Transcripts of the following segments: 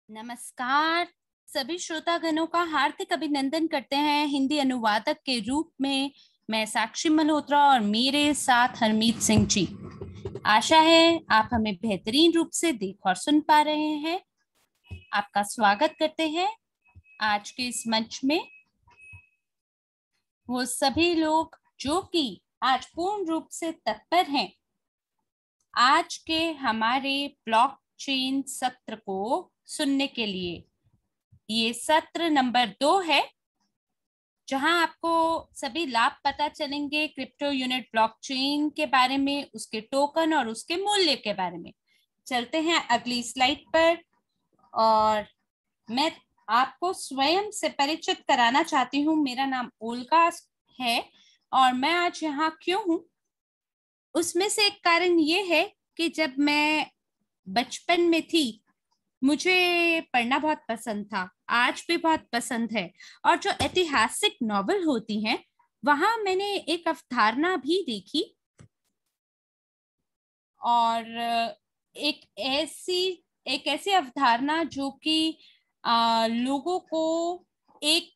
नमस्कार। सभी श्रोतागणों का हार्दिक अभिनंदन करते हैं। हिंदी अनुवादक के रूप में मैं साक्षी मल्होत्रा और मेरे साथ हरमीत सिंह जी। आशा है आप हमें बेहतरीन रूप से देख और सुन पा रहे हैं। आपका स्वागत करते हैं आज के इस मंच में। वो सभी लोग जो कि आज पूर्ण रूप से तत्पर हैं आज के हमारे ब्लॉकचेन सत्र को सुनने के लिए। ये सत्र नंबर 2 है, जहां आपको सभी लाभ पता चलेंगे क्रिप्टो यूनिट ब्लॉकचेन के बारे में, उसके टोकन और उसके मूल्य के बारे में। चलते हैं अगली स्लाइड पर और मैं आपको स्वयं से परिचित कराना चाहती हूँ। मेरा नाम ओल्गा है और मैं आज यहाँ क्यों हूँ, उसमें से एक कारण ये है कि जब मैं बचपन में थी मुझे पढ़ना बहुत पसंद था, आज भी बहुत पसंद है। और जो ऐतिहासिक नॉवेल होती हैं वहां मैंने एक अवधारणा भी देखी और एक ऐसी अवधारणा जो कि लोगों को एक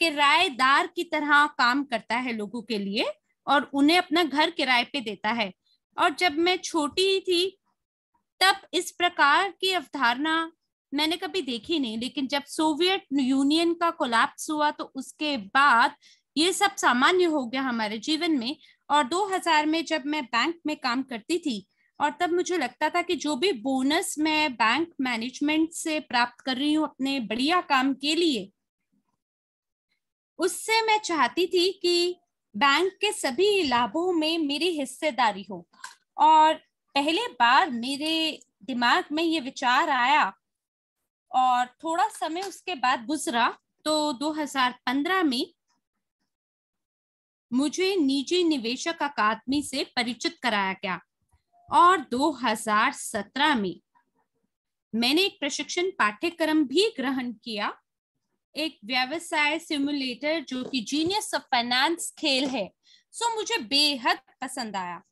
किराएदार की तरह काम करता है लोगों के लिए और उन्हें अपना घर किराए पे देता है। और जब मैं छोटी थी तब इस प्रकार की अवधारणा मैंने कभी देखी नहीं, लेकिन जब सोवियत यूनियन का कोलैप्स हुआ तो उसके बाद ये सब सामान्य हो गया हमारे जीवन में। और 2000 में जब मैं बैंक में काम करती थी और तब मुझे लगता था कि जो भी बोनस मैं बैंक मैनेजमेंट से प्राप्त कर रही हूँ अपने बढ़िया काम के लिए, उससे मैं चाहती थी कि बैंक के सभी लाभों में मेरी हिस्सेदारी हो। और पहले बार मेरे दिमाग में ये विचार आया और थोड़ा समय उसके बाद गुजरा तो 2015 में मुझे निजी निवेशक अकादमी से परिचित कराया गया और 2017 में मैंने एक प्रशिक्षण पाठ्यक्रम भी ग्रहण किया, एक व्यवसाय सिमुलेटर जो कि जीनियस ऑफ फाइनेंस खेल है। सो मुझे बेहद पसंद आया।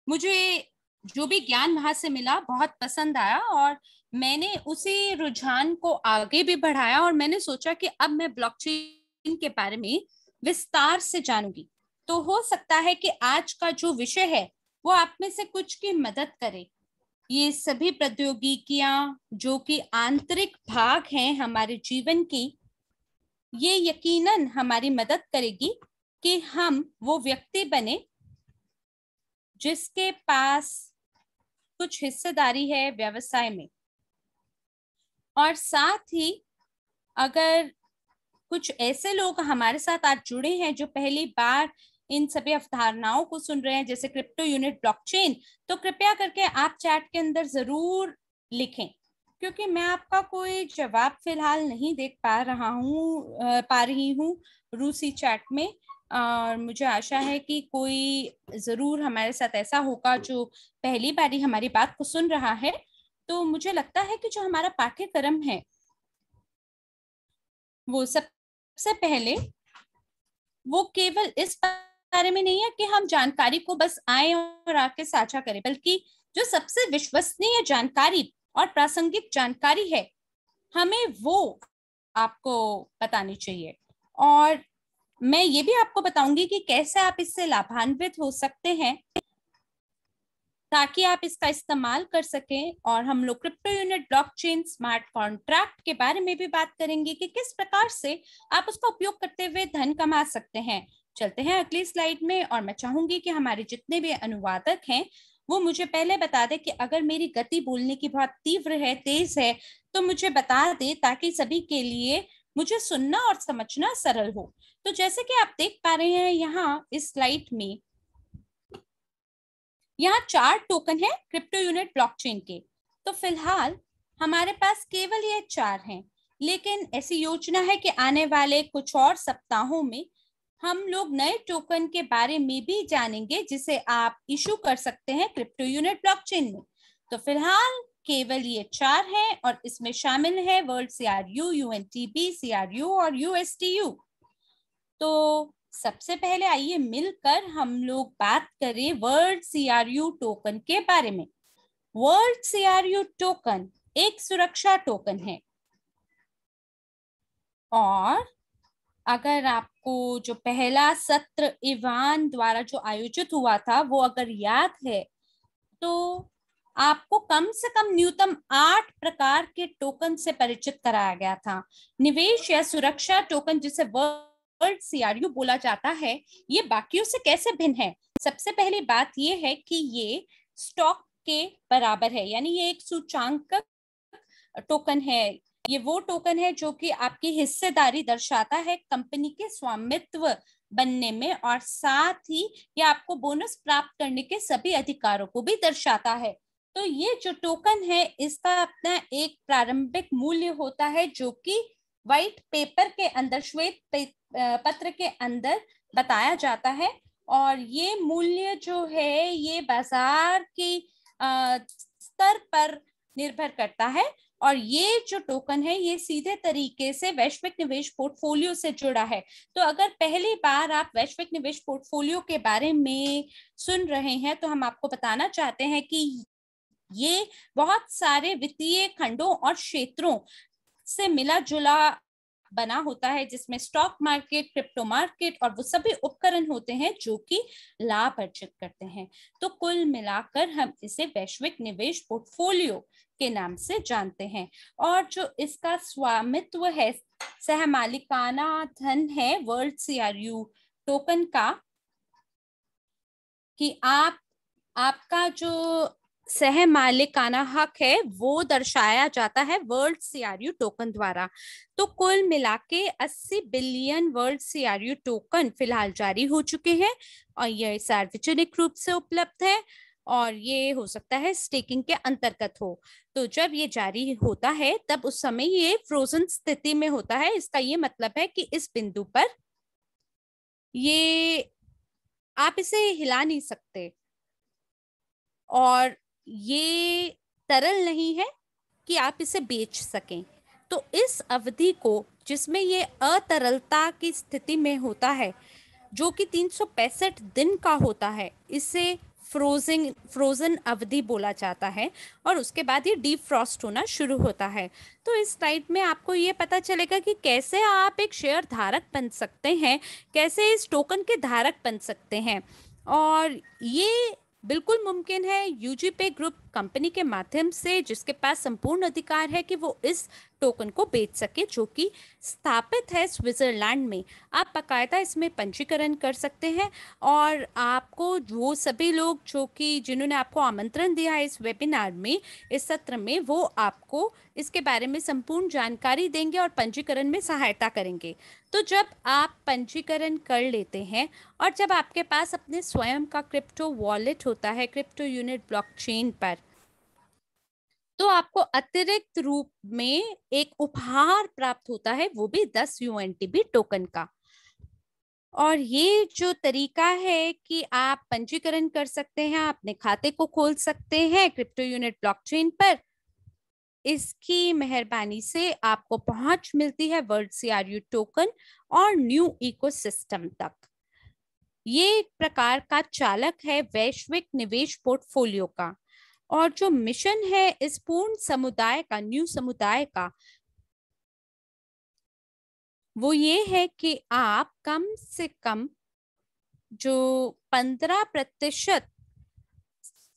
मुझे जो भी ज्ञान वहां से मिला बहुत पसंद आया और मैंने उसी रुझान को आगे भी बढ़ाया और मैंने सोचा कि अब मैं ब्लॉकचेन के बारे में विस्तार से जानूंगी। तो हो सकता है कि आज का जो विषय है वो आप में से कुछ की मदद करे। ये सभी प्रौद्योगिकियां जो कि आंतरिक भाग हैं हमारे जीवन की, ये यकीनन हमारी मदद करेगी कि हम वो व्यक्ति बने जिसके पास कुछ हिस्सेदारी है व्यवसाय में। और साथ ही अगर कुछ ऐसे लोग हमारे साथ आज जुड़े हैं जो पहली बार इन सभी अवधारणाओं को सुन रहे हैं जैसे क्रिप्टो यूनिट ब्लॉकचेन, तो कृपया करके आप चैट के अंदर जरूर लिखें, क्योंकि मैं आपका कोई जवाब फिलहाल नहीं देख पा रही हूँ रूसी चैट में। और मुझे आशा है कि कोई जरूर हमारे साथ ऐसा होगा जो पहली बारी हमारी बात को सुन रहा है। तो मुझे लगता है कि जो हमारा पाठ्यक्रम है वो सबसे पहले वो केवल इस बारे में नहीं है कि हम जानकारी को बस आए और आके साझा करें, बल्कि जो सबसे विश्वसनीय जानकारी और प्रासंगिक जानकारी है हमें वो आपको बतानी चाहिए। और मैं ये भी आपको बताऊंगी कि कैसे आप इससे लाभान्वित हो सकते हैं ताकि आप इसका इस्तेमाल कर सकें। और हम लोग crypto unit blockchain smart contract के बारे में भी बात करेंगे कि किस प्रकार से आप उसका उपयोग करते हुए धन कमा सकते हैं। चलते हैं अगली स्लाइड में और मैं चाहूंगी कि हमारे जितने भी अनुवादक हैं वो मुझे पहले बता दे कि अगर मेरी गति बोलने की बहुत तीव्र है, तेज है, तो मुझे बता दे ताकि सभी के लिए मुझे सुनना और समझना सरल हो। तो जैसे कि आप देख पा रहे हैं यहाँ इस स्लाइड में, यहाँ 4 टोकन है क्रिप्टो यूनिट ब्लॉकचेन के। तो फिलहाल हमारे पास केवल ये 4 हैं, लेकिन ऐसी योजना है कि आने वाले कुछ और सप्ताहों में हम लोग नए टोकन के बारे में भी जानेंगे जिसे आप इशू कर सकते हैं क्रिप्टो यूनिट ब्लॉकचेन में। तो फिलहाल केवल ये 4 हैं और इसमें शामिल है वर्ल्ड CRU, UNTB, CRU और USTU। तो सबसे पहले आइए मिलकर हम लोग बात करें वर्ल्ड CRU टोकन के बारे में। वर्ल्ड CRU टोकन एक सुरक्षा टोकन है। और अगर आपको जो पहला सत्र इवान द्वारा जो आयोजित हुआ था वो अगर याद है, तो आपको कम से कम न्यूनतम 8 प्रकार के टोकन से परिचित कराया गया था। निवेश या सुरक्षा टोकन, जिसे वर्ल्ड सीआरयू बोला जाता है, ये बाकियों से कैसे भिन्न है? सबसे पहली बात ये है कि ये स्टॉक के बराबर है, यानी ये एक सूचांक टोकन है। ये वो टोकन है जो कि आपकी हिस्सेदारी दर्शाता है कंपनी के स्वामित्व बनने में, और साथ ही ये आपको बोनस प्राप्त करने के सभी अधिकारों को भी दर्शाता है। तो ये जो टोकन है इसका अपना एक प्रारंभिक मूल्य होता है जो कि व्हाइट पेपर के अंदर, श्वेत पत्र के अंदर बताया जाता है। और ये मूल्य जो है ये बाजार की स्तर पर निर्भर करता है। और ये जो टोकन है ये सीधे तरीके से वैश्विक निवेश पोर्टफोलियो से जुड़ा है। तो अगर पहली बार आप वैश्विक निवेश पोर्टफोलियो के बारे में सुन रहे हैं तो हम आपको बताना चाहते हैं कि ये बहुत सारे वित्तीय खंडों और क्षेत्रों से मिला जुला बना होता है, जिसमें स्टॉक मार्केट, क्रिप्टो मार्केट और वो सभी उपकरण होते हैं जो कि लाभ अर्जित करते हैं। तो कुल मिलाकर हम इसे वैश्विक निवेश पोर्टफोलियो के नाम से जानते हैं। और जो इसका स्वामित्व है, सहमालिकाना धन है वर्ल्ड सीआरयू टोकन का, कि आपका जो सह मालिकाना हक है वो दर्शाया जाता है वर्ल्ड सीआरयू टोकन द्वारा। तो कुल मिलाके 80 बिलियन वर्ल्ड सीआरयू टोकन फिलहाल जारी हो चुके हैं और ये सार्वजनिक रूप से उपलब्ध है, और ये हो सकता है स्टेकिंग के अंतर्गत हो। तो जब ये जारी होता है तब उस समय ये फ्रोजन स्थिति में होता है। इसका ये मतलब है कि इस बिंदु पर ये आप इसे हिला नहीं सकते, और ये तरल नहीं है कि आप इसे बेच सकें। तो इस अवधि को, जिसमें ये अतरलता की स्थिति में होता है, जो कि 365 दिन का होता है, इसे फ्रोजन अवधि बोला जाता है। और उसके बाद ये डीफ्रॉस्ट होना शुरू होता है। तो इस स्लाइड में आपको ये पता चलेगा कि कैसे आप एक शेयर धारक बन सकते हैं, कैसे इस टोकन के धारक बन सकते हैं। और ये बिल्कुल मुमकिन है यूजीपे ग्रुप कंपनी के माध्यम से, जिसके पास संपूर्ण अधिकार है कि वो इस टोकन को बेच सके, जो कि स्थापित है स्विट्जरलैंड में। आप बाकायदा इसमें पंजीकरण कर सकते हैं, और आपको वो सभी लोग जो कि जिन्होंने आपको आमंत्रण दिया है इस वेबिनार में, इस सत्र में, वो आपको इसके बारे में संपूर्ण जानकारी देंगे और पंजीकरण में सहायता करेंगे। तो जब आप पंजीकरण कर लेते हैं और जब आपके पास अपने स्वयं का क्रिप्टो वॉलेट होता है क्रिप्टो यूनिट ब्लॉकचेन पर, तो आपको अतिरिक्त रूप में एक उपहार प्राप्त होता है, वो भी 10 यूएनटीबी टोकन का। और ये जो तरीका है कि आप पंजीकरण कर सकते हैं, अपने खाते को खोल सकते हैं क्रिप्टो यूनिट ब्लॉकचेन पर, इसकी मेहरबानी से आपको पहुंच मिलती है वर्ल्ड सीआरयू टोकन और न्यू इकोसिस्टम तक। ये एक प्रकार का चालक है वैश्विक निवेश पोर्टफोलियो का। और जो मिशन है इस पूर्ण समुदाय का, न्यू समुदाय का, वो ये है कि आप कम से कम जो 15%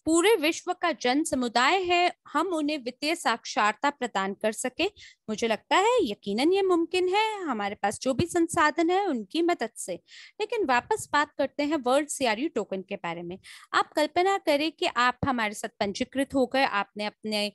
पूरे विश्व का जन समुदाय है, हम उन्हें वित्तीय साक्षरता प्रदान कर सके। मुझे लगता है यकीनन ये मुमकिन है हमारे पास जो भी संसाधन है उनकी मदद से। लेकिन वापस बात करते हैं वर्ल्ड सीआरयू टोकन के बारे में। आप कल्पना करें कि आप हमारे साथ पंजीकृत हो गए, आपने अपने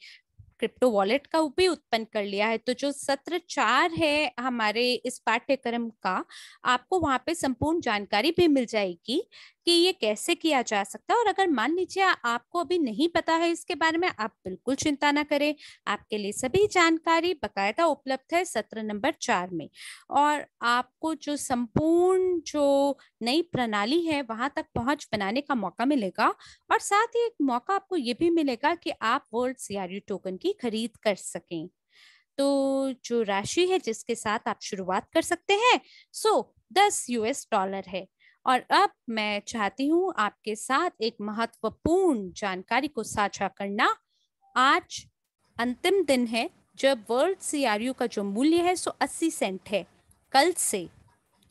क्रिप्टो वॉलेट का भी उत्पन्न कर लिया है। तो जो सत्र 4 है हमारे इस पाठ्यक्रम का, आपको वहां पे संपूर्ण जानकारी भी मिल जाएगी कि ये कैसे किया जा सकता है। और अगर मान लीजिए आपको अभी नहीं पता है इसके बारे में, आप बिल्कुल चिंता ना करें, आपके लिए सभी जानकारी बकायदा उपलब्ध है सत्र नंबर 4 में। और आपको जो संपूर्ण जो नई प्रणाली है वहां तक पहुंच बनाने का मौका मिलेगा, और साथ ही एक मौका आपको ये भी मिलेगा कि आप वर्ल्ड सीआरयू टोकन की खरीद कर सकें। तो जो राशि है जिसके साथ आप शुरुआत कर सकते हैं, सो $10 है। और अब मैं चाहती हूँ आपके साथ एक महत्वपूर्ण जानकारी को साझा करना। आज अंतिम दिन है जब वर्ल्ड CRU का जो मूल्य है सो 80 सेंट है। कल से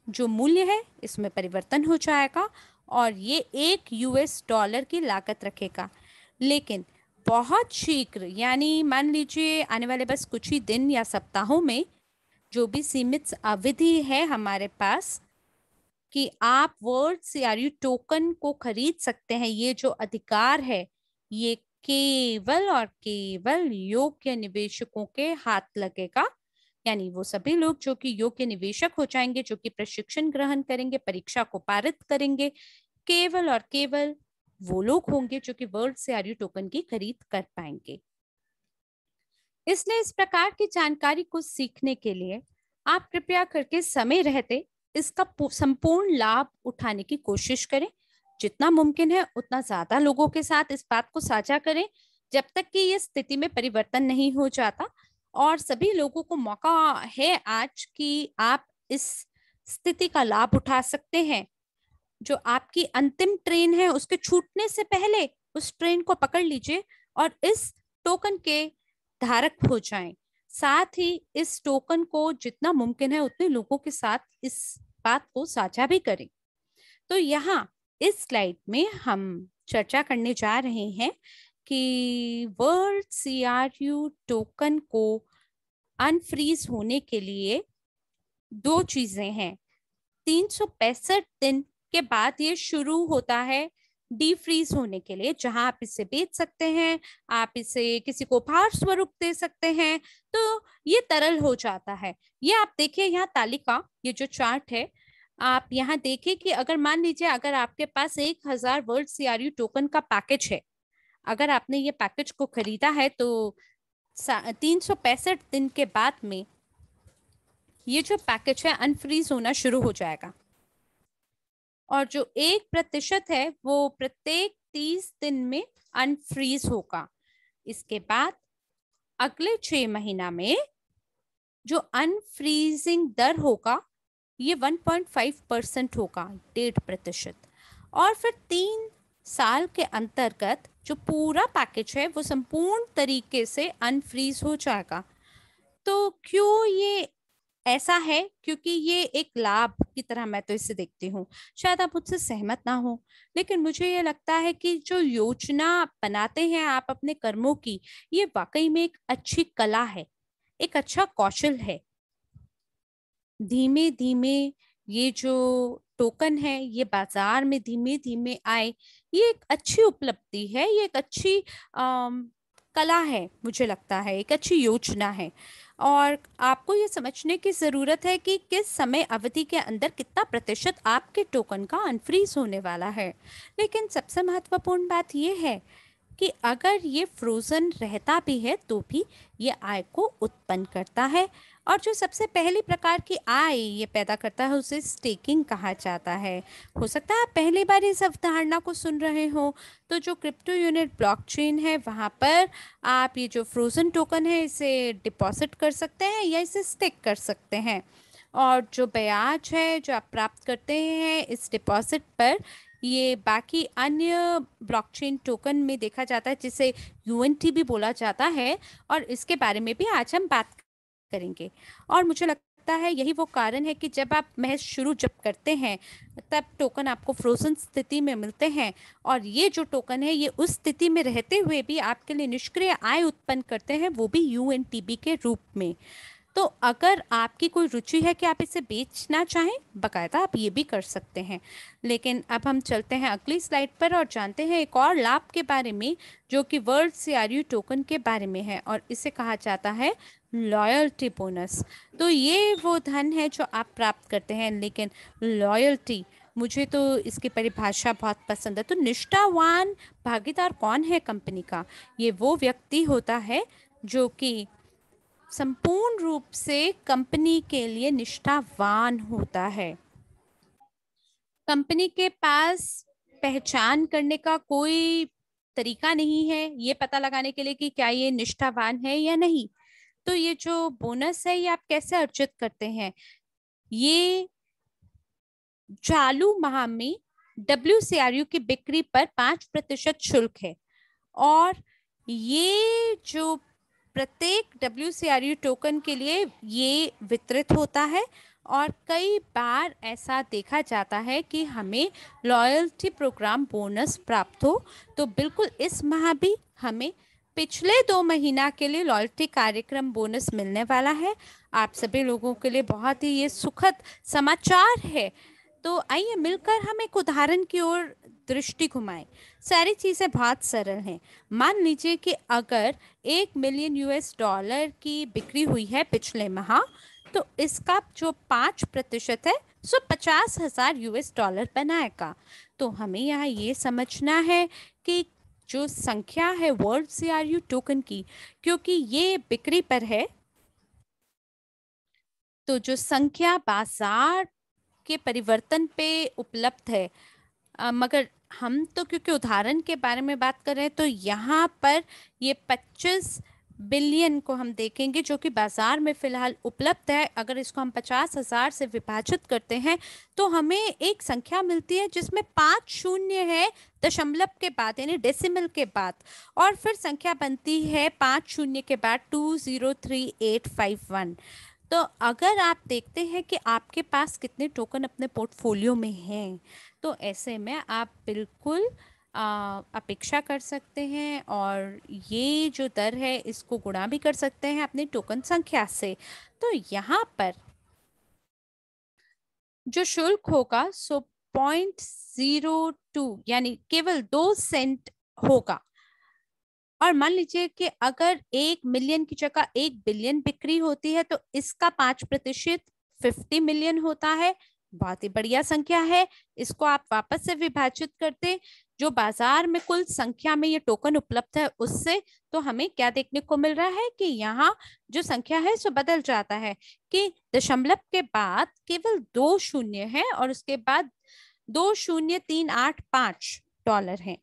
जो मूल्य है इसमें परिवर्तन हो जाएगा और ये $1 की लागत रखेगा। लेकिन बहुत शीघ्र, यानी मान लीजिए आने वाले बस कुछ ही दिन या सप्ताहों में, जो भी सीमित अवधि है हमारे पास कि आप वर्ल्ड CRU टोकन को खरीद सकते हैं, ये जो अधिकार है ये केवल और केवल योग्य निवेशकों के हाथ लगेगा। यानी वो सभी लोग जो कि योग्य निवेशक हो जाएंगे, जो कि प्रशिक्षण ग्रहण करेंगे, परीक्षा को पारित करेंगे, केवल और केवल वो लोग होंगे जो कि वर्ल्ड CRU टोकन की खरीद कर पाएंगे। इसलिए इस प्रकार की जानकारी को सीखने के लिए आप कृपया करके समय रहते इसका संपूर्ण लाभ उठाने की कोशिश करें। जितना मुमकिन है उतना ज्यादा लोगों के साथ इस बात को साझा करें जब तक कि ये स्थिति में परिवर्तन नहीं हो जाता। और सभी लोगों को मौका है आज कि आप इस स्थिति का लाभ उठा सकते हैं। जो आपकी अंतिम ट्रेन है उसके छूटने से पहले उस ट्रेन को पकड़ लीजिए और इस टोकन के धारक हो जाएं। साथ ही इस टोकन को जितना मुमकिन है उतने लोगों के साथ इस बात को साझा भी करें। तो यहाँ इस स्लाइड में हम चर्चा करने जा रहे हैं कि वर्ल्ड CRU टोकन को अनफ्रीज होने के लिए दो चीजें हैं। 365 दिन के बाद ये शुरू होता है डीफ्रीज होने के लिए, जहां आप इसे बेच सकते हैं, आप इसे किसी को उपहार स्वरूप दे सकते हैं, तो ये तरल हो जाता है। ये आप देखिए यहाँ तालिका, ये जो चार्ट है आप यहाँ देखिए कि अगर मान लीजिए अगर आपके पास 1000 वर्ल्ड CRU टोकन का पैकेज है, अगर आपने ये पैकेज को खरीदा है तो 365 दिन के बाद में ये जो पैकेज है अनफ्रीज होना शुरू हो जाएगा और जो 1% है वो प्रत्येक 30 दिन में अनफ्रीज होगा। इसके बाद अगले 6 महीना में जो अनफ्रीजिंग दर होगा ये 1.5% होगा, 1.5%। और फिर 3 साल के अंतर्गत जो पूरा पैकेज है वो संपूर्ण तरीके से अनफ्रीज हो जाएगा। तो क्यों ये ऐसा है? क्योंकि ये एक लाभ की तरह मैं तो इसे देखती हूँ। शायद आप मुझसे सहमत ना हो, लेकिन मुझे ये लगता है कि जो योजना बनाते हैं आप अपने कर्मों की, ये वाकई में एक अच्छी कला है, एक अच्छा कौशल है। धीमे धीमे ये जो टोकन है ये बाजार में धीमे धीमे आए, ये एक अच्छी उपलब्धि है, ये एक अच्छी कला है, मुझे लगता है एक अच्छी योजना है। और आपको ये समझने की ज़रूरत है कि किस समय अवधि के अंदर कितना प्रतिशत आपके टोकन का अनफ्रीज होने वाला है। लेकिन सबसे महत्वपूर्ण बात ये है कि अगर ये फ्रोजन रहता भी है तो भी ये आय को उत्पन्न करता है। और जो सबसे पहली प्रकार की आय ये पैदा करता है उसे स्टेकिंग कहा जाता है। हो सकता है आप पहली बार इस अवधारणा को सुन रहे हो। तो जो क्रिप्टो यूनिट ब्लॉकचेन है वहाँ पर आप ये जो फ्रोजन टोकन है इसे डिपॉजिट कर सकते हैं या इसे स्टेक कर सकते हैं। और जो ब्याज है जो आप प्राप्त करते हैं इस डिपॉजिट पर, ये बाकी अन्य ब्लॉकचेन टोकन में देखा जाता है जिसे UNT भी बोला जाता है, और इसके बारे में भी आज हम बात करेंगे। और मुझे लगता है यही वो कारण है कि जब आप महज शुरू जब करते हैं तब टोकन आपको फ्रोजन स्थिति में मिलते हैं, और ये जो टोकन है ये उस स्थिति में रहते हुए भी आपके लिए निष्क्रिय आय उत्पन्न करते हैं, वो भी UNTB के रूप में। तो अगर आपकी कोई रुचि है कि आप इसे बेचना चाहें, बकायदा आप ये भी कर सकते हैं। लेकिन अब हम चलते हैं अगली स्लाइड पर और जानते हैं एक और लाभ के बारे में जो कि वर्ल्ड CRU टोकन के बारे में है, और इसे कहा जाता है लॉयल्टी बोनस। तो ये वो धन है जो आप प्राप्त करते हैं, लेकिन लॉयल्टी, मुझे तो इसकी परिभाषा बहुत पसंद है। तो निष्ठावान भागीदार कौन है कंपनी का? ये वो व्यक्ति होता है जो कि संपूर्ण रूप से कंपनी के लिए निष्ठावान होता है। कंपनी के पास पहचान करने का कोई तरीका नहीं है ये पता लगाने के लिए कि क्या ये निष्ठावान है या नहीं। तो ये जो बोनस है ये आप कैसे अर्जित करते हैं? ये चालू माह में WCRU की बिक्री पर 5% शुल्क है, और ये जो प्रत्येक WCRU टोकन के लिए ये वितरित होता है और कई बार ऐसा देखा जाता है कि हमें लॉयल्टी प्रोग्राम बोनस प्राप्त हो। तो बिल्कुल इस माह भी हमें पिछले 2 महीना के लिए लॉयल्टी कार्यक्रम बोनस मिलने वाला है। आप सभी लोगों के लिए बहुत ही ये सुखद समाचार है। तो आइए मिलकर हम एक उदाहरण की ओर दृष्टि घुमाएं। सारी चीज़ें बहुत सरल हैं। मान लीजिए कि अगर $1 मिलियन की बिक्री हुई है पिछले माह, तो इसका जो 5% है सो $50,000 बनाएगा। तो हमें यहाँ ये समझना है कि जो संख्या है वर्ल्ड CRU टोकन की, क्योंकि ये बिक्री पर है, तो जो संख्या बाजार के परिवर्तन पे उपलब्ध है, मगर हम तो क्योंकि उदाहरण के बारे में बात कर रहे हैं, तो यहाँ पर ये 25 बिलियन को हम देखेंगे जो कि बाजार में फिलहाल उपलब्ध है। अगर इसको हम 50,000 से विभाजित करते हैं तो हमें एक संख्या मिलती है जिसमें 5 शून्य है दशमलव के बाद, यानी डेसिमल के बाद, और फिर संख्या बनती है 5 शून्य के बाद 203851। तो अगर आप देखते हैं कि आपके पास कितने टोकन अपने पोर्टफोलियो में हैं, तो ऐसे में आप बिल्कुल अपेक्षा कर सकते हैं और ये जो दर है इसको गुणा भी कर सकते हैं अपनी टोकन संख्या से। तो यहाँ पर जो शुल्क होगा सो 0.02 यानी केवल 2 सेंट होगा। और मान लीजिए कि अगर 1 मिलियन की जगह 1 बिलियन बिक्री होती है तो इसका 5% 50 मिलियन होता है। बहुत ही बढ़िया संख्या है। इसको आप वापस से विभाजित करते जो बाजार में कुल संख्या में ये टोकन उपलब्ध है उससे, तो हमें क्या देखने को मिल रहा है कि यहाँ जो संख्या है सो बदल जाता है कि दशमलव के बाद केवल 2 शून्य है और उसके बाद $20385 है।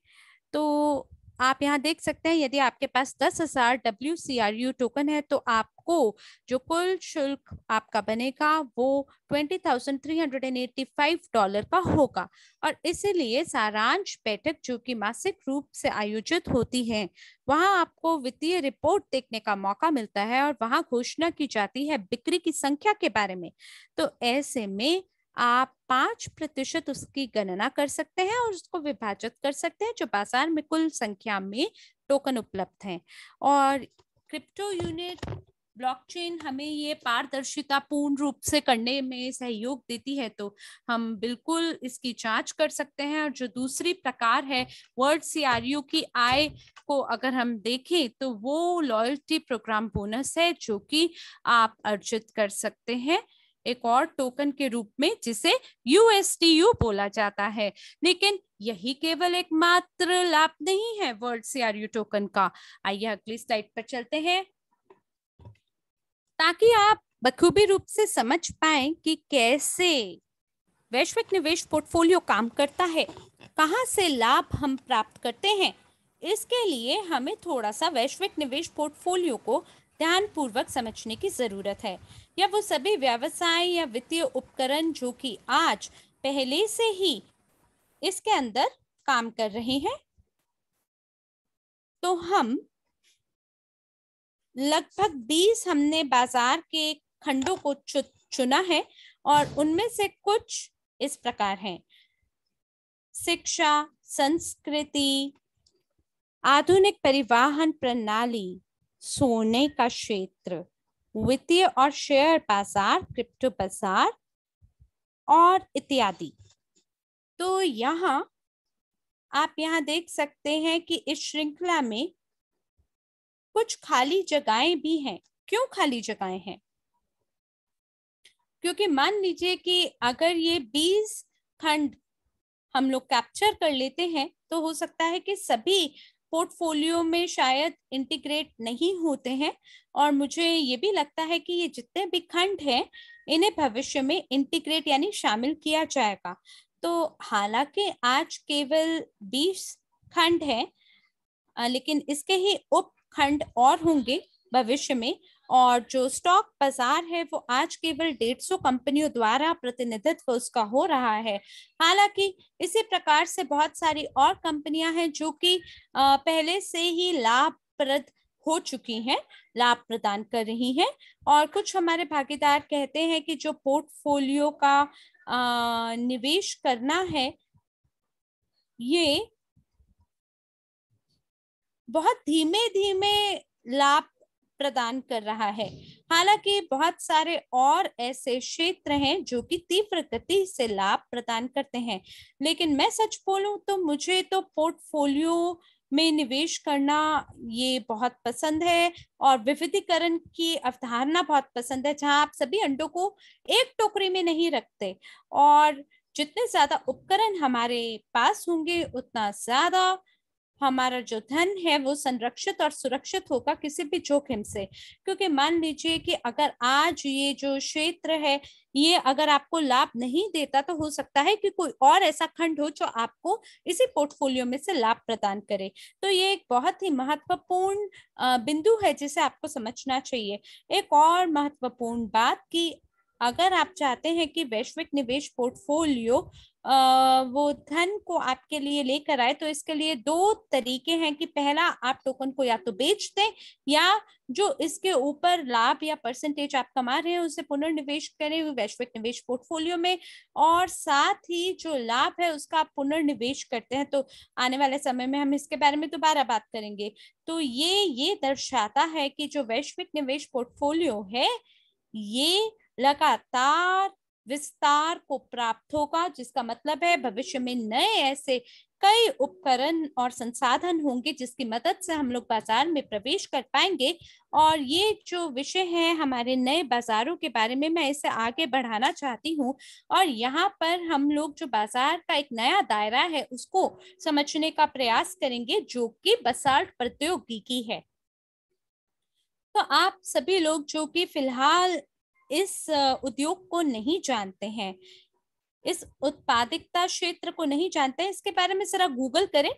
तो आप यहाँ देख सकते हैं यदि आपके पास 10,000 WCRU टोकन है तो आपको जो कुल शुल्क आपका बनेगा वो $20,385 का होगा। और इसीलिए सारांश बैठक जो कि मासिक रूप से आयोजित होती है, वहां आपको वित्तीय रिपोर्ट देखने का मौका मिलता है और वहां घोषणा की जाती है बिक्री की संख्या के बारे में। तो ऐसे में आप 5% उसकी गणना कर सकते हैं और उसको विभाजित कर सकते हैं जो बाजार में कुल संख्या में टोकन उपलब्ध हैं। और क्रिप्टो यूनिट ब्लॉकचेन हमें ये पारदर्शिता पूर्ण रूप से करने में सहयोग देती है, तो हम बिल्कुल इसकी जांच कर सकते हैं। और जो दूसरी प्रकार है वर्ल्ड CRU की आय को अगर हम देखें तो वो लॉयल्टी प्रोग्राम बोनस है जो कि आप अर्जित कर सकते हैं एक और टोकन के रूप में जिसे USTU बोला जाता है। लेकिन यही केवल एक मात्र लाभ नहीं है वर्ल्ड CRU टोकन का। आइए अगली स्लाइड पर चलते हैं ताकि आप बखूबी रूप से समझ पाएं कि कैसे वैश्विक निवेश पोर्टफोलियो काम करता है, कहां से लाभ हम प्राप्त करते हैं। इसके लिए हमें थोड़ा सा वैश्विक निवेश पोर्टफोलियो को ध्यानपूर्वक समझने की जरूरत है। या वो सभी व्यवसाय या वित्तीय उपकरण जो कि आज पहले से ही इसके अंदर काम कर रहे हैं। तो हम लगभग 20 हमने बाजार के खंडों को चुना है और उनमें से कुछ इस प्रकार हैं: शिक्षा, संस्कृति, आधुनिक परिवहन प्रणाली, सोने का क्षेत्र, वित्तीय और शेयर बाजार, क्रिप्टो बाजार और इत्यादि। तो यहाँ आप यहाँ देख सकते हैं कि इस श्रृंखला में कुछ खाली जगहें भी हैं। क्यों खाली जगहें हैं? क्योंकि मान लीजिए कि अगर ये 20 खंड हम लोग कैप्चर कर लेते हैं तो हो सकता है कि सभी पोर्टफोलियो में शायद इंटीग्रेट नहीं होते हैं। और मुझे ये भी लगता है कि ये जितने भी खंड हैं इन्हें भविष्य में इंटीग्रेट यानी शामिल किया जाएगा। तो हालांकि आज केवल 20 खंड हैं, लेकिन इसके ही उपखंड और होंगे भविष्य में। और जो स्टॉक बाजार है वो आज केवल 150 कंपनियों द्वारा प्रतिनिधित्व उसका हो रहा है। हालांकि इसी प्रकार से बहुत सारी और कंपनियां हैं जो कि पहले से ही लाभप्रद हो चुकी हैं, लाभ प्रदान कर रही हैं। और कुछ हमारे भागीदार कहते हैं कि जो पोर्टफोलियो का निवेश करना है, ये बहुत धीमे धीमे लाभ प्रदान कर रहा है। हालांकि बहुत सारे और ऐसे क्षेत्र हैं जो कि तीव्र गति से लाभ प्रदान करते हैं, लेकिन मैं सच बोलूं तो मुझे तो पोर्टफोलियो में निवेश करना ये बहुत पसंद है, और विविधीकरण की अवधारणा बहुत पसंद है, जहां आप सभी अंडों को एक टोकरी में नहीं रखते। और जितने ज्यादा उपकरण हमारे पास होंगे, उतना ज्यादा हमारा जो धन है वो संरक्षित और सुरक्षित होगा किसी भी जोखिम से। क्योंकि मान लीजिए कि अगर आज ये जो क्षेत्र है, ये अगर आपको लाभ नहीं देता, तो हो सकता है कि कोई और ऐसा खंड हो जो आपको इसी पोर्टफोलियो में से लाभ प्रदान करे। तो ये एक बहुत ही महत्वपूर्ण बिंदु है जिसे आपको समझना चाहिए। एक और महत्वपूर्ण बात कि अगर आप चाहते हैं कि वैश्विक निवेश पोर्टफोलियो वो धन को आपके लिए लेकर आए, तो इसके लिए दो तरीके हैं कि पहला, आप टोकन को या तो बेच दें, या जो इसके ऊपर लाभ या परसेंटेज आप कमा रहे हैं उसे पुनर्निवेश करें वैश्विक निवेश पोर्टफोलियो में, और साथ ही जो लाभ है उसका आप पुनर्निवेश करते हैं। तो आने वाले समय में हम इसके बारे में दोबारा बात करेंगे। तो ये दर्शाता है कि जो वैश्विक निवेश पोर्टफोलियो है, ये लगातार विस्तार को प्राप्त होगा, जिसका मतलब है भविष्य में नए ऐसे कई उपकरण और संसाधन होंगे जिसकी मदद से हम लोग बाजार में प्रवेश कर पाएंगे। और ये जो विषय है हमारे नए बाजारों के बारे में, मैं इसे आगे बढ़ाना चाहती हूँ। और यहाँ पर हम लोग जो बाजार का एक नया दायरा है उसको समझने का प्रयास करेंगे, जो कि बसाल्ट प्रौद्योगिकी है। तो आप सभी लोग जो कि फिलहाल इस उद्योग को नहीं जानते हैं, इस उत्पादकता क्षेत्र को नहीं जानते हैं, इसके बारे में जरा गूगल करें।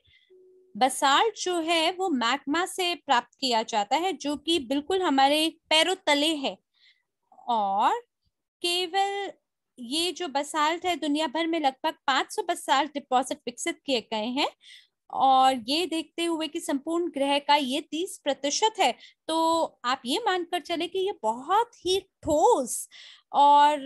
बसाल्ट जो है वो मैग्मा से प्राप्त किया जाता है, जो कि बिल्कुल हमारे पैरों तले है। और केवल ये जो बसाल्ट है, दुनिया भर में लगभग 500 बसाल्ट डिपॉजिट विकसित किए गए हैं। और ये देखते हुए कि संपूर्ण ग्रह का ये 30% है, तो आप ये मानकर चले कि ये बहुत ही ठोस और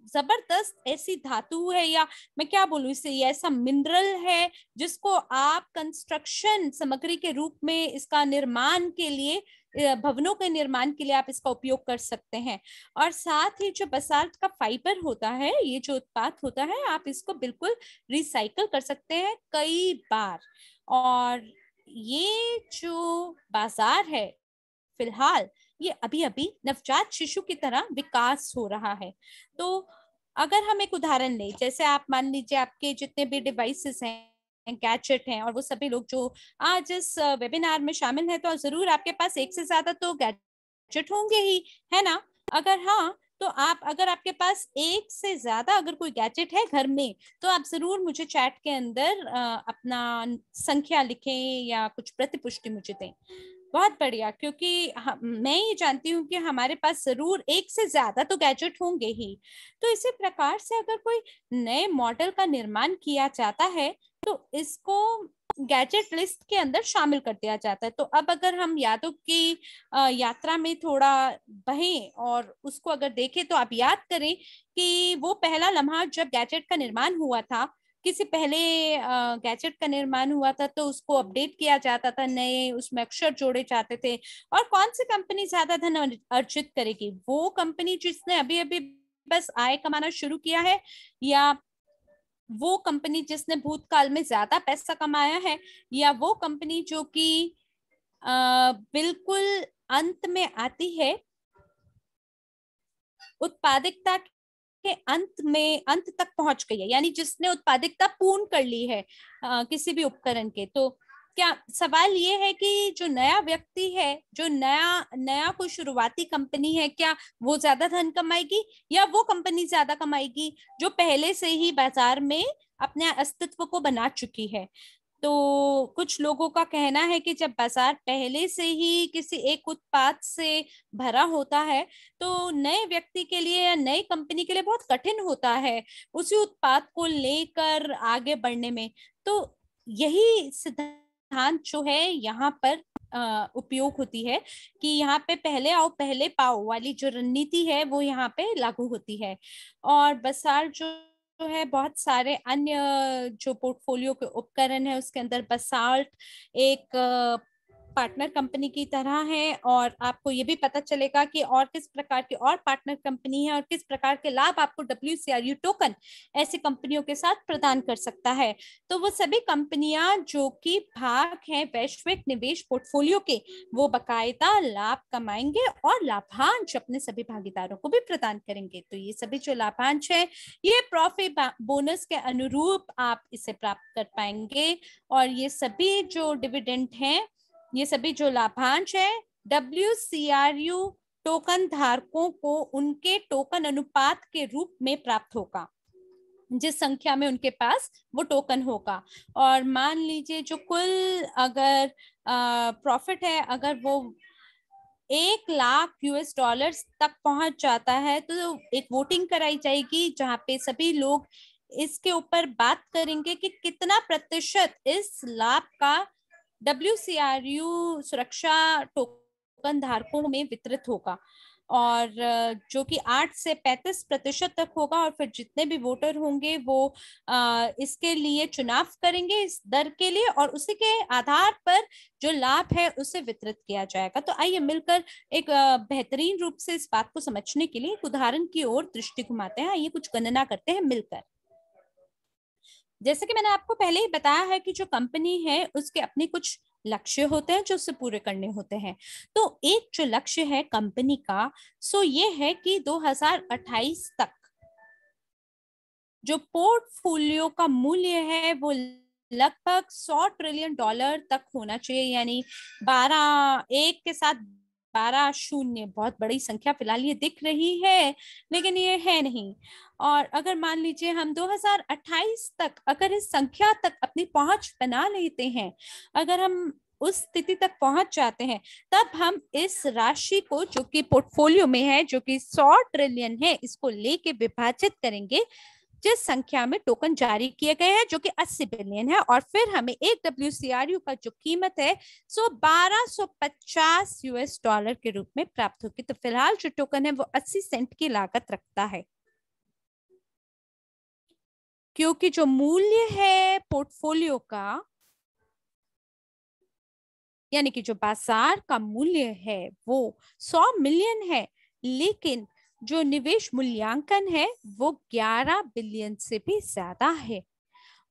जबरदस्त ऐसी धातु है, या मैं क्या बोलूं इसे, ये ऐसा मिनरल है जिसको आप कंस्ट्रक्शन सामग्री के रूप में इसका निर्माण के लिए, भवनों के निर्माण के लिए आप इसका उपयोग कर सकते हैं। और साथ ही जो बसाल्ट का फाइबर होता है, ये जो उत्पाद होता है, आप इसको बिल्कुल रिसाइकल कर सकते हैं कई बार। और ये जो बाजार है फिलहाल, ये अभी अभी नवजात शिशु की तरह विकास हो रहा है। तो अगर हम एक उदाहरण लें, जैसे आप मान लीजिए आपके जितने भी डिवाइसेस हैं, गैजेट हैं, और वो सभी लोग जो आज इस वेबिनार में शामिल हैं, तो जरूर आपके पास एक से ज्यादा तो गैजेट होंगे ही, है ना? अगर हाँ, तो आप, अगर आपके पास एक से ज्यादा अगर कोई गैजेट है घर में, तो आप जरूर मुझे चैट के अंदर अपना संख्या लिखें या कुछ प्रतिपुष्टि मुझे दें। बहुत बढ़िया, क्योंकि मैं ये जानती हूँ कि हमारे पास जरूर एक से ज्यादा तो गैजेट होंगे ही। तो इसी प्रकार से अगर कोई नए मॉडल का निर्माण किया जाता है, तो इसको गैजेट लिस्ट के अंदर शामिल कर दिया जाता है। तो अब अगर हम यादों की यात्रा में थोड़ा बहें और उसको अगर देखें, तो आप याद करें कि वो पहला लम्हा जब गैजेट का निर्माण हुआ था, किसी पहले गैजेट का निर्माण हुआ था, तो उसको अपडेट किया जाता था, नए उसमें अक्षर जोड़े जाते थे। और कौन सी कंपनी ज्यादा धन अर्जित करेगी? वो कंपनी जिसने अभी अभी बस आय कमाना शुरू किया है, या वो कंपनी जिसने भूतकाल में ज्यादा पैसा कमाया है, या वो कंपनी जो कि बिल्कुल अंत में आती है, उत्पादकता के अंत तक पहुंच गई है, यानी जिसने उत्पादकता पूर्ण कर ली है किसी भी उपकरण के। तो क्या सवाल ये है कि जो नया व्यक्ति है, जो नया नया कोई शुरुआती कंपनी है, क्या वो ज्यादा धन कमाएगी, या वो कंपनी ज्यादा कमाएगी जो पहले से ही बाजार में अपने अस्तित्व को बना चुकी है? तो कुछ लोगों का कहना है कि जब बाजार पहले से ही किसी एक उत्पाद से भरा होता है, तो नए व्यक्ति के लिए या नई कंपनी के लिए बहुत कठिन होता है उसी उत्पाद को लेकर आगे बढ़ने में। तो यही सिद्धांत सिद्धांत जो है यहाँ पर उपयोग होती है कि यहाँ पे पहले आओ पहले पाओ वाली जो रणनीति है वो यहाँ पे लागू होती है। और बसाल्ट जो है बहुत सारे अन्य जो पोर्टफोलियो के उपकरण है उसके अंदर बसाल्ट एक पार्टनर कंपनी की तरह है। और आपको ये भी पता चलेगा कि और किस प्रकार की और पार्टनर कंपनी है और किस प्रकार के लाभ आपको WCRU टोकन ऐसी कंपनियों के साथ प्रदान कर सकता है। तो वो सभी कंपनियां जो कि भाग हैं वैश्विक निवेश पोर्टफोलियो के, वो बकायदा लाभ कमाएंगे और लाभांश अपने सभी भागीदारों को भी प्रदान करेंगे। तो ये सभी जो लाभांश है ये प्रॉफिट बोनस के अनुरूप आप इसे प्राप्त कर पाएंगे। और ये सभी जो डिविडेंड हैं, ये सभी जो लाभांश है WCRU टोकन धारकों को उनके टोकन अनुपात के रूप में प्राप्त होगा, जिस संख्या में उनके पास वो टोकन होगा। और मान लीजिए जो कुल अगर प्रॉफिट है, अगर वो $1,00,000 तक पहुंच जाता है तो एक वोटिंग कराई जाएगी जहां पे सभी लोग इसके ऊपर बात करेंगे कि कितना प्रतिशत इस लाभ का WCRU सुरक्षा टोकन धारकों में वितरित होगा। और जो कि 8 से 35% तक होगा। और फिर जितने भी वोटर होंगे वो इसके लिए चुनाव करेंगे इस दर के लिए, और उसी के आधार पर जो लाभ है उसे वितरित किया जाएगा। तो आइए मिलकर एक बेहतरीन रूप से इस बात को समझने के लिए एक उदाहरण की ओर दृष्टि घुमाते हैं। आइए कुछ गणना करते हैं मिलकर। जैसे कि मैंने आपको पहले ही बताया है कि जो कंपनी है उसके अपने कुछ लक्ष्य होते हैं जो उसे पूरे करने होते हैं। तो एक जो लक्ष्य है कंपनी का, सो ये है कि 2028 तक जो पोर्टफोलियो का मूल्य है वो लगभग $100 ट्रिलियन तक होना चाहिए। यानी 12 एक के साथ 12 शून्य, बहुत बड़ी संख्या फिलहाल ये दिख रही है लेकिन ये है नहीं। और अगर मान लीजिए हम 2028 तक अगर इस संख्या तक अपनी पहुंच बना लेते हैं, अगर हम उस स्थिति तक पहुंच जाते हैं, तब हम इस राशि को जो कि पोर्टफोलियो में है जो कि 100 ट्रिलियन है, इसको लेके विभाजित करेंगे जिस संख्या में टोकन जारी किए गए हैं जो कि 80 बिलियन है। और फिर हमें एक WCRU का जो कीमत है सो $1250 के रूप में प्राप्त होगी। तो फिलहाल जो टोकन है वो 80 सेंट की लागत रखता है, क्योंकि जो मूल्य है पोर्टफोलियो का, यानी कि जो बाजार का मूल्य है वो 100 मिलियन है, लेकिन जो निवेश मूल्यांकन है वो 11 बिलियन से भी ज्यादा है।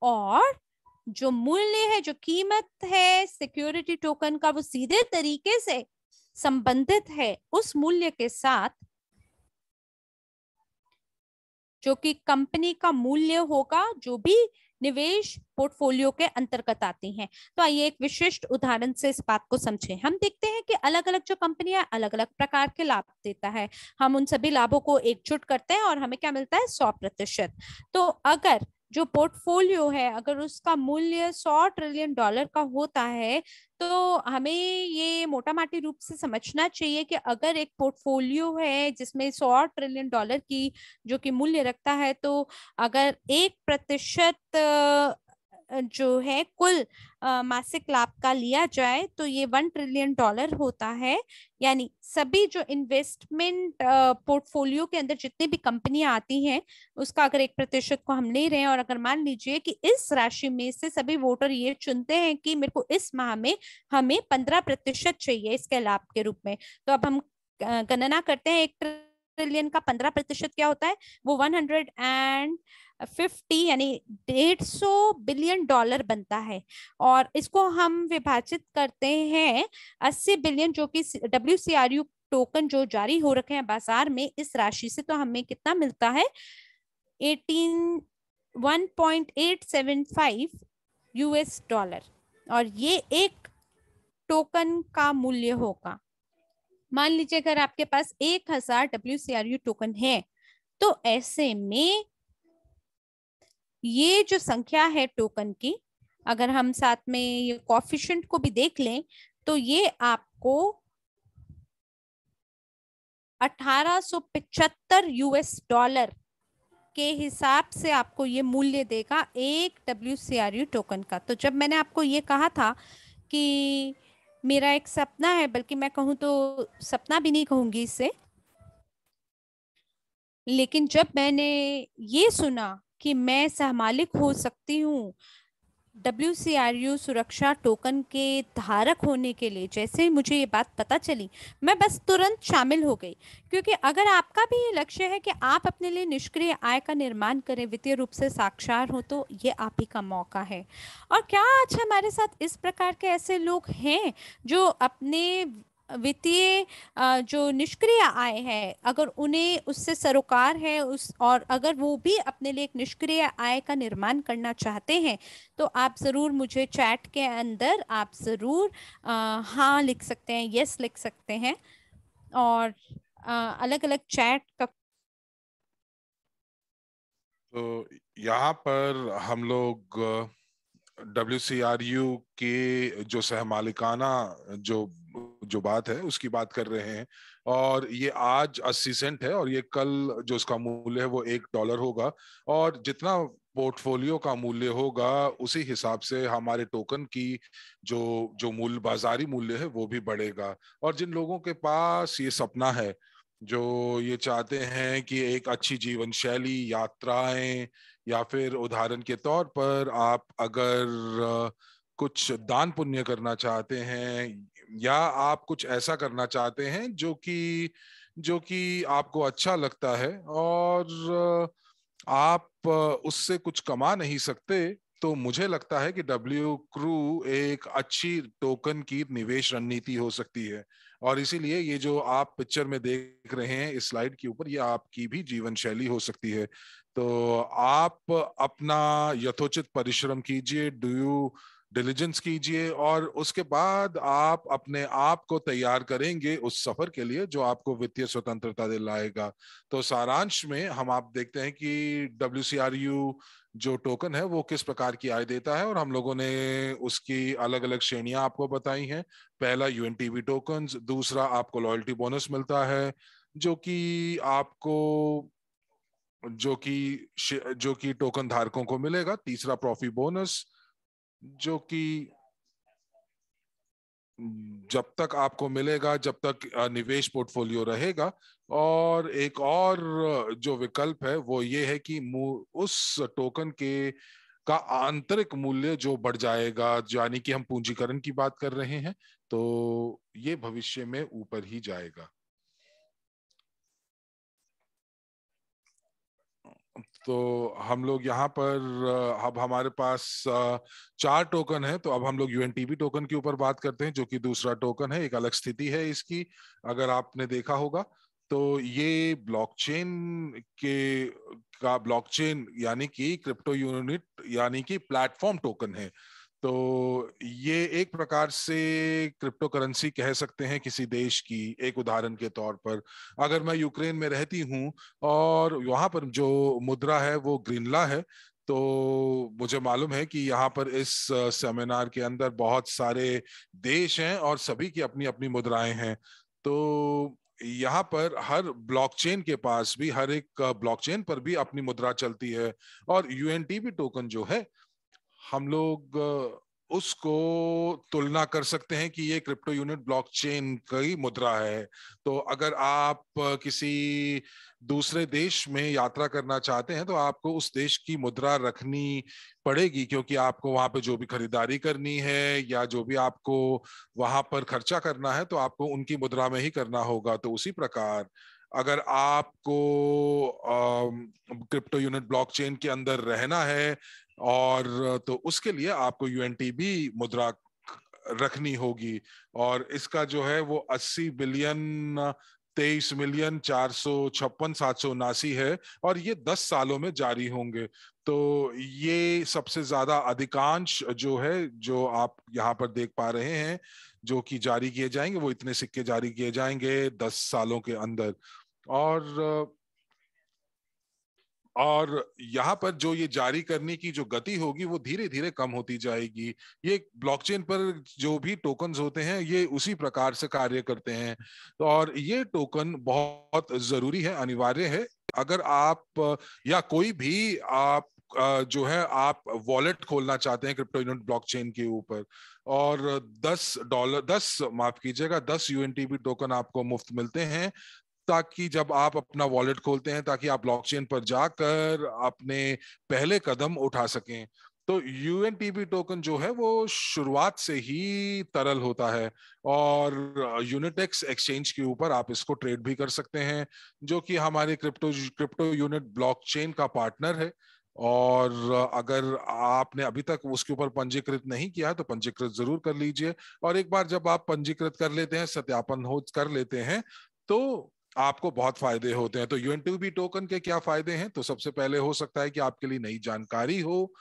और जो मूल्य है, जो कीमत है सिक्योरिटी टोकन का, वो सीधे तरीके से संबंधित है उस मूल्य के साथ जो कि कंपनी का मूल्य होगा जो भी निवेश पोर्टफोलियो के अंतर्गत आती हैं। तो आइए एक विशिष्ट उदाहरण से इस बात को समझें। हम देखते हैं कि अलग अलग जो कंपनियां अलग अलग प्रकार के लाभ देता है, हम उन सभी लाभों को एकजुट करते हैं और हमें क्या मिलता है, 100%। तो अगर जो पोर्टफोलियो है अगर उसका मूल्य $100 ट्रिलियन का होता है, तो हमें ये मोटा माटी रूप से समझना चाहिए कि अगर एक पोर्टफोलियो है जिसमें $100 ट्रिलियन की जो कि मूल्य रखता है, तो अगर 1% जो है कुल मासिक लाभ का लिया जाए तो ये $1 ट्रिलियन होता है। यानी सभी जो इन्वेस्टमेंट पोर्टफोलियो के अंदर जितनी भी कंपनियां आती हैं उसका अगर 1% को हम ले रहे हैं, और अगर मान लीजिए कि इस राशि में से सभी वोटर ये चुनते हैं कि मेरे को इस माह में हमें 15% चाहिए इसके लाभ के रूप में, तो अब हम गणना करते हैं 1 ट्रिलियन का 15% क्या होता है, वो 150 यानी $150 बिलियन बनता है। और इसको हम विभाजित करते हैं 80 बिलियन जो कि WCRU टोकन जो जारी हो रखे हैं बाजार में इस राशि से, तो हमें कितना मिलता है, 1.875 US डॉलर। और ये एक टोकन का मूल्य होगा। मान लीजिए अगर आपके पास 1000 WCRU टोकन है, तो ऐसे में ये जो संख्या है टोकन की, अगर हम साथ में ये कोएफिशिएंट को भी देख लें, तो ये आपको 1875 US डॉलर के हिसाब से आपको ये मूल्य देगा एक WCRU टोकन का। तो जब मैंने आपको ये कहा था कि मेरा एक सपना है, बल्कि मैं कहूँ तो सपना भी नहीं कहूंगी इसे, लेकिन जब मैंने ये सुना कि मैं सहमालिक हो सकती हूँ WCRU सुरक्षा टोकन के धारक होने के लिए, जैसे ही मुझे ये बात पता चली, मैं बस तुरंत शामिल हो गई। क्योंकि अगर आपका भी ये लक्ष्य है कि आप अपने लिए निष्क्रिय आय का निर्माण करें, वित्तीय रूप से साक्षर हो, तो ये आप ही का मौका है। और क्या आज हमारे साथ इस प्रकार के ऐसे लोग हैं जो अपने वित्तीय जो निष्क्रिय आय है, अगर उन्हें उससे सरोकार है उस, और अगर वो भी अपने लिए एक निष्क्रिय आय का निर्माण करना चाहते हैं, तो आप ज़रूर मुझे चैट के अंदर आप ज़रूर हाँ लिख सकते हैं, यस लिख सकते हैं। और अलग अलग चैट का तो यहाँ पर हम लोग WCRU के जो सहमालिकाना जो जो बात है उसकी बात कर रहे हैं। और ये आज 80 सेंट है और ये कल जो उसका मूल्य है वो $1 होगा। और जितना पोर्टफोलियो का मूल्य होगा उसी हिसाब से हमारे टोकन की जो जो मूल्य, बाजारी मूल्य है, वो भी बढ़ेगा। और जिन लोगों के पास ये सपना है, जो ये चाहते हैं कि एक अच्छी जीवन शैली, यात्राएं, या फिर उदाहरण के तौर पर आप अगर कुछ दान पुण्य करना चाहते हैं, या आप कुछ ऐसा करना चाहते हैं जो कि आपको अच्छा लगता है, और आप उससे कुछ कमा नहीं सकते, तो मुझे लगता है कि डब्ल्यू क्रू एक अच्छी टोकन की निवेश रणनीति हो सकती है। और इसीलिए ये जो आप पिक्चर में देख रहे हैं इस स्लाइड के ऊपर, ये आपकी भी जीवन शैली हो सकती है। तो आप अपना यथोचित परिश्रम कीजिए, ड्यू डिलिजेंस कीजिए, और उसके बाद आप अपने आप को तैयार करेंगे उस सफर के लिए जो आपको वित्तीय स्वतंत्रता दिलाएगा। तो सारांश में हम आप देखते हैं कि WCRU जो टोकन है वो किस प्रकार की आय देता है, और हम लोगों ने उसकी अलग अलग श्रेणियां आपको बताई हैं। पहला UNTV टोकन, दूसरा आपको लॉयल्टी बोनस मिलता है जो कि आपको जो कि टोकन धारकों को मिलेगा। तीसरा प्रॉफी बोनस, जो कि जब तक आपको मिलेगा जब तक निवेश पोर्टफोलियो रहेगा। और एक और जो विकल्प है वो ये है कि उस टोकन के का आंतरिक मूल्य जो बढ़ जाएगा, यानी कि हम पूंजीकरण की बात कर रहे हैं, तो ये भविष्य में ऊपर ही जाएगा। तो हम लोग यहाँ पर अब हमारे पास 4 टोकन है, तो अब हम लोग UNTV टोकन के ऊपर बात करते हैं, जो कि दूसरा टोकन है। एक अलग स्थिति है इसकी, अगर आपने देखा होगा तो ये ब्लॉकचेन यानी कि क्रिप्टो यूनिट यानी कि प्लेटफॉर्म टोकन है। तो ये एक प्रकार से क्रिप्टो करेंसी कह सकते हैं किसी देश की। एक उदाहरण के तौर पर, अगर मैं यूक्रेन में रहती हूँ और वहां पर जो मुद्रा है वो ग्रीनला है, तो मुझे मालूम है कि यहाँ पर इस सेमिनार के अंदर बहुत सारे देश हैं और सभी की अपनी अपनी मुद्राएं हैं। तो यहाँ पर हर ब्लॉकचेन के पास भी, हर एक ब्लॉकचेन पर भी अपनी मुद्रा चलती है। और UNTV टोकन जो है, हम लोग उसको तुलना कर सकते हैं कि ये क्रिप्टो यूनिट ब्लॉकचेन की मुद्रा है। तो अगर आप किसी दूसरे देश में यात्रा करना चाहते हैं तो आपको उस देश की मुद्रा रखनी पड़ेगी, क्योंकि आपको वहां पे जो भी खरीदारी करनी है या जो भी आपको वहां पर खर्चा करना है तो आपको उनकी मुद्रा में ही करना होगा। तो उसी प्रकार अगर आपको क्रिप्टो यूनिट ब्लॉकचेन के अंदर रहना है, और तो उसके लिए आपको UNTV मुद्रा रखनी होगी। और इसका जो है वो 80,23,456,779 है, और ये 10 सालों में जारी होंगे। तो ये सबसे ज्यादा अधिकांश जो है, जो आप यहाँ पर देख पा रहे हैं, जो कि जारी किए जाएंगे, वो इतने सिक्के जारी किए जाएंगे 10 सालों के अंदर। और यहाँ पर जो ये जारी करने की जो गति होगी वो धीरे धीरे कम होती जाएगी। ये ब्लॉकचेन पर जो भी टोकन्स होते हैं ये उसी प्रकार से कार्य करते हैं। और ये टोकन बहुत जरूरी है, अनिवार्य है। अगर आप या कोई भी आप जो है आप वॉलेट खोलना चाहते हैं क्रिप्टो यूनिट ब्लॉकचेन के ऊपर, और $10 यूएनटीबी टोकन आपको मुफ्त मिलते हैं, ताकि जब आप अपना वॉलेट खोलते हैं ताकि आप ब्लॉकचेन पर जाकर अपने पहले कदम उठा सकें। तो यूएनटीबी टोकन जो है वो शुरुआत से ही तरल होता है, और यूनिटेक्स एक्सचेंज के ऊपर आप इसको ट्रेड भी कर सकते हैं, जो कि हमारे क्रिप्टो यूनिट ब्लॉकचेन का पार्टनर है। और अगर आपने अभी तक उसके ऊपर पंजीकृत नहीं किया है तो पंजीकृत जरूर कर लीजिए, और एक बार जब आप पंजीकृत कर लेते हैं, सत्यापन हो कर लेते हैं, तो आपको बहुत फायदे होते हैं। तो यूएनटीबी टोकन के क्या फायदे हैं? तो सबसे पहले हो सकता है कि आपके लिए नई जानकारी हो,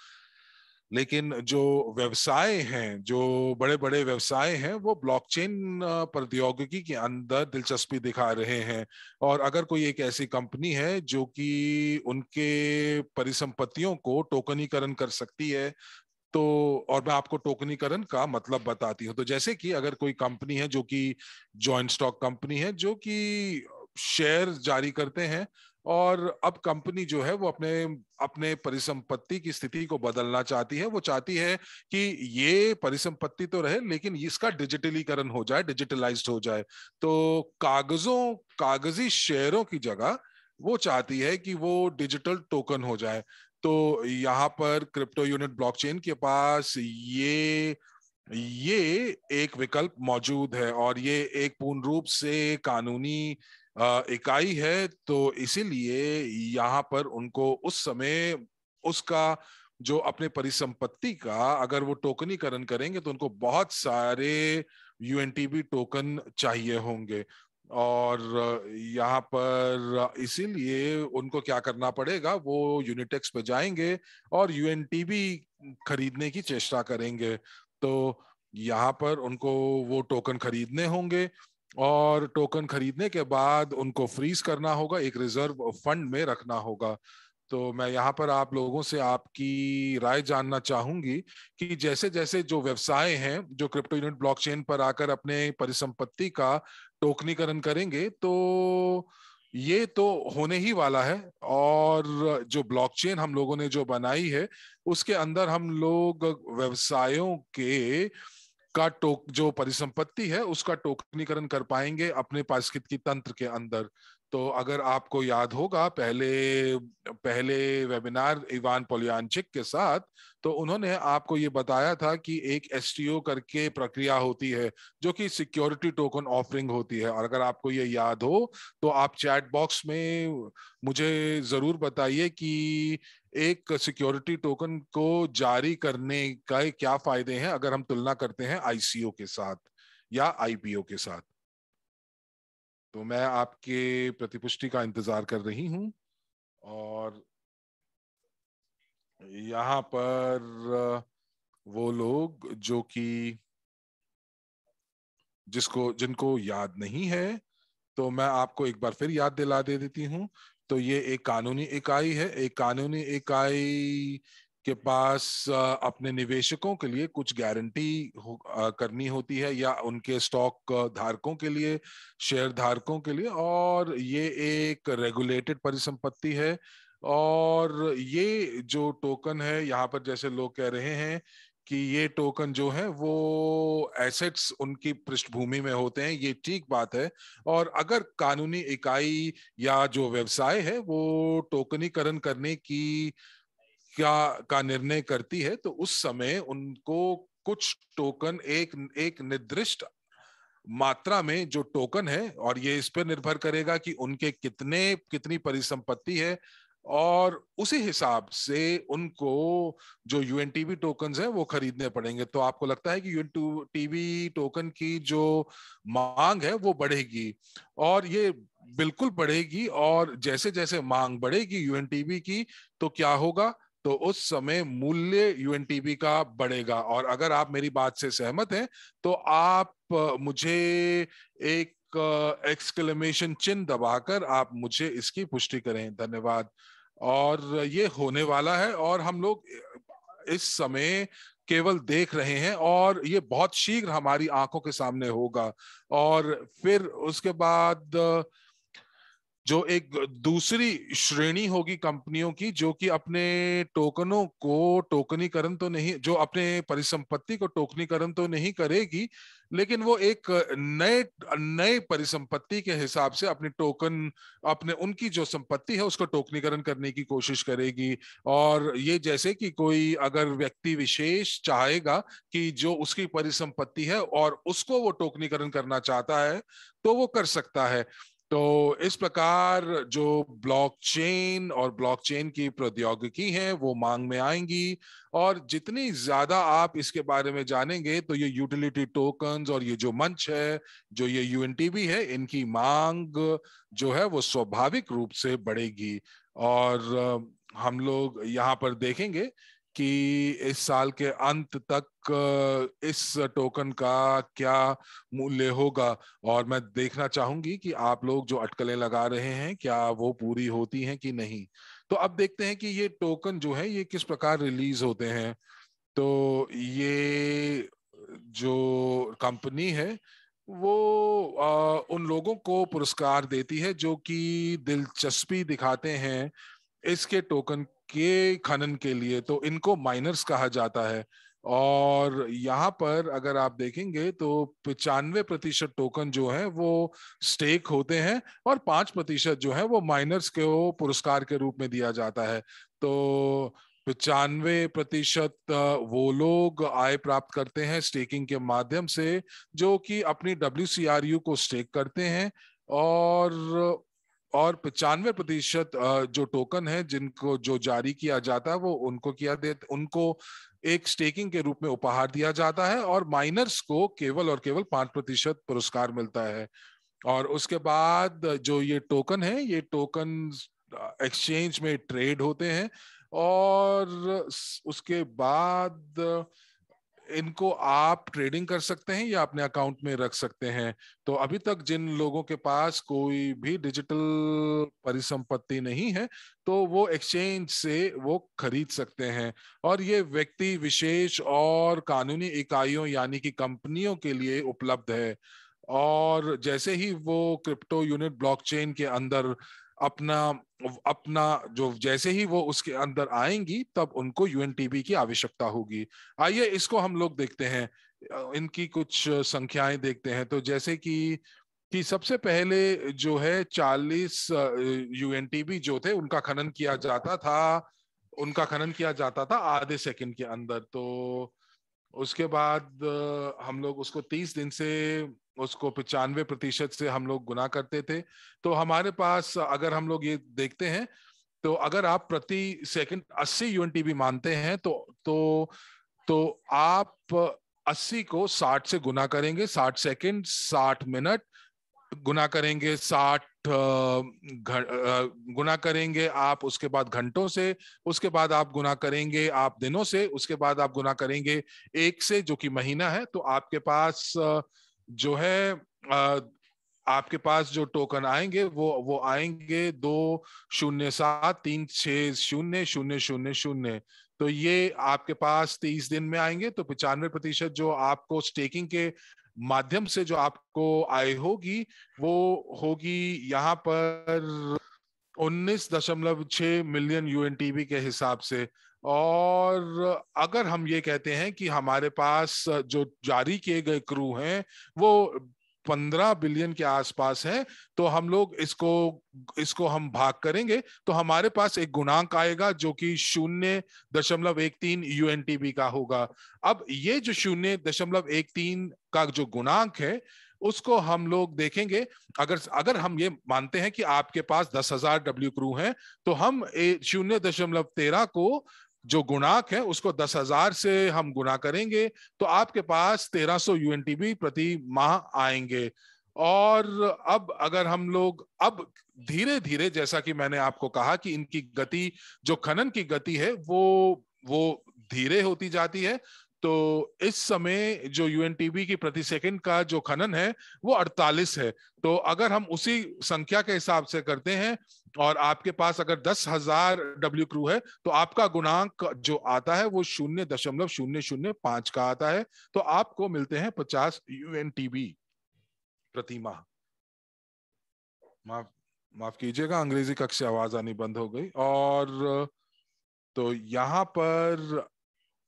लेकिन जो व्यवसाय हैं, जो बड़े बड़े व्यवसाय हैं, वो ब्लॉकचेन प्रौद्योगिकी के अंदर दिलचस्पी दिखा रहे हैं। और अगर कोई एक ऐसी कंपनी है जो कि उनके परिसंपत्तियों को टोकनीकरण कर सकती है, तो और मैं आपको टोकनीकरण का मतलब बताती हूँ। तो जैसे कि अगर कोई कंपनी है जो कि जॉइंट स्टॉक कंपनी है, जो कि शेयर जारी करते हैं, और अब कंपनी जो है वो अपने अपने परिसंपत्ति की स्थिति को बदलना चाहती है। वो चाहती है कि ये परिसंपत्ति तो रहे, लेकिन इसका डिजिटलीकरण हो जाए, डिजिटलाइज्ड हो जाए। तो कागजी शेयरों की जगह वो चाहती है कि वो डिजिटल टोकन हो जाए। तो यहाँ पर क्रिप्टो यूनिट ब्लॉकचेन के पास ये एक विकल्प मौजूद है, और ये एक पूर्ण रूप से कानूनी इकाई है। तो इसीलिए यहाँ पर उनको उस समय उसका जो अपने परिसंपत्ति का अगर वो टोकनीकरण करेंगे तो उनको बहुत सारे यूएनटीबी टोकन चाहिए होंगे। और यहाँ पर इसीलिए उनको क्या करना पड़ेगा, वो यूनिटेक्स पे जाएंगे और यूएनटीबी खरीदने की चेष्टा करेंगे। तो यहाँ पर उनको वो टोकन खरीदने होंगे, और टोकन खरीदने के बाद उनको फ्रीज करना होगा, एक रिजर्व फंड में रखना होगा। तो मैं यहाँ पर आप लोगों से आपकी राय जानना चाहूंगी कि जैसे जैसे जो व्यवसाय हैं जो क्रिप्टो यूनिट ब्लॉकचेन पर आकर अपने परिसंपत्ति का टोकनीकरण करेंगे, तो ये तो होने ही वाला है। और जो ब्लॉकचेन हम लोगों ने जो बनाई है, उसके अंदर हम लोग व्यवसायों के का जो परिसंपत्ति है उसका टोकनीकरण कर पाएंगे अपने पारिस्थितिकी तंत्र के अंदर। तो अगर आपको याद होगा पहले पहले वेबिनार इवान पोलियानचिक के साथ, तो उन्होंने आपको ये बताया था कि एक एसटीओ करके प्रक्रिया होती है जो कि सिक्योरिटी टोकन ऑफरिंग होती है। और अगर आपको ये याद हो तो आप चैट बॉक्स में मुझे जरूर बताइए कि एक सिक्योरिटी टोकन को जारी करने का क्या फायदे हैं अगर हम तुलना करते हैं आईसीओ के साथ या आईपीओ के साथ। तो मैं आपके प्रतिपुष्टि का इंतजार कर रही हूं। और यहाँ पर वो लोग जो कि जिनको याद नहीं है, तो मैं आपको एक बार फिर याद दिला दे देती हूँ। तो ये एक कानूनी इकाई है। एक कानूनी इकाई के पास अपने निवेशकों के लिए कुछ गारंटी करनी होती है, या उनके स्टॉक धारकों के लिए, शेयर धारकों के लिए। और ये एक रेगुलेटेड परिसंपत्ति है। और ये जो टोकन है, यहाँ पर जैसे लोग कह रहे हैं कि ये टोकन जो है वो एसेट्स उनकी पृष्ठभूमि में होते हैं, ये ठीक बात है। और अगर कानूनी इकाई या जो व्यवसाय है वो टोकनीकरण करने की क्या का निर्णय करती है, तो उस समय उनको कुछ टोकन एक एक निर्दिष्ट मात्रा में जो टोकन है, और ये इस पर निर्भर करेगा कि उनके कितनी परिसंपत्ति है, और उसी हिसाब से उनको जो यूएनटीबी टोकन्स हैं वो खरीदने पड़ेंगे। तो आपको लगता है कि यूएनटीबी टोकन की जो मांग है वो बढ़ेगी, और ये बिल्कुल बढ़ेगी। और जैसे जैसे मांग बढ़ेगी यूएनटीबी की, तो क्या होगा, तो उस समय मूल्य यूएनटीबी का बढ़ेगा। और अगर आप मेरी बात से सहमत हैं तो आप मुझे एक एक्सक्लेमेशन चिन्ह दबाकर आप मुझे इसकी पुष्टि करें। धन्यवाद। और ये होने वाला है, और हम लोग इस समय केवल देख रहे हैं, और ये बहुत शीघ्र हमारी आंखों के सामने होगा। और फिर उसके बाद जो एक दूसरी श्रेणी होगी कंपनियों की, जो कि अपने टोकनों को टोकनीकरण तो नहीं, जो अपने परिसंपत्ति को टोकनीकरण तो नहीं करेगी, लेकिन वो एक नए नए परिसंपत्ति के हिसाब से अपनी टोकन, अपने उनकी जो संपत्ति है उसको टोकनीकरण करने की कोशिश करेगी। और ये जैसे कि कोई अगर व्यक्ति विशेष चाहेगा कि जो उसकी परिसंपत्ति है और उसको वो टोकनीकरण करना चाहता है, तो वो कर सकता है। तो इस प्रकार जो ब्लॉकचेन और ब्लॉकचेन की प्रौद्योगिकी है वो मांग में आएंगी, और जितनी ज्यादा आप इसके बारे में जानेंगे तो ये यूटिलिटी टोकन्स और ये जो मंच है, जो ये यूएनटीबी है, इनकी मांग जो है वो स्वाभाविक रूप से बढ़ेगी। और हम लोग यहाँ पर देखेंगे कि इस साल के अंत तक इस टोकन का क्या मूल्य होगा। और मैं देखना चाहूंगी कि आप लोग जो अटकलें लगा रहे हैं क्या वो पूरी होती हैं कि नहीं। तो अब देखते हैं कि ये टोकन जो है ये किस प्रकार रिलीज होते हैं। तो ये जो कंपनी है वो उन लोगों को पुरस्कार देती है जो कि दिलचस्पी दिखाते हैं इसके टोकन के खनन के लिए। तो इनको माइनर्स कहा जाता है। और यहाँ पर अगर आप देखेंगे तो 95% टोकन जो है वो स्टेक होते हैं, और 5% जो है वो माइनर्स को पुरस्कार के रूप में दिया जाता है। तो 95% वो लोग आय प्राप्त करते हैं स्टेकिंग के माध्यम से, जो कि अपनी WCRU को स्टेक करते हैं। और 95% जो टोकन है जिनको जो जारी किया जाता है वो उनको एक स्टेकिंग के रूप में उपहार दिया जाता है, और माइनर्स को केवल और केवल 5% पुरस्कार मिलता है। और उसके बाद जो ये टोकन है, ये टोकन एक्सचेंज में ट्रेड होते हैं, और उसके बाद इनको आप ट्रेडिंग कर सकते हैं या अपने अकाउंट में रख सकते हैं। तो अभी तक जिन लोगों के पास कोई भी डिजिटल परिसंपत्ति नहीं है, तो वो एक्सचेंज से वो खरीद सकते हैं। और ये व्यक्ति विशेष और कानूनी इकाइयों यानी कि कंपनियों के लिए उपलब्ध है। और जैसे ही वो क्रिप्टो यूनिट ब्लॉकचेन के अंदर अपना अपना जो जैसे ही वो उसके अंदर आएंगी तब उनको यूएनटीबी की आवश्यकता होगी। आइए इसको हम लोग देखते हैं, इनकी कुछ संख्याएं देखते हैं। तो जैसे कि सबसे पहले जो है 40 यूएनटीबी जो थे उनका खनन किया जाता था आधे सेकंड के अंदर। तो उसके बाद हम लोग उसको 30 दिन से उसको 95% से हम लोग गुना करते थे। तो हमारे पास अगर हम लोग ये देखते हैं, तो अगर आप प्रति सेकंड 80 यूएनटीबी मानते हैं तो आप 80 को 60 से गुना करेंगे, 60 सेकंड 60 मिनट गुना करेंगे 60 गुना करेंगे आप उसके बाद घंटों से, उसके बाद आप गुना करेंगे आप दिनों से, उसके बाद आप गुना करेंगे एक से जो कि महीना है। तो आपके पास जो है आपके पास जो टोकन आएंगे वो आएंगे 207360000। तो ये आपके पास 30 दिन में आएंगे। तो 95% जो आपको स्टेकिंग के माध्यम से जो आपको आय होगी वो होगी यहाँ पर 19.6 मिलियन यूएनटीबी के हिसाब से। और अगर हम ये कहते हैं कि हमारे पास जो जारी किए गए क्रू हैं वो 15 बिलियन के आसपास है, तो हम लोग इसको हम भाग करेंगे तो हमारे पास एक गुणांक आएगा जो कि 0.13 यूएनटीबी का होगा। अब ये जो 0.13 का जो गुणांक है उसको हम लोग देखेंगे। अगर हम ये मानते हैं कि आपके पास 10,000 डब्ल्यू क्रू हैं, तो हम 0.13 को जो गुणांक है उसको 10,000 से हम गुना करेंगे, तो आपके पास 1300 यूएनटीबी प्रति माह आएंगे। और अब अगर हम लोग अब धीरे धीरे, जैसा कि मैंने आपको कहा कि इनकी गति, जो खनन की गति है वो धीरे होती जाती है। तो इस समय जो यूएनटीबी की प्रति सेकंड का जो खनन है वो 48 है। तो अगर हम उसी संख्या के हिसाब से करते हैं और आपके पास अगर 10,000 डब्ल्यू क्रू है, तो आपका गुणांक जो आता है वो 0.005 का आता है। तो आपको मिलते हैं 50 यूएनटीबी प्रति माह। माफ कीजिएगा, अंग्रेजी कक्षा आवाज आनी बंद हो गई। और तो यहाँ पर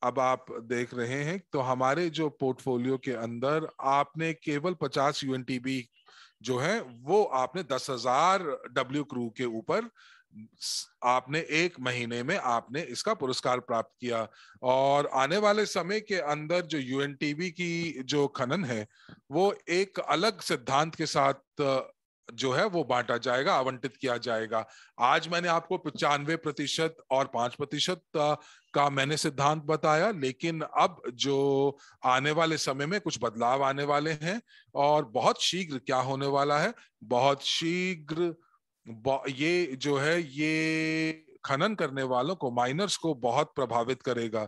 अब आप देख रहे हैं, तो हमारे जो पोर्टफोलियो के अंदर आपने केवल 50 यूएनटीबी जो है वो आपने 10,000 डब्ल्यू क्रू के ऊपर आपने एक महीने में आपने इसका पुरस्कार प्राप्त किया। और आने वाले समय के अंदर जो यूएनटीबी की जो खनन है वो एक अलग सिद्धांत के साथ जो है वो बांटा जाएगा, आवंटित किया जाएगा। आज मैंने आपको 95% और 5% का मैंने सिद्धांत बताया, लेकिन अब जो आने वाले समय में कुछ बदलाव आने वाले हैं और बहुत शीघ्र क्या होने वाला है, बहुत शीघ्र ये जो है ये खनन करने वालों को, माइनर्स को बहुत प्रभावित करेगा।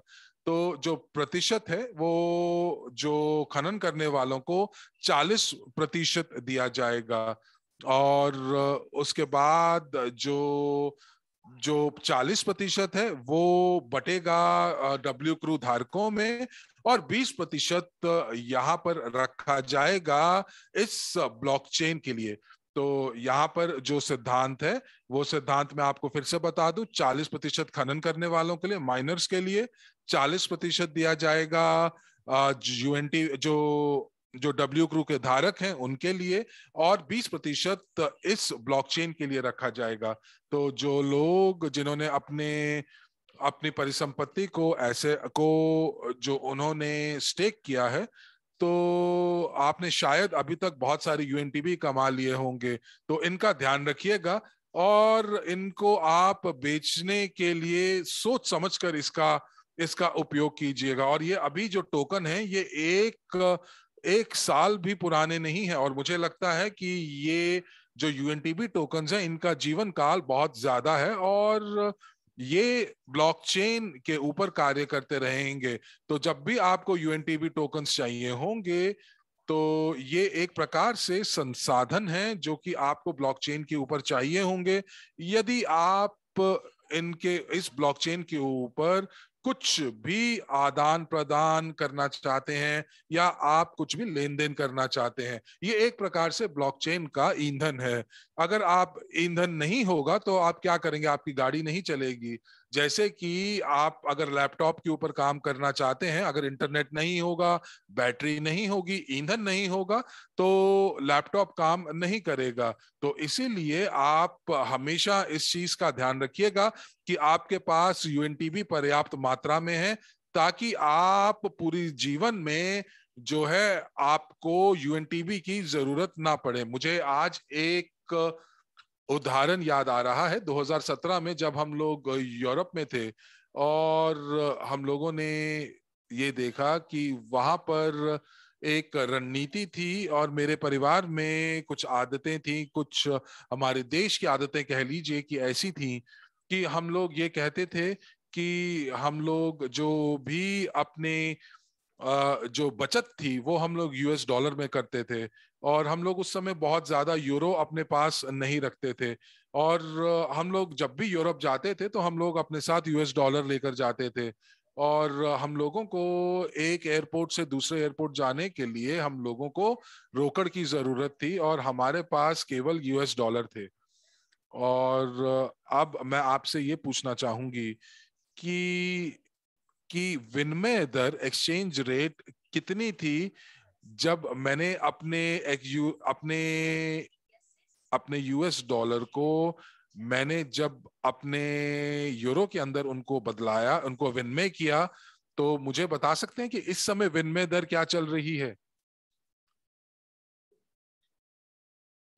तो जो प्रतिशत है वो जो खनन करने वालों को 40% दिया जाएगा। और उसके बाद जो जो 40% है वो बटेगा डब्ल्यू क्रू धारकों में, और 20% यहाँ पर रखा जाएगा इस ब्लॉकचेन के लिए। तो यहाँ पर जो सिद्धांत है वो सिद्धांत मैं आपको फिर से बता दूं, 40% खनन करने वालों के लिए, माइनर्स के लिए 40% दिया जाएगा यूएनटी जो जो डब्ल्यू क्रू के धारक हैं उनके लिए, और 20% इस ब्लॉकचेन के लिए रखा जाएगा। तो जो लोग जिन्होंने अपने अपनी परिसंपत्ति को ऐसे को जो उन्होंने स्टेक किया है, तो आपने शायद अभी तक बहुत सारे यूएनटीबी कमा लिए होंगे, तो इनका ध्यान रखिएगा और इनको आप बेचने के लिए सोच समझकर इसका इसका उपयोग कीजिएगा। और ये अभी जो टोकन है ये एक साल भी पुराने नहीं है, और मुझे लगता है कि ये जो यूएनटीबी टोकन्स हैं इनका जीवन काल बहुत ज्यादा है और ये ब्लॉकचेन के ऊपर कार्य करते रहेंगे। तो जब भी आपको यूएनटीबी टोकन्स चाहिए होंगे, तो ये एक प्रकार से संसाधन है जो कि आपको ब्लॉकचेन के ऊपर चाहिए होंगे। यदि आप इनके इस ब्लॉकचेन के ऊपर कुछ भी आदान प्रदान करना चाहते हैं या आप कुछ भी लेन देन करना चाहते हैं, ये एक प्रकार से ब्लॉकचेन का ईंधन है। अगर आप ईंधन नहीं होगा तो आप क्या करेंगे, आपकी गाड़ी नहीं चलेगी। जैसे कि आप अगर लैपटॉप के ऊपर काम करना चाहते हैं, अगर इंटरनेट नहीं होगा, बैटरी नहीं होगी, ईंधन नहीं होगा, तो लैपटॉप काम नहीं करेगा। तो इसीलिए आप हमेशा इस चीज का ध्यान रखिएगा कि आपके पास यूएनटीबी पर्याप्त मात्रा में है, ताकि आप पूरी जीवन में जो है आपको यूएनटीबी की जरूरत ना पड़े। मुझे आज एक उदाहरण याद आ रहा है, 2017 में जब हम लोग यूरोप में थे और हम लोगों ने ये देखा कि वहां पर एक रणनीति थी और मेरे परिवार में कुछ आदतें थी, कुछ हमारे देश की आदतें कह लीजिए कि ऐसी थी कि हम लोग ये कहते थे कि हम लोग जो भी अपने जो बचत थी वो हम लोग यूएस डॉलर में करते थे, और हम लोग उस समय बहुत ज्यादा यूरो अपने पास नहीं रखते थे। और हम लोग जब भी यूरोप जाते थे तो हम लोग अपने साथ यूएस डॉलर लेकर जाते थे, और हम लोगों को एक एयरपोर्ट से दूसरे एयरपोर्ट जाने के लिए हम लोगों को रोकड़ की जरूरत थी और हमारे पास केवल यूएस डॉलर थे। और अब मैं आपसे ये पूछना चाहूंगी कि विनिमय दर, एक्सचेंज रेट कितनी थी जब मैंने अपने अपने यूएस डॉलर को मैंने जब अपने यूरो के अंदर उनको बदलाया, उनको विनिमय किया। तो मुझे बता सकते हैं कि इस समय विनिमय दर क्या चल रही है?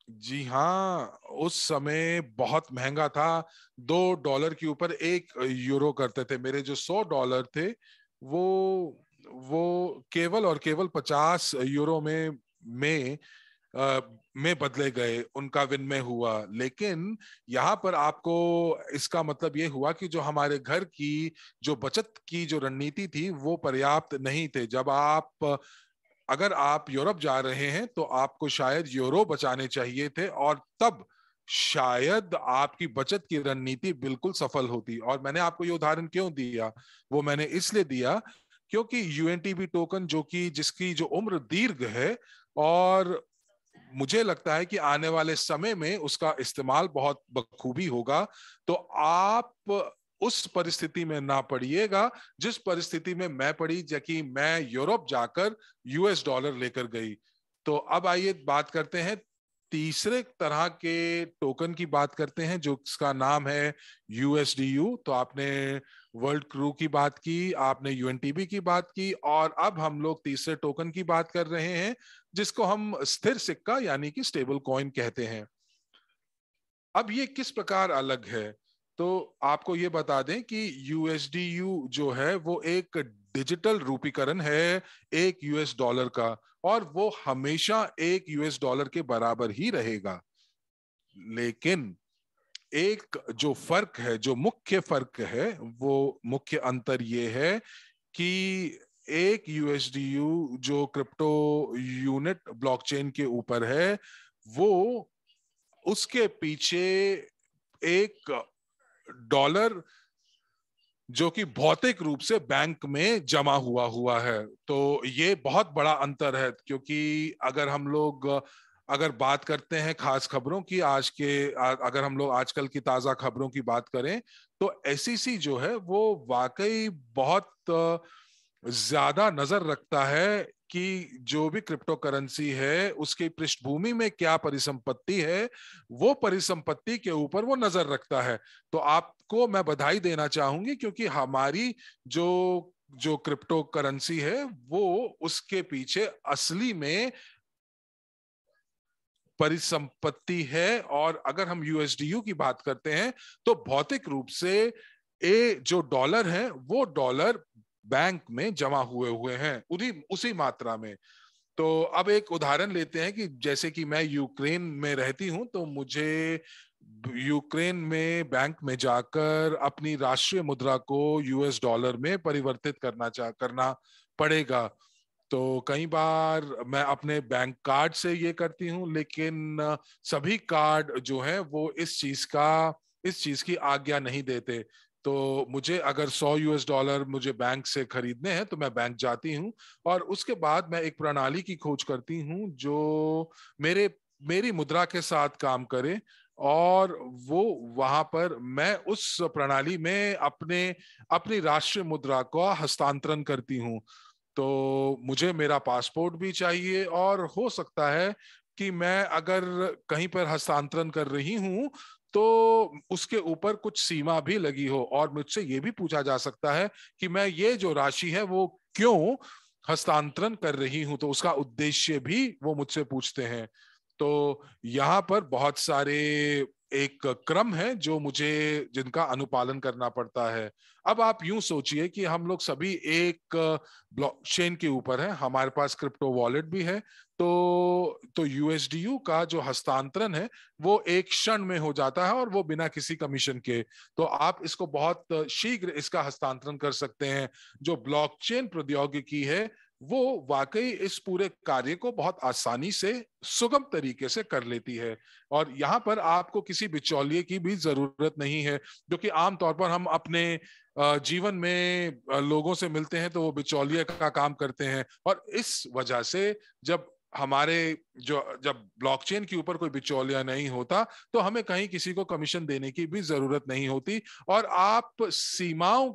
जी हाँ, उस समय बहुत महंगा था। $2 के ऊपर 1 यूरो करते थे। मेरे जो $100 थे वो केवल और केवल 50 यूरो में बदले गए, उनका विनिमय हुआ। लेकिन यहाँ पर आपको इसका मतलब ये हुआ कि जो हमारे घर की जो बचत की जो रणनीति थी वो पर्याप्त नहीं थे। जब आप अगर आप यूरोप जा रहे हैं तो आपको शायद यूरो बचाने चाहिए थे, और तब शायद आपकी बचत की रणनीति बिल्कुल सफल होती। और मैंने आपको ये उदाहरण क्यों दिया, वो मैंने इसलिए दिया क्योंकि यूएनटीबी टोकन जो कि जिसकी जो उम्र दीर्घ है और मुझे लगता है कि आने वाले समय में उसका इस्तेमाल बहुत बखूबी होगा। तो आप उस परिस्थिति में ना पड़िएगा जिस परिस्थिति में मैं पड़ी, जबकि मैं यूरोप जाकर यूएस डॉलर लेकर गई। तो अब आइए बात करते हैं तीसरे तरह के टोकन की बात करते हैं, जो इसका नाम है यूएसडीयू। तो आपने वर्ल्ड क्रू की बात की, आपने यूएनटीबी की बात की, और अब हम लोग तीसरे टोकन की बात कर रहे हैं जिसको हम स्थिर सिक्का यानी कि स्टेबल कॉइन कहते हैं। अब ये किस प्रकार अलग है, तो आपको ये बता दें कि यूएसडीयू जो है वो एक डिजिटल रूपीकरण है एक यूएस डॉलर का, और वो हमेशा एक यूएस डॉलर के बराबर ही रहेगा। लेकिन एक जो फर्क है, जो मुख्य फर्क है, वो मुख्य अंतर ये है कि एक यूएसडीयू जो क्रिप्टो यूनिट ब्लॉकचेन के ऊपर है, वो उसके पीछे एक डॉलर जो कि भौतिक रूप से बैंक में जमा हुआ है। तो ये बहुत बड़ा अंतर है, क्योंकि अगर हम लोग अगर बात करते हैं खास खबरों की, अगर हम लोग आजकल की ताजा खबरों की बात करें, तो एसईसी जो है वो वाकई बहुत ज्यादा नजर रखता है कि जो भी क्रिप्टो करेंसी है उसकी पृष्ठभूमि में क्या परिसंपत्ति है, वो परिसंपत्ति के ऊपर वो नजर रखता है। तो आपको मैं बधाई देना चाहूंगी, क्योंकि हमारी जो जो क्रिप्टो करेंसी है वो उसके पीछे असली में परिसंपत्ति है। और अगर हम यूएसडीयू की बात करते हैं तो भौतिक रूप से जो डॉलर है वो डॉलर बैंक में जमा हुए हुए हैं उसी मात्रा में। तो अब एक उदाहरण लेते हैं कि जैसे कि मैं यूक्रेन में रहती हूं, तो मुझे यूक्रेन में बैंक में जाकर अपनी राष्ट्रीय मुद्रा को यूएस डॉलर में परिवर्तित करना पड़ेगा। तो कई बार मैं अपने बैंक कार्ड से ये करती हूँ, लेकिन सभी कार्ड जो है वो इस चीज की आज्ञा नहीं देते। तो मुझे अगर 100 यूएस डॉलर मुझे बैंक से खरीदने हैं तो मैं बैंक जाती हूँ, और उसके बाद मैं एक प्रणाली की खोज करती हूँ जो मेरी मुद्रा के साथ काम करे, और वो वहां पर मैं उस प्रणाली में अपनी राष्ट्रीय मुद्रा का हस्तांतरण करती हूँ। तो मुझे मेरा पासपोर्ट भी चाहिए, और हो सकता है कि मैं अगर कहीं पर हस्तांतरण कर रही हूं तो उसके ऊपर कुछ सीमा भी लगी हो, और मुझसे ये भी पूछा जा सकता है कि मैं ये जो राशि है वो क्यों हस्तांतरण कर रही हूं, तो उसका उद्देश्य भी वो मुझसे पूछते हैं। तो यहाँ पर बहुत सारे एक क्रम है जो मुझे जिनका अनुपालन करना पड़ता है। अब आप यूं सोचिए कि हम लोग सभी एक ब्लॉकचेन के ऊपर हैं, हमारे पास क्रिप्टो वॉलेट भी है। तो यूएसडीयू का जो हस्तांतरण है वो एक क्षण में हो जाता है, और वो बिना किसी कमीशन के। तो आप इसको बहुत शीघ्र इसका हस्तांतरण कर सकते हैं। जो ब्लॉकचेन प्रौद्योगिकी है वो वाकई इस पूरे कार्य को बहुत आसानी से सुगम तरीके से कर लेती है, और यहाँ पर आपको किसी बिचौलिए की भी जरूरत नहीं है, जो कि आमतौर पर हम अपने जीवन में लोगों से मिलते हैं तो वो बिचौलिए का काम करते हैं। और इस वजह से जब ब्लॉकचेन के ऊपर कोई बिचौलिया नहीं होता तो हमें कहीं किसी को कमीशन देने की भी जरूरत नहीं होती, और सीमाओं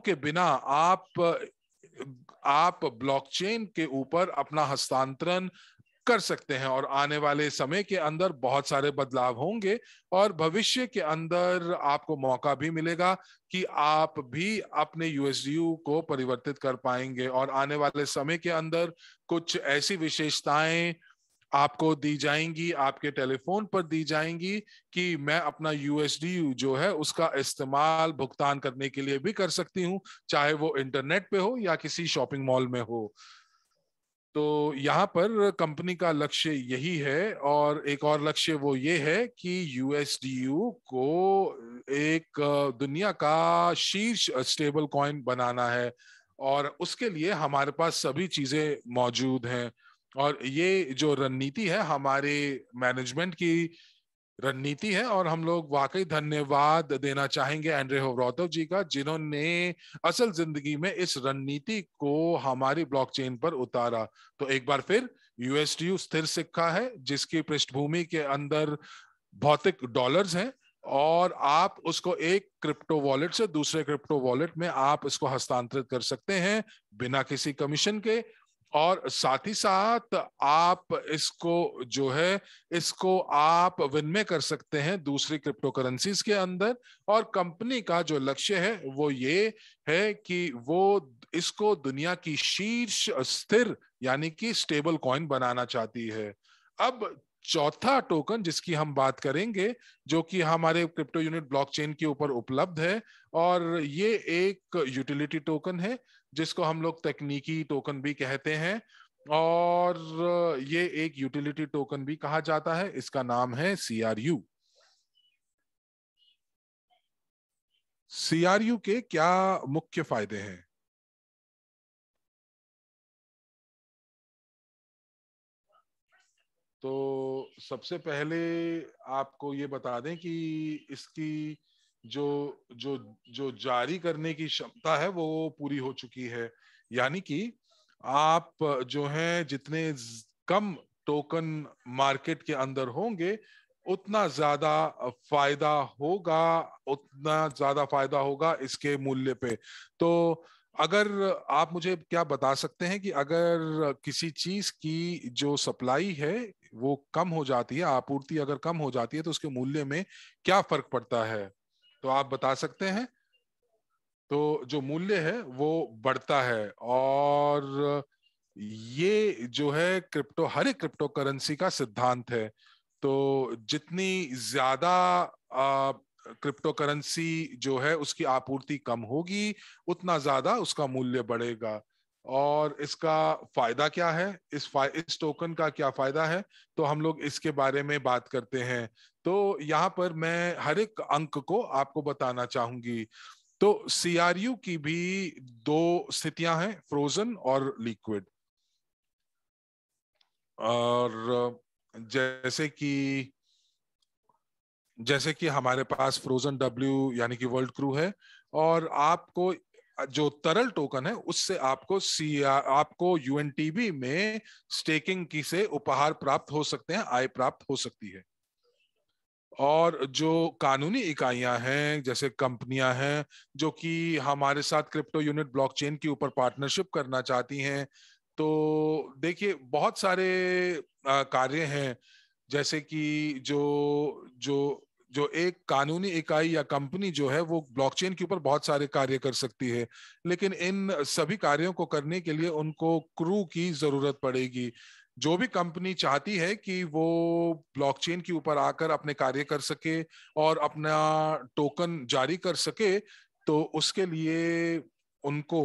के बिना आप ब्लॉकचेन के ऊपर अपना हस्तांतरण कर सकते हैं। और आने वाले समय के अंदर बहुत सारे बदलाव होंगे, और भविष्य के अंदर आपको मौका भी मिलेगा कि आप भी अपने यूएसडीयू को परिवर्तित कर पाएंगे, और आने वाले समय के अंदर कुछ ऐसी विशेषताएं आपको दी जाएंगी, आपके टेलीफोन पर दी जाएंगी, कि मैं अपना यूएसडीयू जो है उसका इस्तेमाल भुगतान करने के लिए भी कर सकती हूँ, चाहे वो इंटरनेट पे हो या किसी शॉपिंग मॉल में हो। तो यहाँ पर कंपनी का लक्ष्य यही है, और एक और लक्ष्य वो ये है कि यूएसडीयू को एक दुनिया का शीर्ष स्टेबल कॉइन बनाना है, और उसके लिए हमारे पास सभी चीजें मौजूद हैं। और ये जो रणनीति है हमारे मैनेजमेंट की रणनीति है, और हम लोग वाकई धन्यवाद देना चाहेंगे एंड्रे होवरातोव जी का, जिन्होंने असल जिंदगी में इस रणनीति को हमारी ब्लॉकचेन पर उतारा। तो एक बार फिर USDU स्थिर सिक्का है जिसकी पृष्ठभूमि के अंदर भौतिक डॉलर्स हैं, और आप उसको एक क्रिप्टो वॉलेट से दूसरे क्रिप्टो वॉलेट में आप इसको हस्तांतरित कर सकते हैं बिना किसी कमीशन के। और साथ ही साथ आप इसको जो है इसको आप विनिमय कर सकते हैं दूसरी क्रिप्टो करेंसीज के अंदर। और कंपनी का जो लक्ष्य है वो ये है कि वो इसको दुनिया की शीर्ष स्थिर यानी कि स्टेबल कॉइन बनाना चाहती है। अब चौथा टोकन जिसकी हम बात करेंगे, जो कि हमारे क्रिप्टो यूनिट ब्लॉकचेन के ऊपर उपलब्ध है, और ये एक यूटिलिटी टोकन है जिसको हम लोग तकनीकी टोकन भी कहते हैं, और ये एक यूटिलिटी टोकन भी कहा जाता है। इसका नाम है CRU। CRU के क्या मुख्य फायदे हैं? तो सबसे पहले आपको ये बता दें कि इसकी जो जो जो जारी करने की क्षमता है वो पूरी हो चुकी है। यानी कि आप जो है जितने कम टोकन मार्केट के अंदर होंगे उतना ज्यादा फायदा होगा, उतना ज्यादा फायदा होगा इसके मूल्य पे। तो अगर आप मुझे क्या बता सकते हैं कि अगर किसी चीज की जो सप्लाई है वो कम हो जाती है, आपूर्ति अगर कम हो जाती है, तो उसके मूल्य में क्या फर्क पड़ता है? तो आप बता सकते हैं। तो जो मूल्य है वो बढ़ता है, और ये जो है हर एक क्रिप्टो करेंसी का सिद्धांत है। तो जितनी ज्यादा क्रिप्टो करेंसी जो है उसकी आपूर्ति कम होगी उतना ज्यादा उसका मूल्य बढ़ेगा। और इसका फायदा क्या है, इस टोकन का क्या फायदा है, तो हम लोग इसके बारे में बात करते हैं। तो यहाँ पर मैं हर एक अंक को आपको बताना चाहूंगी। तो CRU की भी दो स्थितियां हैं, फ्रोजन और लिक्विड। और जैसे कि हमारे पास फ्रोजन W यानी कि वर्ल्ड क्रू है, और आपको जो तरल टोकन है उससे आपको UNTB में स्टेकिंग की से उपहार प्राप्त हो सकते हैं, आय प्राप्त हो सकती है। और जो कानूनी इकाइयां हैं जैसे कंपनियां हैं जो कि हमारे साथ क्रिप्टो यूनिट ब्लॉकचेन के ऊपर पार्टनरशिप करना चाहती हैं, तो देखिए बहुत सारे कार्य हैं। जैसे कि जो जो जो एक कानूनी इकाई या कंपनी जो है वो ब्लॉकचेन के ऊपर बहुत सारे कार्य कर सकती है, लेकिन इन सभी कार्यों को करने के लिए उनको क्रू की जरूरत पड़ेगी। जो भी कंपनी चाहती है कि वो ब्लॉकचेन के ऊपर आकर अपने कार्य कर सके और अपना टोकन जारी कर सके, तो उसके लिए उनको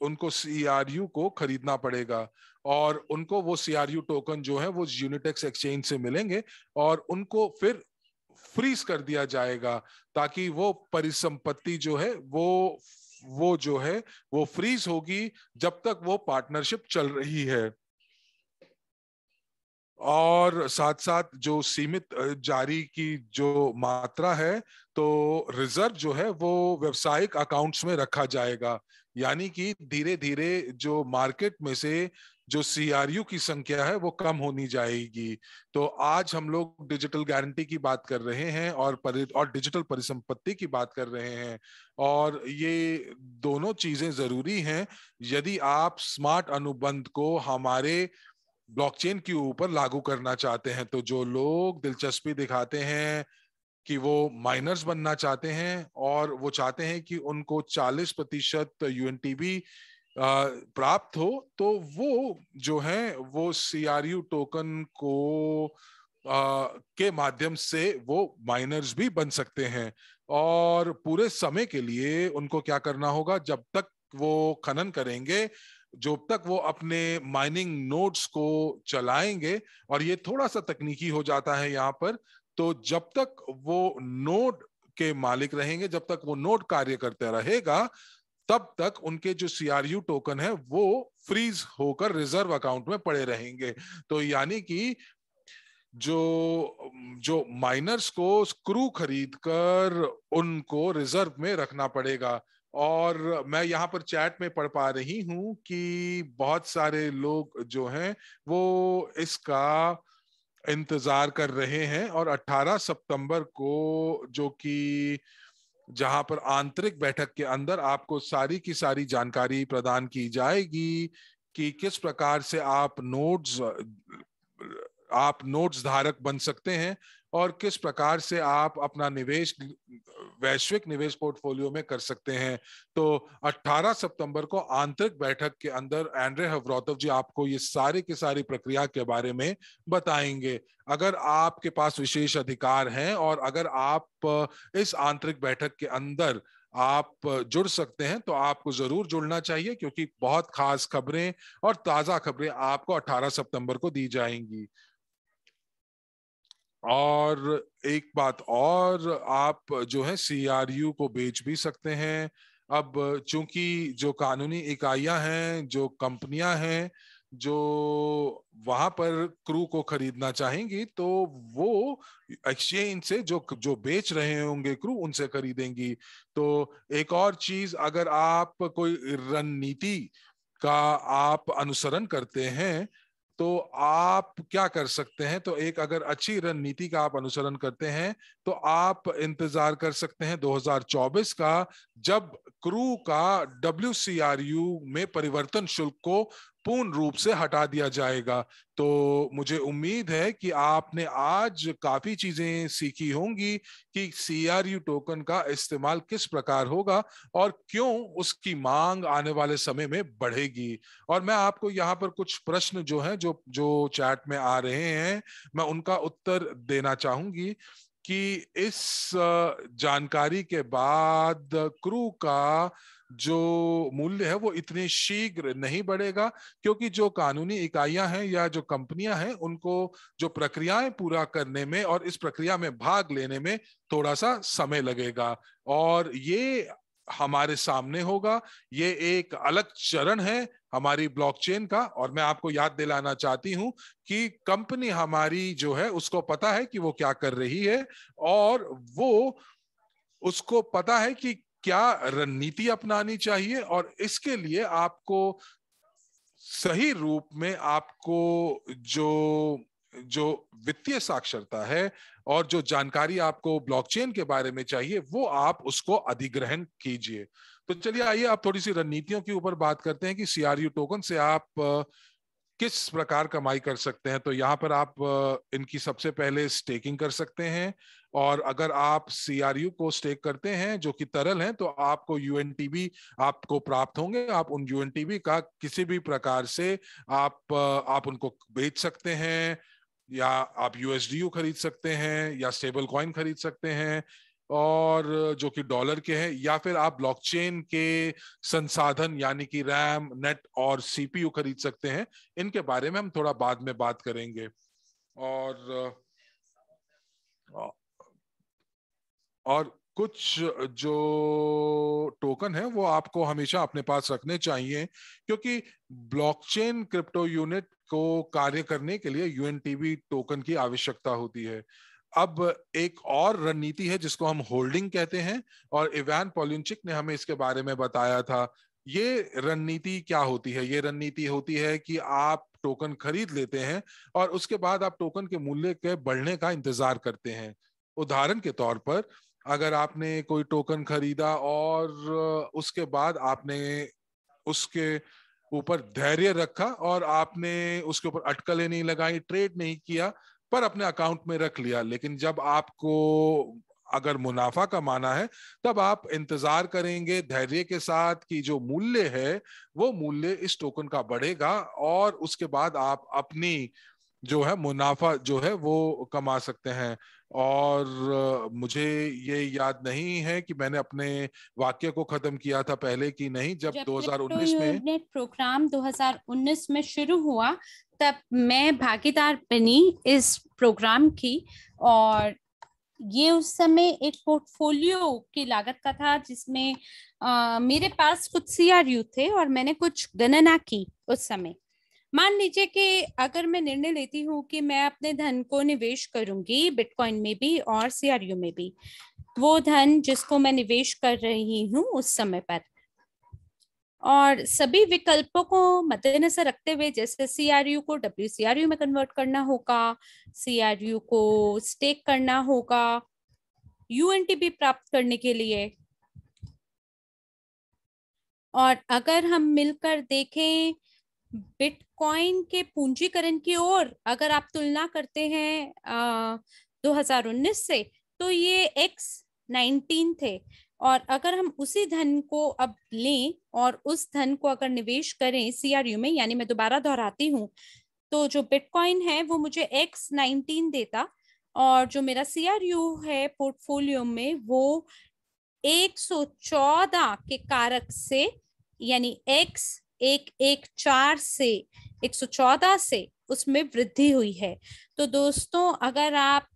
उनको CRU को खरीदना पड़ेगा। और उनको वो CRU टोकन जो है वो यूनिटेक्स एक्सचेंज से मिलेंगे, और उनको फिर फ्रीज कर दिया जाएगा ताकि वो परिसंपत्ति जो है वो जो है वो फ्रीज होगी जब तक वो पार्टनरशिप चल रही है। और साथ साथ जो सीमित जारी की जो मात्रा है, तो रिजर्व जो है वो व्यवसायिक अकाउंट्स में रखा जाएगा। यानी कि धीरे धीरे जो मार्केट में से जो CRU की संख्या है वो कम होनी जाएगी। तो आज हम लोग डिजिटल गारंटी की बात कर रहे हैं और डिजिटल परिसंपत्ति की बात कर रहे हैं, और ये दोनों चीजें जरूरी हैं यदि आप स्मार्ट अनुबंध को हमारे ब्लॉकचेन के ऊपर लागू करना चाहते हैं। तो जो लोग दिलचस्पी दिखाते हैं कि वो माइनर्स बनना चाहते हैं और वो चाहते हैं कि उनको 40% UNTB प्राप्त हो, तो वो जो है वो CRU टोकन को के माध्यम से वो माइनर्स भी बन सकते हैं। और पूरे समय के लिए उनको क्या करना होगा, जब तक वो खनन करेंगे, जब तक वो अपने माइनिंग नोड्स को चलाएंगे, और ये थोड़ा सा तकनीकी हो जाता है यहाँ पर, तो जब तक वो नोड के मालिक रहेंगे, जब तक वो नोड कार्य करता रहेगा, तब तक उनके जो CRU टोकन है वो फ्रीज होकर रिजर्व अकाउंट में पड़े रहेंगे। तो यानी कि जो जो माइनर्स को स्क्रू खरीद कर उनको रिजर्व में रखना पड़ेगा, और मैं यहाँ पर चैट में पढ़ पा रही हूँ कि बहुत सारे लोग जो हैं वो इसका इंतजार कर रहे हैं, और 18 सितंबर को, जो कि जहां पर आंतरिक बैठक के अंदर आपको सारी की सारी जानकारी प्रदान की जाएगी कि किस प्रकार से आप नोट्स धारक बन सकते हैं और किस प्रकार से आप अपना निवेश वैश्विक निवेश पोर्टफोलियो में कर सकते हैं। तो 18 सितंबर को आंतरिक बैठक के अंदर एंड्रे हवरोतव जी आपको ये सारी की सारी प्रक्रिया के बारे में बताएंगे। अगर आपके पास विशेष अधिकार हैं और अगर आप इस आंतरिक बैठक के अंदर आप जुड़ सकते हैं तो आपको जरूर जुड़ना चाहिए, क्योंकि बहुत खास खबरें और ताजा खबरें आपको 18 सितंबर को दी जाएंगी। और एक बात और, आप जो है CRU को बेच भी सकते हैं। अब चूंकि जो कानूनी इकाइयां हैं, जो कंपनियां हैं जो वहां पर क्रू को खरीदना चाहेंगी, तो वो एक्सचेंज से जो जो बेच रहे होंगे क्रू, उनसे खरीदेंगी। तो एक और चीज, अगर आप कोई रणनीति का आप अनुसरण करते हैं तो आप क्या कर सकते हैं, तो एक अगर अच्छी रणनीति का आप अनुसरण करते हैं तो आप इंतजार कर सकते हैं 2024 का, जब क्रू का WCRU में परिवर्तन शुल्क को पूर्ण रूप से हटा दिया जाएगा। तो मुझे उम्मीद है कि आपने आज काफी चीजें सीखी होंगी कि CRU टोकन का इस्तेमाल किस प्रकार होगा और क्यों उसकी मांग आने वाले समय में बढ़ेगी। और मैं आपको यहाँ पर कुछ प्रश्न जो हैं, जो जो चैट में आ रहे हैं, मैं उनका उत्तर देना चाहूंगी कि इस जानकारी के बाद क्रू का जो मूल्य है वो इतने शीघ्र नहीं बढ़ेगा, क्योंकि जो कानूनी इकाइयां हैं या जो कंपनियां हैं, उनको जो प्रक्रियाएं पूरा करने में और इस प्रक्रिया में भाग लेने में थोड़ा सा समय लगेगा, और ये हमारे सामने होगा। ये एक अलग चरण है हमारी ब्लॉकचेन का, और मैं आपको याद दिलाना चाहती हूं कि कंपनी हमारी जो है उसको पता है कि वो क्या कर रही है, और वो उसको पता है कि क्या रणनीति अपनानी चाहिए, और इसके लिए आपको सही रूप में आपको जो जो वित्तीय साक्षरता है और जो जानकारी आपको ब्लॉकचेन के बारे में चाहिए, वो आप उसको अधिग्रहण कीजिए। तो चलिए, आइए आप थोड़ी सी रणनीतियों के ऊपर बात करते हैं कि CRU टोकन से आप किस प्रकार कमाई कर सकते हैं। तो यहाँ पर आप इनकी सबसे पहले स्टेकिंग कर सकते हैं, और अगर आप CRU को स्टेक करते हैं जो कि तरल हैं, तो आपको UNTB आपको प्राप्त होंगे। आप उन UNTB का किसी भी प्रकार से आप उनको बेच सकते हैं, या आप USDU खरीद सकते हैं, या स्टेबल कॉइन खरीद सकते हैं, और जो कि डॉलर के हैं, या फिर आप ब्लॉकचेन के संसाधन यानी कि रैम, नेट और CPU खरीद सकते हैं। इनके बारे में हम थोड़ा बाद में बात करेंगे। और कुछ जो टोकन है वो आपको हमेशा अपने पास रखने चाहिए, क्योंकि ब्लॉकचेन क्रिप्टो यूनिट को कार्य करने के लिए UNTB टोकन की आवश्यकता होती है। अब एक और रणनीति है जिसको हम होल्डिंग कहते हैं, और इवान पॉलिंचिक ने हमें इसके बारे में बताया था। ये रणनीति क्या होती है? ये रणनीति होती है कि आप टोकन खरीद लेते हैं और उसके बाद आप टोकन के मूल्य के बढ़ने का इंतजार करते हैं। उदाहरण के तौर पर, अगर आपने कोई टोकन खरीदा और उसके बाद आपने उसके ऊपर धैर्य रखा और आपने उसके ऊपर अटकलें नहीं लगाई, ट्रेड नहीं किया, पर अपने अकाउंट में रख लिया, लेकिन जब आपको अगर मुनाफा कमाना है तब आप इंतजार करेंगे धैर्य के साथ कि जो मूल्य है वो मूल्य इस टोकन का बढ़ेगा, और उसके बाद आप अपनी जो है मुनाफा जो है वो कमा सकते हैं। और मुझे ये याद नहीं है कि मैंने अपने वाक्य को खत्म किया था पहले कि नहीं, जब 2019 में यूनिट प्रोग्राम 2019 में शुरू हुआ, तब मैं भागीदार बनी इस प्रोग्राम की, और ये उस समय एक पोर्टफोलियो की लागत का था, जिसमें मेरे पास कुछ CRU थे और मैंने कुछ गणना की उस समय। मान लीजिए कि अगर मैं निर्णय लेती हूँ कि मैं अपने धन को निवेश करूंगी बिटकॉइन में भी और CRU में भी, वो धन जिसको मैं निवेश कर रही हूँ उस समय पर। और सभी विकल्पों को मद्देनजर रखते हुए, जैसे CRU को WCRU में कन्वर्ट करना होगा, CRU को स्टेक करना होगा UNTB प्राप्त करने के लिए। और अगर हम मिलकर देखें बिटकॉइन के पूंजीकरण की ओर, अगर आप तुलना करते हैं 2019 से, तो ये X19 थे। और अगर हम उसी धन को अब लें और उस धन को अगर निवेश करें CRU में, यानी मैं दोबारा दोहराती हूँ, तो जो बिटकॉइन है वो मुझे X19 देता, और जो मेरा CRU है पोर्टफोलियो में वो 114 के कारक से, यानी X114 से 114 से उसमें वृद्धि हुई है। तो दोस्तों, अगर आप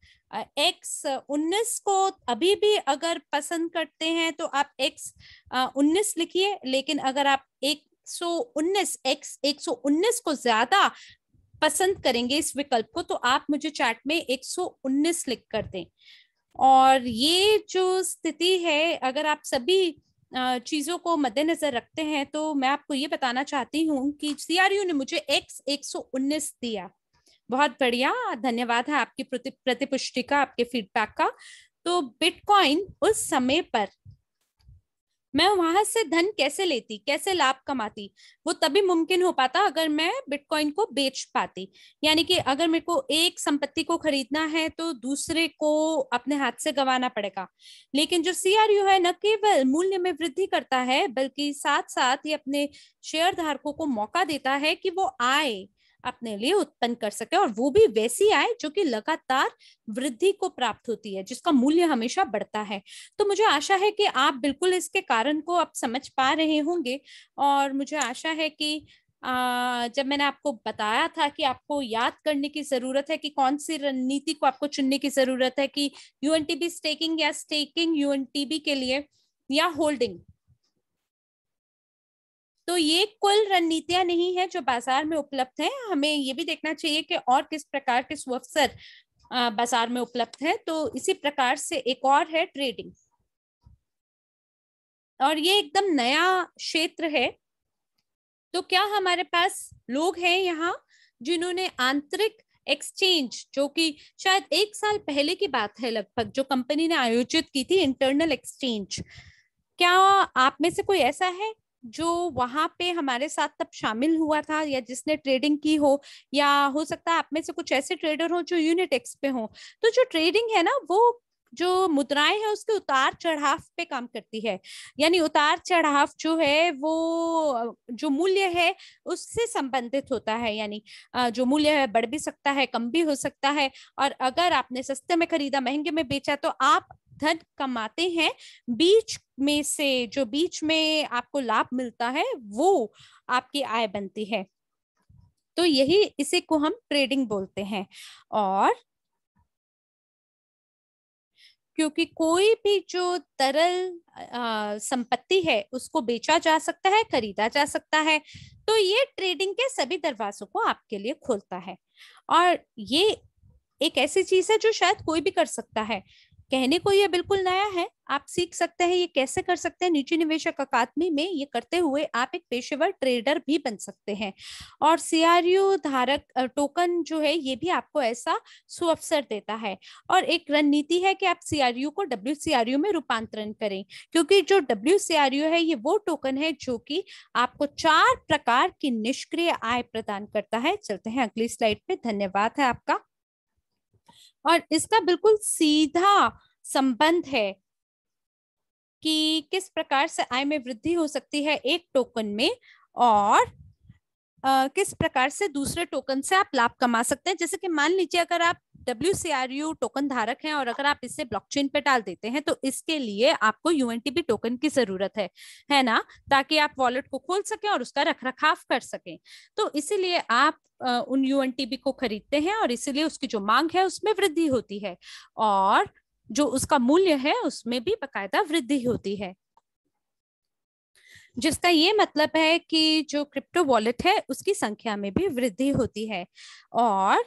X19 को अभी भी अगर पसंद करते हैं तो आप X19 लिखिए, लेकिन अगर आप 119 को ज्यादा पसंद करेंगे इस विकल्प को, तो आप मुझे चैट में 119 लिख कर दें। और ये जो स्थिति है, अगर आप सभी चीजों को मद्देनजर रखते हैं, तो मैं आपको ये बताना चाहती हूँ कि CRU ने मुझे X119 दिया। बहुत बढ़िया, धन्यवाद है आपकी प्रतिपुष्टि का, आपके फीडबैक का। तो बिटकॉइन उस समय पर मैं वहां से धन कैसे लेती, कैसे लाभ कमाती, वो तभी मुमकिन हो पाता अगर मैं बिटकॉइन को बेच पाती। यानी कि अगर मेरे को एक संपत्ति को खरीदना है तो दूसरे को अपने हाथ से गंवाना पड़ेगा। लेकिन जो CRU है न केवल मूल्य में वृद्धि करता है, बल्कि साथ साथ ही अपने शेयर धारकों को मौका देता है कि वो आय अपने लिए उत्पन्न कर सके, और वो भी वैसी आय जो कि लगातार वृद्धि को प्राप्त होती है, जिसका मूल्य हमेशा बढ़ता है। तो मुझे आशा है कि आप बिल्कुल इसके कारण को अब समझ पा रहे होंगे। और मुझे आशा है कि जब मैंने आपको बताया था कि आपको याद करने की जरूरत है कि कौन सी रणनीति को आपको चुनने की जरूरत है, कि UNTB स्टेकिंग या स्टेकिंग UNTB के लिए या होल्डिंग, तो ये कुल रणनीतियां नहीं है जो बाजार में उपलब्ध हैं। हमें ये भी देखना चाहिए कि और किस प्रकार के सुअवसर बाजार में उपलब्ध है। तो इसी प्रकार से एक और है ट्रेडिंग, और ये एकदम नया क्षेत्र है। तो क्या हमारे पास लोग हैं यहाँ जिन्होंने आंतरिक एक्सचेंज, जो कि शायद 1 साल पहले की बात है लगभग, जो कंपनी ने आयोजित की थी इंटरनल एक्सचेंज, क्या आप में से कोई ऐसा है जो वहां पे हमारे साथ तब शामिल हुआ था, या जिसने ट्रेडिंग की हो, या हो सकता है आप में से कुछ ऐसे ट्रेडर हो जो यूनिटेक्स पे हो। तो जो ट्रेडिंग है ना, वो जो मुद्राएं है उसके उतार चढ़ाव पे काम करती है। यानी उतार चढ़ाव जो है वो जो मूल्य है उससे संबंधित होता है। यानी जो मूल्य है बढ़ भी सकता है, कम भी हो सकता है, और अगर आपने सस्ते में खरीदा महंगे में बेचा तो आप धन कमाते हैं। बीच में से जो बीच में आपको लाभ मिलता है वो आपकी आय बनती है। तो यही इसे को हम ट्रेडिंग बोलते हैं। और क्योंकि कोई भी जो तरल संपत्ति है उसको बेचा जा सकता है, खरीदा जा सकता है, तो ये ट्रेडिंग के सभी दरवाजों को आपके लिए खोलता है। और ये एक ऐसी चीज है जो शायद कोई भी कर सकता है। कहने को ये बिल्कुल नया है, आप सीख सकते हैं ये कैसे कर सकते हैं। निजी निवेशक अकादमी में ये करते हुए आप एक पेशेवर ट्रेडर भी बन सकते हैं। और CRU धारक टोकन जो है ये भी आपको ऐसा सुअवसर देता है। और एक रणनीति है कि आप CRU को WCRU में रूपांतरण करें, क्योंकि जो WCRU है ये वो टोकन है जो कि आपको 4 प्रकार की निष्क्रिय आय प्रदान करता है। चलते हैं अगली स्लाइड पे, धन्यवाद है आपका। और इसका बिल्कुल सीधा संबंध है कि किस प्रकार से आय में वृद्धि हो सकती है एक टोकन में, और किस प्रकार से दूसरे टोकन से आप लाभ कमा सकते हैं। जैसे कि मान लीजिए अगर आप WCRU टोकन धारक हैं और अगर आप इसे ब्लॉकचेन पे डाल देते हैं, तो इसके लिए आपको UNTB टोकन की जरूरत है ना, ताकि आप वॉलेट को खोल सकें और उसका रखरखाव कर सकें। तो इसीलिए आप उन UNTB को खरीदते हैं, और इसीलिए उसकी जो मांग है उसमें वृद्धि होती है, और जो उसका मूल्य है उसमें भी बाकायदा वृद्धि होती है, जिसका ये मतलब है कि जो क्रिप्टो वॉलेट है उसकी संख्या में भी वृद्धि होती है। और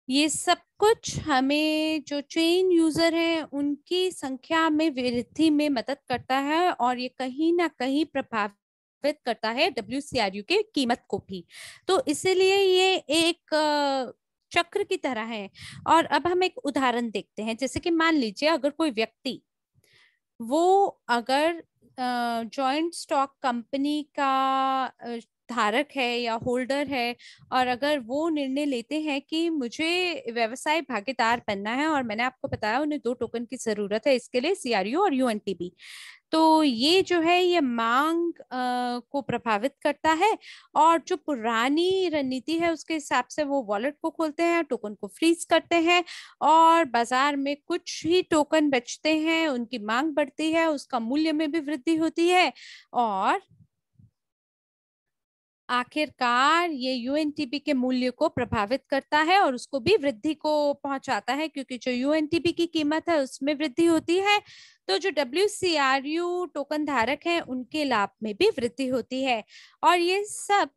ये सब कुछ हमें जो चेन यूजर हैं उनकी संख्या में वृद्धि में मदद करता है और ये कहीं ना कहीं प्रभावित करता है WCRU के कीमत को भी। तो इसीलिए ये एक चक्र की तरह है। और अब हम एक उदाहरण देखते हैं, जैसे कि मान लीजिए अगर कोई व्यक्ति वो अगर जॉइंट स्टॉक कंपनी का धारक है या होल्डर है, और अगर वो निर्णय लेते हैं कि मुझे व्यवसाय भागीदार बनना है, और मैंने आपको बताया उन्हें 2 टोकन की जरूरत है इसके लिए, CRU और UNTB, तो ये जो है ये मांग को प्रभावित करता है। और जो पुरानी रणनीति है उसके हिसाब से वो वॉलेट को खोलते हैं, टोकन को फ्रीज करते हैं, और बाजार में कुछ ही टोकन बचते हैं, उनकी मांग बढ़ती है, उसका मूल्य में भी वृद्धि होती है, और आखिरकार ये UNTB के मूल्य को प्रभावित करता है और उसको भी वृद्धि को पहुंचाता है, क्योंकि जो UNTB की कीमत है उसमें वृद्धि होती है, तो जो WCRU टोकन धारक हैं उनके लाभ में भी वृद्धि होती है। और ये सब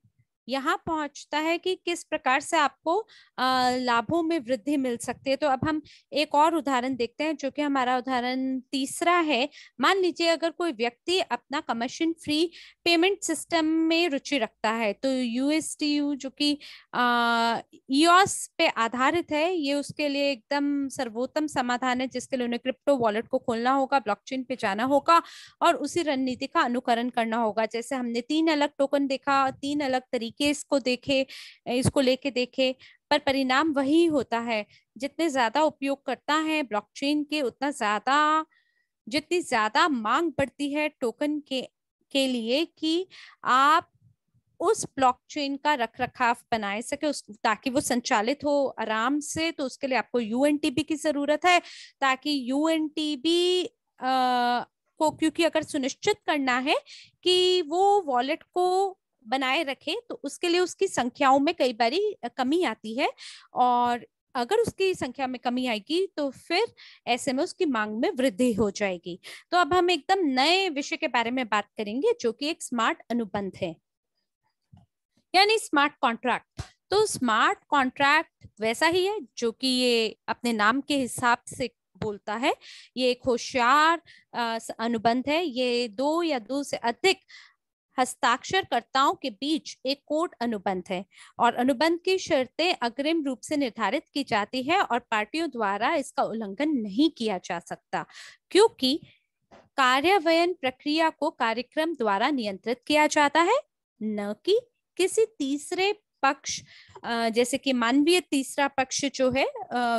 यहाँ पहुंचता है कि किस प्रकार से आपको लाभों में वृद्धि मिल सकती है। तो अब हम एक और उदाहरण देखते हैं, जो कि हमारा उदाहरण तीसरा है। मान लीजिए अगर कोई व्यक्ति अपना कमीशन फ्री पेमेंट सिस्टम में रुचि रखता है, तो USDU जो कि EOS पे आधारित है, ये उसके लिए एकदम सर्वोत्तम समाधान है, जिसके लिए उन्हें क्रिप्टो वॉलेट को खोलना होगा, ब्लॉकचेन पे जाना होगा और उसी रणनीति का अनुकरण करना होगा। जैसे हमने 3 अलग टोकन देखा, 3 अलग तरीके इसको देखे, इसको लेके देखे, पर परिणाम वही होता है। जितने ज्यादा उपयोग करता है ब्लॉकचेन के, उतना ज्यादा, जितनी ज्यादा मांग बढ़ती है टोकन के लिए कि आप उस ब्लॉकचेन का रख रखाव बनाए सके, उस ताकि वो संचालित हो आराम से, तो उसके लिए आपको UNTB की जरूरत है, ताकि UNTB को, क्योंकि अगर सुनिश्चित करना है कि वो वॉलेट को बनाए रखे, तो उसके लिए उसकी संख्याओं में कई बारी कमी आती है, और अगर उसकी संख्या में कमी आएगी तो फिर ऐसे में उसकी मांग में वृद्धि हो जाएगी। तो अब हम एकदम नए विषय के बारे में बात करेंगे, जो कि एक स्मार्ट अनुबंध है, यानी स्मार्ट कॉन्ट्रैक्ट। तो स्मार्ट कॉन्ट्रैक्ट वैसा ही है जो कि ये अपने नाम के हिसाब से बोलता है। ये एक होशियार अनुबंध है। ये 2 या 2 से अधिक हस्ताक्षरकर्ताओं के बीच एक कोड अनुबंध है, और अनुबंध की शर्तें अग्रिम रूप से निर्धारित की जाती है और पार्टियों द्वारा इसका उल्लंघन नहीं किया जा सकता, क्योंकि कार्यान्वयन प्रक्रिया को कार्यक्रम द्वारा नियंत्रित किया जाता है, न कि किसी तीसरे पक्ष, जैसे कि मानवीय तीसरा पक्ष जो है,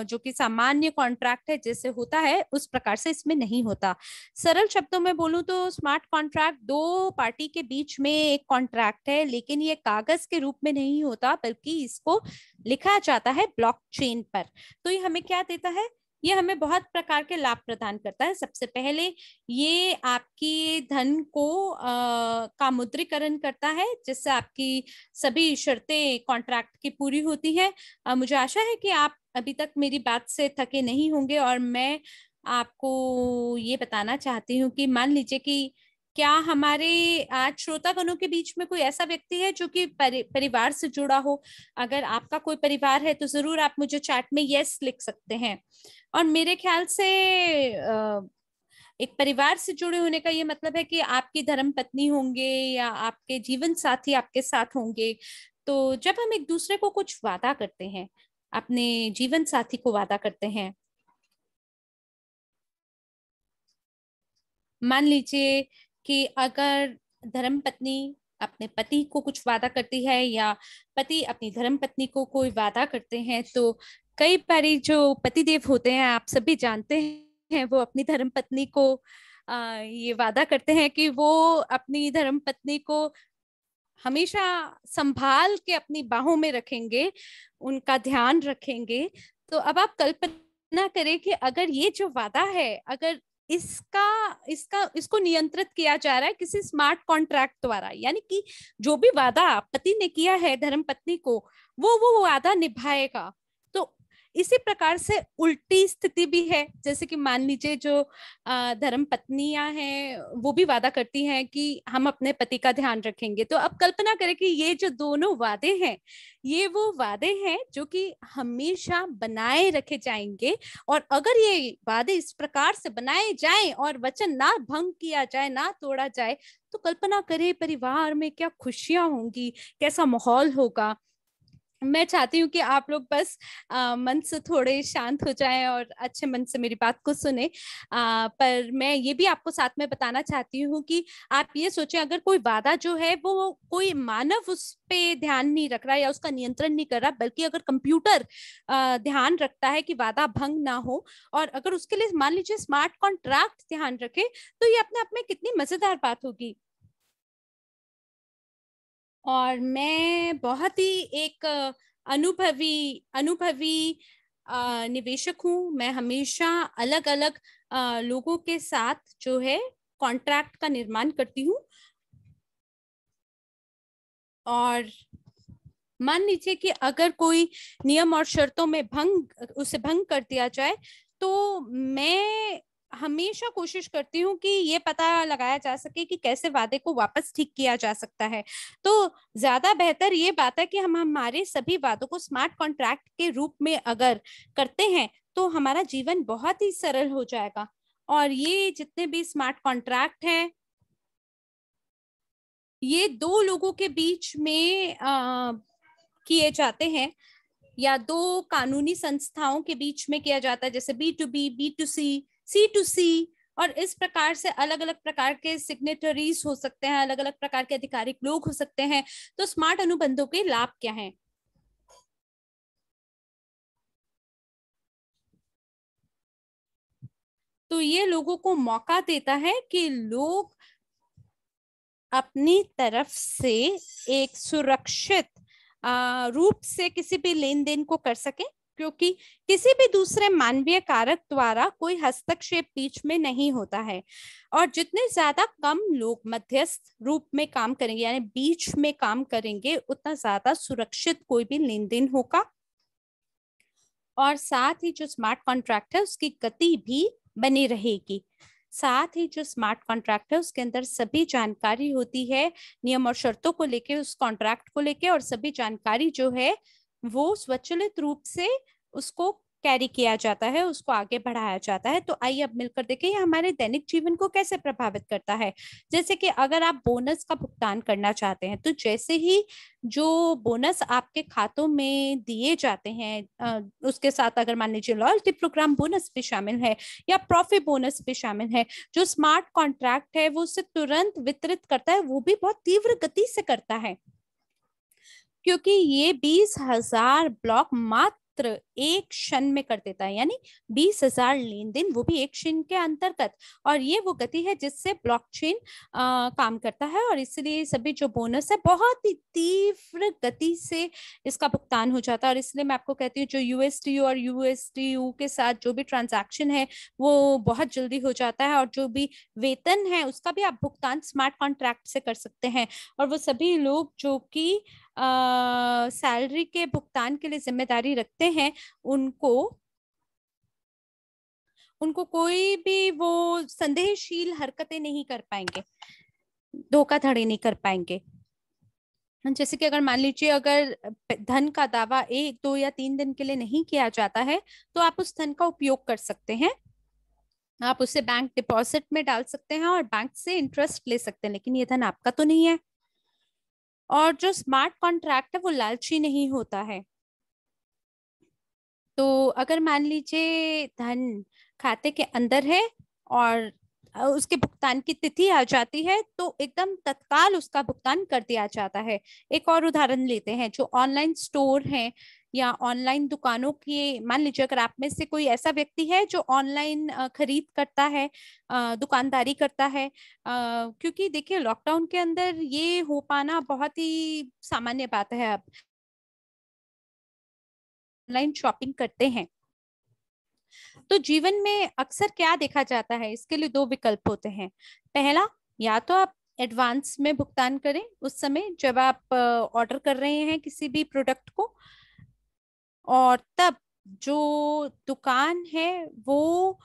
जो कि सामान्य कॉन्ट्रैक्ट है जैसे होता है, उस प्रकार से इसमें नहीं होता। सरल शब्दों में बोलूं तो स्मार्ट कॉन्ट्रैक्ट 2 पार्टी के बीच में एक कॉन्ट्रैक्ट है, लेकिन ये कागज के रूप में नहीं होता, बल्कि इसको लिखा जाता है ब्लॉकचेन पर। तो ये हमें क्या देता है? ये हमें बहुत प्रकार के लाभ प्रदान करता है। सबसे पहले ये आपकी धन को का मुद्रीकरण करता है, जिससे आपकी सभी शर्तें कॉन्ट्रैक्ट की पूरी होती है। मुझे आशा है कि आप अभी तक मेरी बात से थके नहीं होंगे, और मैं आपको ये बताना चाहती हूँ कि मान लीजिए कि क्या हमारे आज श्रोतागणों के बीच में कोई ऐसा व्यक्ति है जो कि परिवार से जुड़ा हो? अगर आपका कोई परिवार है तो जरूर आप मुझे चैट में यस लिख सकते हैं। और मेरे ख्याल से एक परिवार से जुड़े होने का ये मतलब है कि आपकी धर्म पत्नी होंगे या आपके जीवन साथी आपके साथ होंगे। तो जब हम एक दूसरे को कुछ वादा करते हैं, अपने जीवन साथी को वादा करते हैं, मान लीजिए कि अगर धर्म पत्नी अपने पति को कुछ वादा करती है, या पति अपनी धर्म पत्नी को कोई वादा करते हैं, तो कई बारी जो पति देव होते हैं, आप सभी जानते हैं, वो अपनी धर्म पत्नी को ये वादा करते हैं कि वो अपनी धर्म पत्नी को हमेशा संभाल के अपनी बाहों में रखेंगे, उनका ध्यान रखेंगे। तो अब आप कल्पना करें कि अगर ये जो वादा है, अगर इसका इसका इसको नियंत्रित किया जा रहा है किसी स्मार्ट कॉन्ट्रैक्ट द्वारा, यानी कि जो भी वादा पति ने किया है धर्म पत्नी को, वो वादा निभाएगा। तो इसी प्रकार से उल्टी स्थिति भी है, जैसे कि मान लीजिए जो धर्म पत्नियां हैं वो भी वादा करती हैं कि हम अपने पति का ध्यान रखेंगे। तो अब कल्पना करें कि ये जो दोनों वादे हैं, ये वो वादे हैं जो कि हमेशा बनाए रखे जाएंगे। और अगर ये वादे इस प्रकार से बनाए जाएं और वचन ना भंग किया जाए, ना तोड़ा जाए, तो कल्पना करें परिवार में क्या खुशियां होंगी, कैसा माहौल होगा। मैं चाहती हूँ कि आप लोग बस मन से थोड़े शांत हो जाएं और अच्छे मन से मेरी बात को सुने। पर मैं ये भी आपको साथ में बताना चाहती हूँ कि आप ये सोचें, अगर कोई वादा जो है वो कोई मानव उस पे ध्यान नहीं रख रहा या उसका नियंत्रण नहीं कर रहा, बल्कि अगर कंप्यूटर ध्यान रखता है कि वादा भंग ना हो, और अगर उसके लिए मान लीजिए स्मार्ट कॉन्ट्रैक्ट ध्यान रखे, तो ये अपने आप में कितनी मजेदार बात होगी। और मैं बहुत ही एक अनुभवी अनुभवी निवेशक हूँ। मैं हमेशा अलग अलग लोगों के साथ जो है कॉन्ट्रैक्ट का निर्माण करती हूँ। और मान लीजिए कि अगर कोई नियम और शर्तों में उसे भंग कर दिया जाए, तो मैं हमेशा कोशिश करती हूँ कि ये पता लगाया जा सके कि कैसे वादे को वापस ठीक किया जा सकता है। तो ज्यादा बेहतर ये बात है कि हम हमारे सभी वादों को स्मार्ट कॉन्ट्रैक्ट के रूप में अगर करते हैं, तो हमारा जीवन बहुत ही सरल हो जाएगा। और ये जितने भी स्मार्ट कॉन्ट्रैक्ट हैं, ये दो लोगों के बीच में किए जाते हैं, या दो कानूनी संस्थाओं के बीच में किया जाता है, जैसे B2B, B2C, C2C। और इस प्रकार से अलग अलग प्रकार के सिग्नेटरीज हो सकते हैं, अलग अलग प्रकार के आधिकारिक लोग हो सकते हैं। तो स्मार्ट अनुबंधों के लाभ क्या हैं? तो ये लोगों को मौका देता है कि लोग अपनी तरफ से एक सुरक्षित रूप से किसी भी लेन देन को कर सके, क्योंकि किसी भी दूसरे मानवीय कारक द्वारा कोई हस्तक्षेप बीच में नहीं होता है। और जितने ज्यादा कम लोग मध्यस्थ रूप में काम करेंगे, यानी बीच में काम करेंगे, उतना ज्यादा सुरक्षित कोई भी लेन देन होगा। और साथ ही जो स्मार्ट कॉन्ट्रैक्ट है उसकी गति भी बनी रहेगी। साथ ही जो स्मार्ट कॉन्ट्रैक्ट है उसके अंदर सभी जानकारी होती है नियम और शर्तों को लेके, उस कॉन्ट्रैक्ट को लेके, और सभी जानकारी जो है वो स्वचालित रूप से उसको कैरी किया जाता है, उसको आगे बढ़ाया जाता है। तो आइए अब मिलकर देखें ये हमारे दैनिक जीवन को कैसे प्रभावित करता है। जैसे कि अगर आप बोनस का भुगतान करना चाहते हैं, तो जैसे ही जो बोनस आपके खातों में दिए जाते हैं, उसके साथ अगर मान लीजिए लॉयल्टी प्रोग्राम बोनस भी शामिल है या प्रॉफिट बोनस भी शामिल है, जो स्मार्ट कॉन्ट्रैक्ट है वो उसे तुरंत वितरित करता है, वो भी बहुत तीव्र गति से करता है, क्योंकि ये 20,000 ब्लॉक मात्र एक क्षण में कर देता है, यानी 20,000 लेन देन, वो भी एक क्षण के अंतर्गत। और ये वो गति है जिससे ब्लॉकचेन काम करता है, और इसलिए सभी जो बोनस है बहुत ही तीव्र गति से इसका भुगतान हो जाता है। और इसलिए मैं आपको कहती हूँ जो USDO और USDU के साथ जो भी ट्रांजैक्शन है वो बहुत जल्दी हो जाता है, और जो भी वेतन है उसका भी आप भुगतान स्मार्ट कॉन्ट्रैक्ट से कर सकते हैं। और वो सभी लोग जो कि सैलरी के भुगतान के लिए जिम्मेदारी रखते हैं, उनको उनको कोई भी वो संदेहशील हरकतें नहीं कर पाएंगे, धोखाधड़ी नहीं कर पाएंगे। जैसे कि अगर मान लीजिए अगर धन का दावा 1, 2 या 3 दिन के लिए नहीं किया जाता है, तो आप उस धन का उपयोग कर सकते हैं, आप उसे बैंक डिपॉजिट में डाल सकते हैं और बैंक से इंटरेस्ट ले सकते हैं, लेकिन ये धन आपका तो नहीं है। और जो स्मार्ट कॉन्ट्रैक्ट है वो लालची नहीं होता है। तो अगर मान लीजिए धन खाते के अंदर है और उसके भुगतान की तिथि आ जाती है, तो एकदम तत्काल उसका भुगतान कर दिया जाता है। एक और उदाहरण लेते हैं, जो ऑनलाइन स्टोर हैं या ऑनलाइन दुकानों की, मान लीजिए अगर आप में से कोई ऐसा व्यक्ति है जो ऑनलाइन खरीद करता है, दुकानदारी करता है, क्योंकि देखिए लॉकडाउन के अंदर ये हो पाना बहुत ही सामान्य बात है। अब ऑनलाइन शॉपिंग करते हैं, तो जीवन में अक्सर क्या देखा जाता है, इसके लिए दो विकल्प होते हैं। पहला, या तो आप एडवांस में भुगतान करें उस समय जब आप ऑर्डर कर रहे हैं किसी भी प्रोडक्ट को, और तब जो दुकान है वो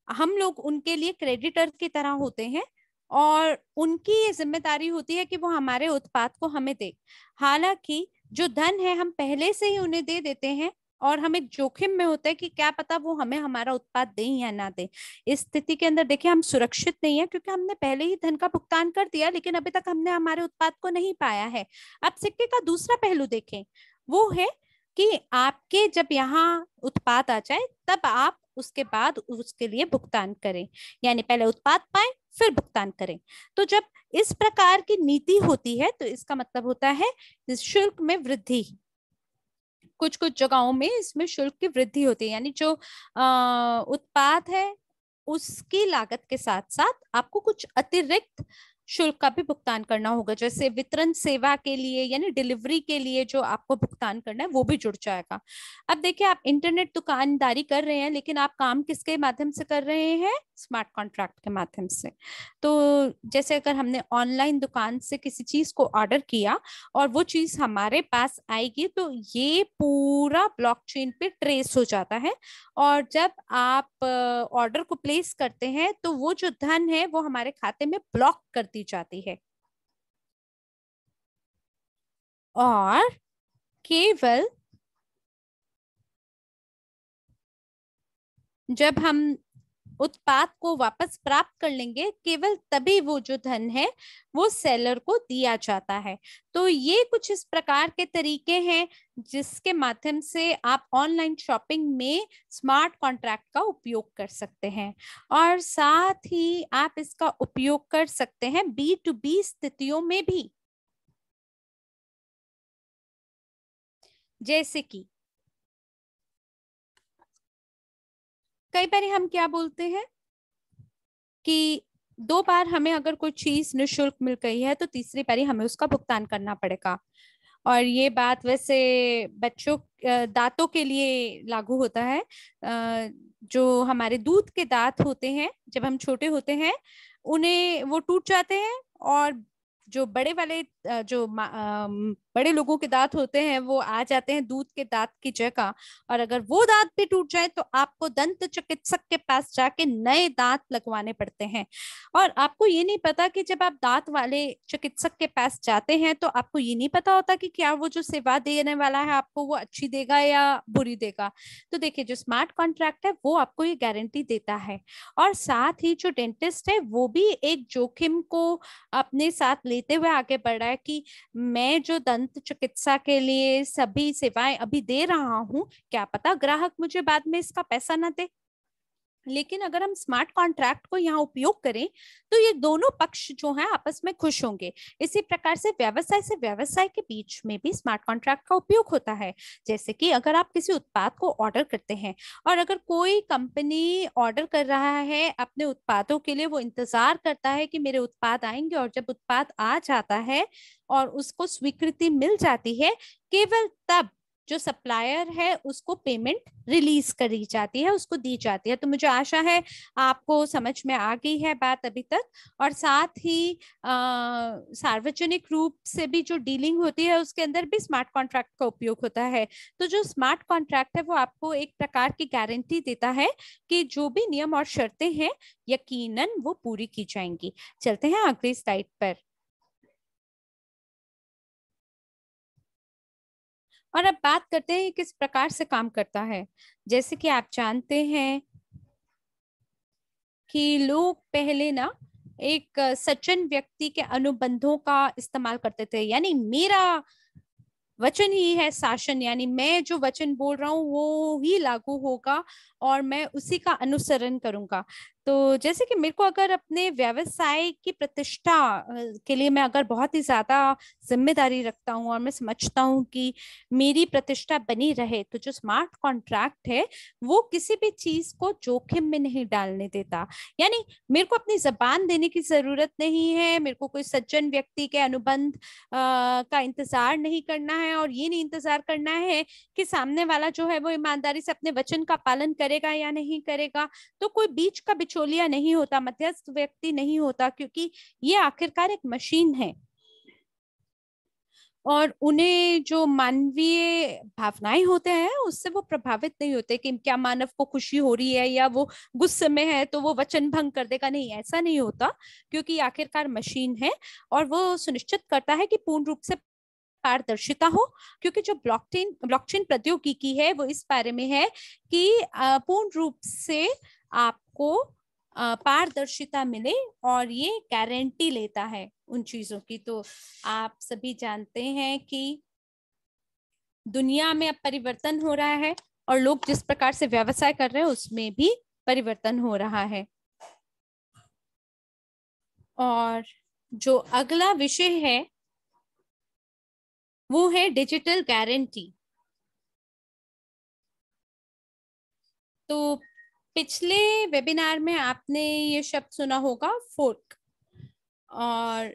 हम लोग उनके लिए क्रेडिटर की तरह होते हैं और उनकी ये जिम्मेदारी होती है कि वो हमारे उत्पाद को हमें दे। हालांकि जो धन है हम पहले से ही उन्हें दे देते हैं और हम एक जोखिम में होते हैं कि क्या पता वो हमें हमारा उत्पाद दें या ना दें। इस स्थिति के अंदर देखिए हम सुरक्षित नहीं है क्योंकि हमने पहले ही धन का भुगतान कर दिया, लेकिन अभी तक हमने हमारे उत्पाद को नहीं पाया है। अब सिक्के का दूसरा पहलू देखें, वो है कि आपके जब यहाँ उत्पाद आ जाए तब आप उसके बाद उसके लिए भुगतान करें, यानी पहले उत्पाद पाए फिर भुगतान करें। तो जब इस प्रकार की नीति होती है तो इसका मतलब होता है शुल्क में वृद्धि। कुछ कुछ जगहों में इसमें शुल्क की वृद्धि होती है, यानी जो उत्पाद है उसकी लागत के साथ साथ आपको कुछ अतिरिक्त शुल्क का भी भुगतान करना होगा, जैसे वितरण सेवा के लिए यानी डिलीवरी के लिए जो आपको भुगतान करना है वो भी जुड़ जाएगा। अब देखिए आप इंटरनेट दुकानदारी कर रहे हैं, लेकिन आप काम किसके माध्यम से कर रहे हैं? स्मार्ट कॉन्ट्रैक्ट के माध्यम से। तो जैसे अगर हमने ऑनलाइन दुकान से किसी चीज को ऑर्डर किया और वो चीज हमारे पास आएगी तो ये पूरा ब्लॉकचेन पे ट्रेस हो जाता है, और जब आप ऑर्डर को प्लेस करते हैं तो वो जो धन है वो हमारे खाते में ब्लॉक कर दी जाती है। और केवल जब हम उत्पाद को वापस प्राप्त कर लेंगे केवल तभी वो जो धन है वो सेलर को दिया जाता है। तो ये कुछ इस प्रकार के तरीके हैं जिसके माध्यम से आप ऑनलाइन शॉपिंग में स्मार्ट कॉन्ट्रैक्ट का उपयोग कर सकते हैं, और साथ ही आप इसका उपयोग कर सकते हैं B2B स्थितियों में भी। जैसे कि कई बार हम क्या बोलते हैं कि 2 बार हमें अगर कोई चीज निःशुल्क मिल गई है तो तीसरी बारी हमें उसका भुगतान करना पड़ेगा। और ये बात वैसे बच्चों दांतों के लिए लागू होता है। जो हमारे दूध के दांत होते हैं जब हम छोटे होते हैं उन्हें वो टूट जाते हैं, और जो बड़े वाले बड़े लोगों के दांत होते हैं वो आ जाते हैं दूध के दांत की जगह। और अगर वो दांत भी टूट जाए तो आपको दंत चिकित्सक के पास जाके नए दांत लगवाने पड़ते हैं। और आपको ये नहीं पता कि जब आप दांत वाले चिकित्सक के पास जाते हैं तो आपको ये नहीं पता होता कि क्या वो जो सेवा देने वाला है आपको वो अच्छी देगा या बुरी देगा। तो देखिए जो स्मार्ट कॉन्ट्रैक्ट है वो आपको ये गारंटी देता है। और साथ ही जो डेंटिस्ट है वो भी एक जोखिम को अपने साथ लेते हुए आगे बढ़ रहा है कि मैं जो दंत चिकित्सा के लिए सभी सेवाएं अभी दे रहा हूं, क्या पता ग्राहक मुझे बाद में इसका पैसा ना दे। लेकिन अगर हम स्मार्ट कॉन्ट्रैक्ट को यहाँ उपयोग करें तो ये दोनों पक्ष जो हैं आपस में खुश होंगे। इसी प्रकार से व्यवसाय के बीच में भी स्मार्ट कॉन्ट्रैक्ट का उपयोग होता है। जैसे कि अगर आप किसी उत्पाद को ऑर्डर करते हैं और अगर कोई कंपनी ऑर्डर कर रहा है अपने उत्पादों के लिए, वो इंतजार करता है कि मेरे उत्पाद आएंगे, और जब उत्पाद आ जाता है और उसको स्वीकृति मिल जाती है केवल तब जो सप्लायर है उसको पेमेंट रिलीज करी जाती है, उसको दी जाती है। तो मुझे आशा है आपको समझ में आ गई है बात अभी तक। और साथ ही सार्वजनिक रूप से भी जो डीलिंग होती है उसके अंदर भी स्मार्ट कॉन्ट्रैक्ट का उपयोग होता है। तो जो स्मार्ट कॉन्ट्रैक्ट है वो आपको एक प्रकार की गारंटी देता है कि जो भी नियम और शर्तें हैं यकीनन वो पूरी की जाएंगी। चलते हैं अगली स्लाइड पर। और अब बात करते हैं किस प्रकार से काम करता है। जैसे कि आप जानते हैं कि लोग पहले ना एक सज्जन व्यक्ति के अनुबंधों का इस्तेमाल करते थे, यानी मेरा वचन ही है शासन, यानी मैं जो वचन बोल रहा हूँ वो ही लागू होगा और मैं उसी का अनुसरण करूंगा। तो जैसे कि मेरे को अगर अपने व्यवसाय की प्रतिष्ठा के लिए मैं अगर बहुत ही ज्यादा जिम्मेदारी रखता हूँ और मैं समझता हूँ कि मेरी प्रतिष्ठा बनी रहे, तो जो स्मार्ट कॉन्ट्रैक्ट है वो किसी भी चीज को जोखिम में नहीं डालने देता। यानी मेरे को अपनी जबान देने की जरूरत नहीं है, मेरे को कोई सज्जन व्यक्ति के अनुबंध का इंतजार नहीं करना है, और ये नहीं इंतजार करना है कि सामने वाला जो है वो ईमानदारी से अपने वचन का पालन करेगा या नहीं करेगा। तो कोई बीच का बिचौलिया नहीं होता, मध्यस्थ व्यक्ति नहीं होता, क्योंकि ये आखिरकार एक मशीन है। और उन्हें जो मानवीय भावनाएं होते हैं उससे वो प्रभावित नहीं होते कि क्या मानव को खुशी हो रही है या वो गुस्से में है तो वो वचन भंग कर देगा। नहीं, ऐसा नहीं होता, क्योंकि आखिरकार मशीन है और वो सुनिश्चित करता है कि पूर्ण रूप से पारदर्शिता हो। क्योंकि जो ब्लॉकचेन प्रौद्योगिकी है वो इस बारे में है कि पूर्ण रूप से आपको पारदर्शिता मिले, और ये गारंटी लेता है उन चीजों की। तो आप सभी जानते हैं कि दुनिया में अब परिवर्तन हो रहा है और लोग जिस प्रकार से व्यवसाय कर रहे हैं उसमें भी परिवर्तन हो रहा है। और जो अगला विषय है वो है डिजिटल गारंटी। तो पिछले वेबिनार में आपने ये शब्द सुना होगा, फोर्क, और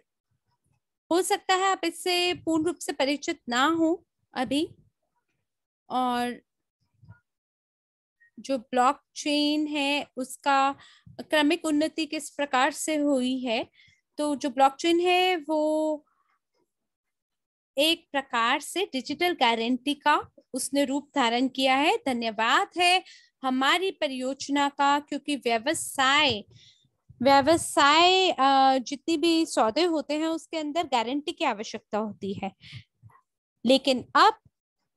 हो सकता है आप इससे पूर्ण रूप से परिचित ना हो अभी। और जो ब्लॉकचेन है उसका क्रमिक उन्नति किस प्रकार से हुई है। तो जो ब्लॉकचेन है वो एक प्रकार से डिजिटल गारंटी का उसने रूप धारण किया है। धन्यवाद है हमारी परियोजना का, क्योंकि व्यवसाय जितनी भी सौदे होते हैं उसके अंदर गारंटी की आवश्यकता होती है। लेकिन अब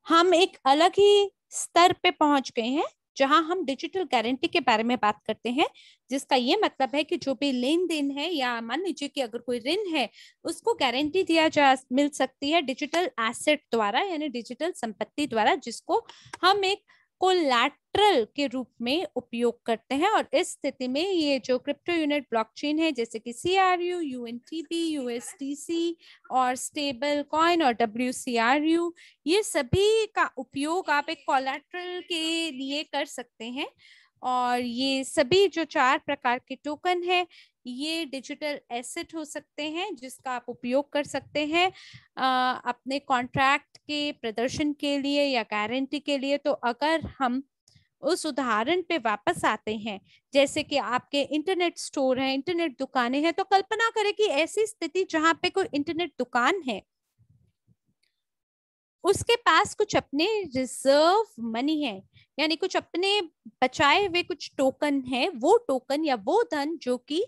हम एक अलग ही स्तर पे पहुंच गए हैं जहां हम डिजिटल गारंटी के बारे में बात करते हैं, जिसका ये मतलब है कि जो भी लेन देन है या मान लीजिए कि अगर कोई ऋण है उसको गारंटी मिल सकती है डिजिटल एसेट द्वारा, यानी डिजिटल संपत्ति द्वारा, जिसको हम एक कोलैटरल के रूप में उपयोग करते हैं। और इस स्थिति में ये जो क्रिप्टो यूनिट ब्लॉकचेन है जैसे कि CRU, UNTB, USDC और स्टेबल कॉइन और WCRU, ये सभी का उपयोग आप एक कोलैटरल के लिए कर सकते हैं। और ये सभी जो 4 प्रकार के टोकन है ये डिजिटल एसेट हो सकते हैं जिसका आप उपयोग कर सकते हैं अपने कॉन्ट्रैक्ट के प्रदर्शन के लिए या गारंटी के लिए। तो अगर हम उस उदाहरण पे वापस आते हैं, जैसे कि आपके इंटरनेट स्टोर है, इंटरनेट दुकानें हैं, तो कल्पना करें कि ऐसी स्थिति जहां पे कोई इंटरनेट दुकान है, उसके पास कुछ अपने रिजर्व मनी है, यानी कुछ अपने बचाए हुए कुछ टोकन है, वो टोकन या वो धन जो कि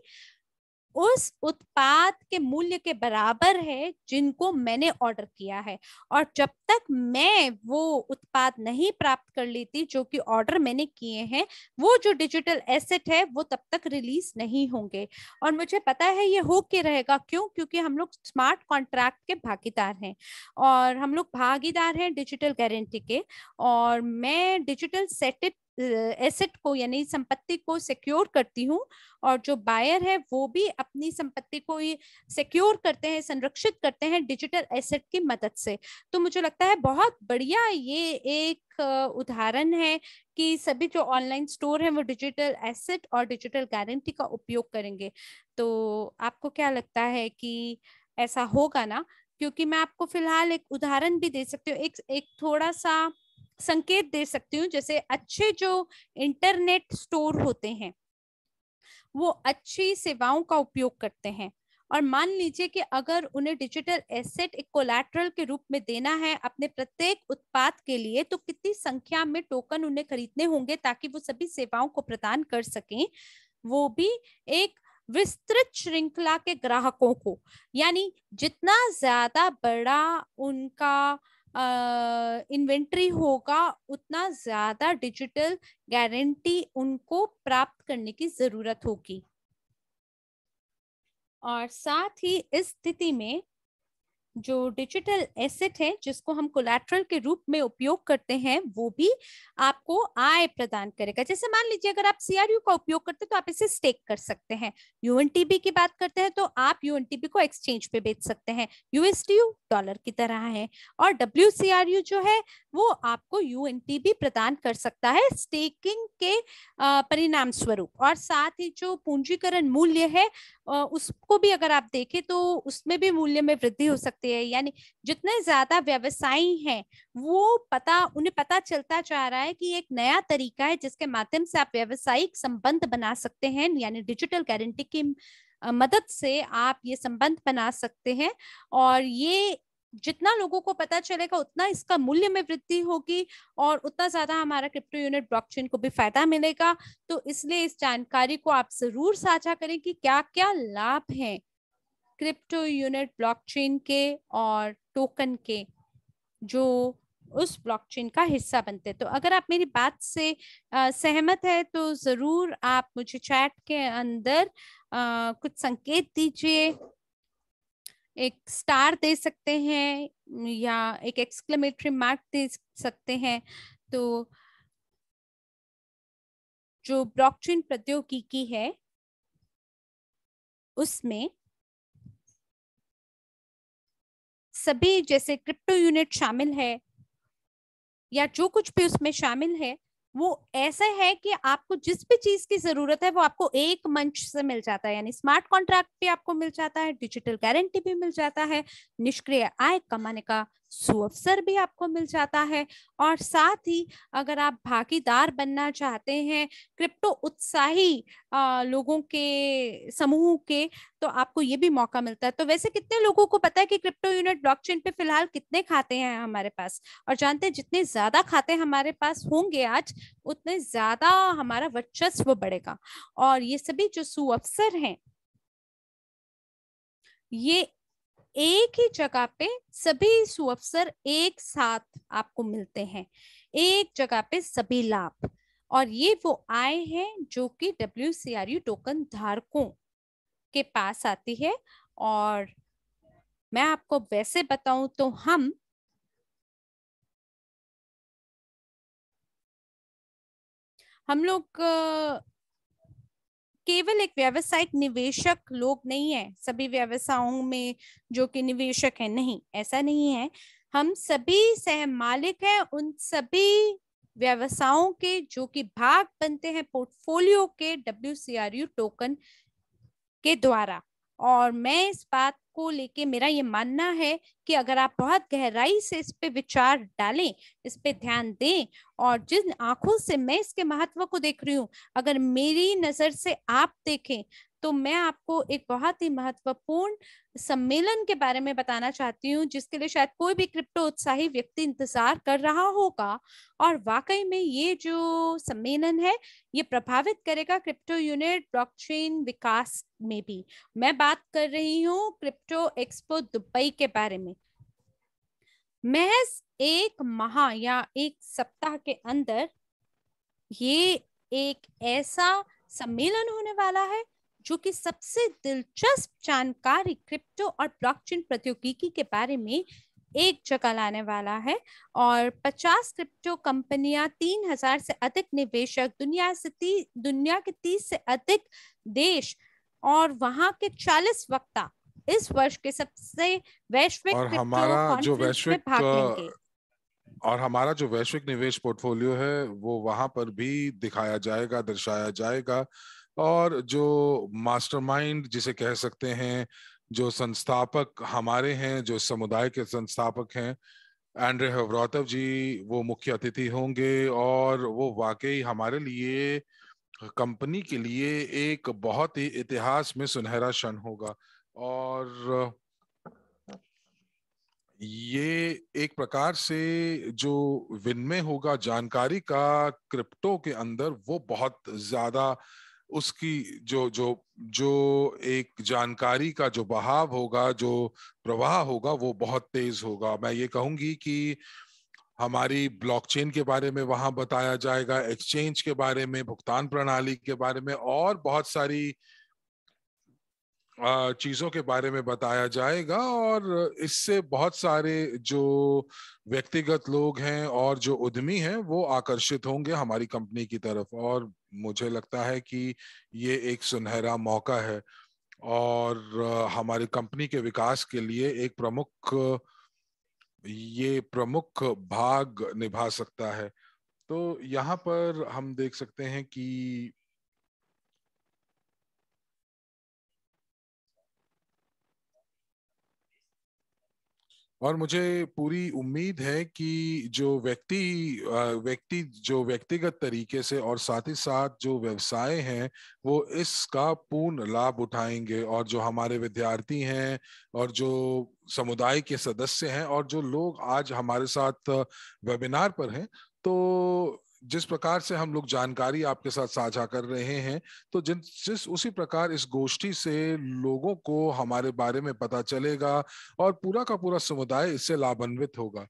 उस उत्पाद के मूल्य के बराबर है जिनको मैंने ऑर्डर किया है। और जब तक मैं वो उत्पाद नहीं प्राप्त कर लेती जो कि ऑर्डर मैंने किए हैं, वो जो डिजिटल एसेट है वो तब तक रिलीज नहीं होंगे। और मुझे पता है ये हो के रहेगा, क्यों? क्योंकि हम लोग स्मार्ट कॉन्ट्रैक्ट के भागीदार हैं और हम लोग भागीदार हैं डिजिटल गारंटी के। और मैं डिजिटल सेटेड एसेट को यानी संपत्ति को सिक्योर करती हूँ, और जो बायर है वो भी अपनी संपत्ति को सिक्योर करते हैं, संरक्षित करते हैं डिजिटल एसेट की मदद से। तो मुझे लगता है बहुत बढ़िया ये एक उदाहरण है कि सभी जो ऑनलाइन स्टोर है वो डिजिटल एसेट और डिजिटल गारंटी का उपयोग करेंगे। तो आपको क्या लगता है कि ऐसा होगा ना? क्योंकि मैं आपको फिलहाल एक उदाहरण भी दे सकती हूँ, एक थोड़ा सा संकेत दे सकती हूँ। जैसे अच्छे जो इंटरनेट स्टोर होते हैं वो अच्छी सेवाओं का उपयोग करते हैं, और मान लीजिए कि अगर उन्हें डिजिटल एसेट एक कोलैटरल के रूप में देना है अपने प्रत्येक उत्पाद के लिए, तो कितनी संख्या में टोकन उन्हें खरीदने होंगे ताकि वो सभी सेवाओं को प्रदान कर सकें, वो भी एक विस्तृत श्रृंखला के ग्राहकों को। यानी जितना ज्यादा बड़ा उनका इन्वेंट्री होगा उतना ज्यादा डिजिटल गारंटी उनको प्राप्त करने की जरूरत होगी। और साथ ही इस स्थिति में जो डिजिटल एसेट है जिसको हम कोलैटरल के रूप में उपयोग करते हैं वो भी आपको आय प्रदान करेगा। जैसे मान लीजिए अगर आप CRU का उपयोग करते हैं तो आप इसे स्टेक कर सकते हैं। UNTB की बात करते हैं तो आप UNTB को एक्सचेंज पे बेच सकते हैं। USDU डॉलर की तरह है, और WCRU जो है वो आपको UNTB प्रदान कर सकता है स्टेकिंग के परिणाम स्वरूप। और साथ ही जो पूंजीकरण मूल्य है उसको भी अगर आप देखें तो उसमें भी मूल्य में वृद्धि हो सकती है। यानी जितने ज्यादा व्यवसायी हैं वो उन्हें पता चलता जा रहा है कि एक नया तरीका है जिसके माध्यम से आप व्यवसायिक संबंध बना सकते हैं, यानी डिजिटल गारंटी की मदद से आप ये संबंध बना सकते हैं। और ये जितना लोगों को पता चलेगा उतना इसका मूल्य में वृद्धि होगी और उतना ज्यादा हमारा क्रिप्टो यूनिट ब्लॉकचेन को भी फायदा मिलेगा। तो इसलिए इस जानकारी को आप जरूर साझा करें कि क्या क्या लाभ हैं क्रिप्टो यूनिट ब्लॉकचेन के और टोकन के जो उस ब्लॉकचेन का हिस्सा बनते हैं। तो अगर आप मेरी बात से सहमत है तो जरूर आप मुझे चैट के अंदर कुछ संकेत दीजिए, एक स्टार दे सकते हैं या एक एक्सक्लेमेटरी मार्क दे सकते हैं। तो जो ब्लॉकचेन प्रौद्योगिकी है उसमें सभी जैसे क्रिप्टो यूनिट शामिल है या जो कुछ भी उसमें शामिल है वो ऐसा है कि आपको जिस भी चीज की जरूरत है वो आपको एक मंच से मिल जाता है। यानी स्मार्ट कॉन्ट्रैक्ट भी आपको मिल जाता है, डिजिटल गारंटी भी मिल जाता है, निष्क्रिय आय कमाने का सुअवसर भी आपको मिल जाता है। और साथ ही अगर आप भागीदार बनना चाहते हैं क्रिप्टो उत्साही लोगों के समूह के, तो आपको ये भी मौका मिलता है। तो वैसे कितने लोगों को पता है कि क्रिप्टो यूनिट ब्लॉकचेन पे फिलहाल कितने खाते हैं हमारे पास? और जानते हैं जितने ज्यादा खाते हमारे पास होंगे आज उतने ज्यादा हमारा वर्चस्व बढ़ेगा। और ये सभी जो सुअवसर हैं ये एक ही जगह पे सभी सुअवसर एक साथ आपको मिलते हैं, एक जगह पे सभी लाभ। और ये वो आय है जो कि WCRU टोकन धारकों के पास आती है। और मैं आपको वैसे बताऊं तो हम लोग केवल एक व्यावसायिक निवेशक लोग नहीं है सभी व्यवसायों में जो कि निवेशक है, नहीं ऐसा नहीं है। हम सभी सह मालिक हैं उन सभी व्यवसायों के जो कि भाग बनते हैं पोर्टफोलियो के WCRU टोकन के द्वारा। और मैं इस बात को लेके मेरा ये मानना है कि अगर आप बहुत गहराई से इस पे विचार डालें, इस पे ध्यान दें, और जिन आंखों से मैं इसके महत्व को देख रही हूँ अगर मेरी नजर से आप देखें तो मैं आपको एक बहुत ही महत्वपूर्ण सम्मेलन के बारे में बताना चाहती हूँ जिसके लिए शायद कोई भी क्रिप्टो उत्साही व्यक्ति इंतजार कर रहा होगा। और वाकई में ये जो सम्मेलन है ये प्रभावित करेगा क्रिप्टो यूनिट ब्लॉकचेन विकास में भी। मैं बात कर रही हूँ क्रिप्टो एक्सपो दुबई के बारे में। महज एक माह या एक सप्ताह के अंदर ये एक ऐसा सम्मेलन होने वाला है जो कि सबसे दिलचस्प जानकारी क्रिप्टो और ब्लॉकचेन प्रौद्योगिकी के बारे में एक जगह लाने वाला है। और 50 क्रिप्टो कंपनियां, 3000 से अधिक निवेशक, दुनिया के 30 से अधिक देश और वहां के 40 वक्ता इस वर्ष के सबसे वैश्विक और क्रिप्टो कॉन्फ्रेंस में भाग लेंगे। हमारा जो वैश्विक निवेश पोर्टफोलियो है वो वहां पर भी दिखाया जाएगा, दर्शाया जाएगा। और जो मास्टरमाइंड जिसे कह सकते हैं, जो संस्थापक हमारे हैं, जो समुदाय के संस्थापक हैं, एंड्रे हवरोतव जी, वो मुख्य अतिथि होंगे। और वो वाकई हमारे लिए, कंपनी के लिए एक बहुत ही इतिहास में सुनहरा क्षण होगा। और ये एक प्रकार से जो विनिमय होगा जानकारी का क्रिप्टो के अंदर, वो बहुत ज्यादा उसकी जो जो जो एक जानकारी का जो बहाव होगा, जो प्रवाह होगा, वो बहुत तेज होगा। मैं ये कहूंगी कि हमारी ब्लॉकचेन के बारे में वहां बताया जाएगा, एक्सचेंज के बारे में, भुगतान प्रणाली के बारे में, और बहुत सारी चीजों के बारे में बताया जाएगा। और इससे बहुत सारे जो व्यक्तिगत लोग हैं और जो उद्यमी हैं वो आकर्षित होंगे हमारी कंपनी की तरफ। और मुझे लगता है कि ये एक सुनहरा मौका है और हमारी कंपनी के विकास के लिए एक ये प्रमुख भाग निभा सकता है। तो यहाँ पर हम देख सकते हैं कि और मुझे पूरी उम्मीद है कि व्यक्ति जो व्यक्तिगत तरीके से और साथ ही साथ जो व्यवसाय हैं वो इसका पूर्ण लाभ उठाएंगे, और जो हमारे विद्यार्थी हैं और जो समुदाय के सदस्य हैं और जो लोग आज हमारे साथ वेबिनार पर हैं, तो जिस प्रकार से हम लोग जानकारी आपके साथ साझा कर रहे हैं, तो जिस उसी प्रकार इस गोष्ठी से लोगों को हमारे बारे में पता चलेगा और पूरा का पूरा समुदाय इससे लाभान्वित होगा।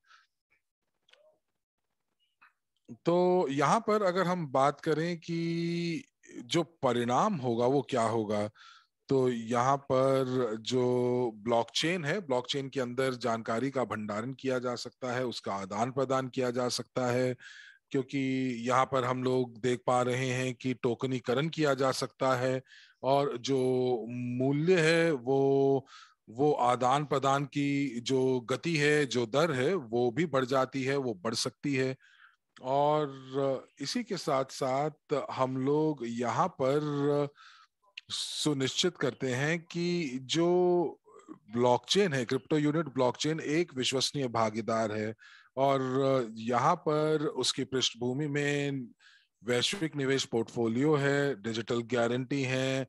तो यहाँ पर अगर हम बात करें कि जो परिणाम होगा वो क्या होगा, तो यहाँ पर जो ब्लॉकचेन है, ब्लॉकचेन के अंदर जानकारी का भंडारण किया जा सकता है, उसका आदान प्रदान किया जा सकता है, क्योंकि यहाँ पर हम लोग देख पा रहे हैं कि टोकनीकरण किया जा सकता है, और जो मूल्य है वो आदान प्रदान की जो गति है, जो दर है, वो भी बढ़ जाती है, वो बढ़ सकती है। और इसी के साथ साथ हम लोग यहाँ पर सुनिश्चित करते हैं कि जो ब्लॉकचेन है, क्रिप्टो यूनिट ब्लॉकचेन एक विश्वसनीय भागीदार है, और यहाँ पर उसकी पृष्ठभूमि में वैश्विक निवेश पोर्टफोलियो है, डिजिटल गारंटी है,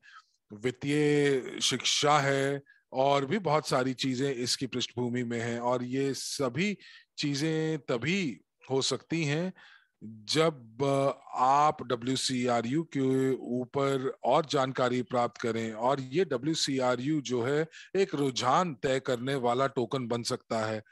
वित्तीय शिक्षा है, और भी बहुत सारी चीजें इसकी पृष्ठभूमि में हैं। और ये सभी चीजें तभी हो सकती हैं जब आप WCRU के ऊपर और जानकारी प्राप्त करें, और ये WCRU जो है एक रुझान तय करने वाला टोकन बन सकता है।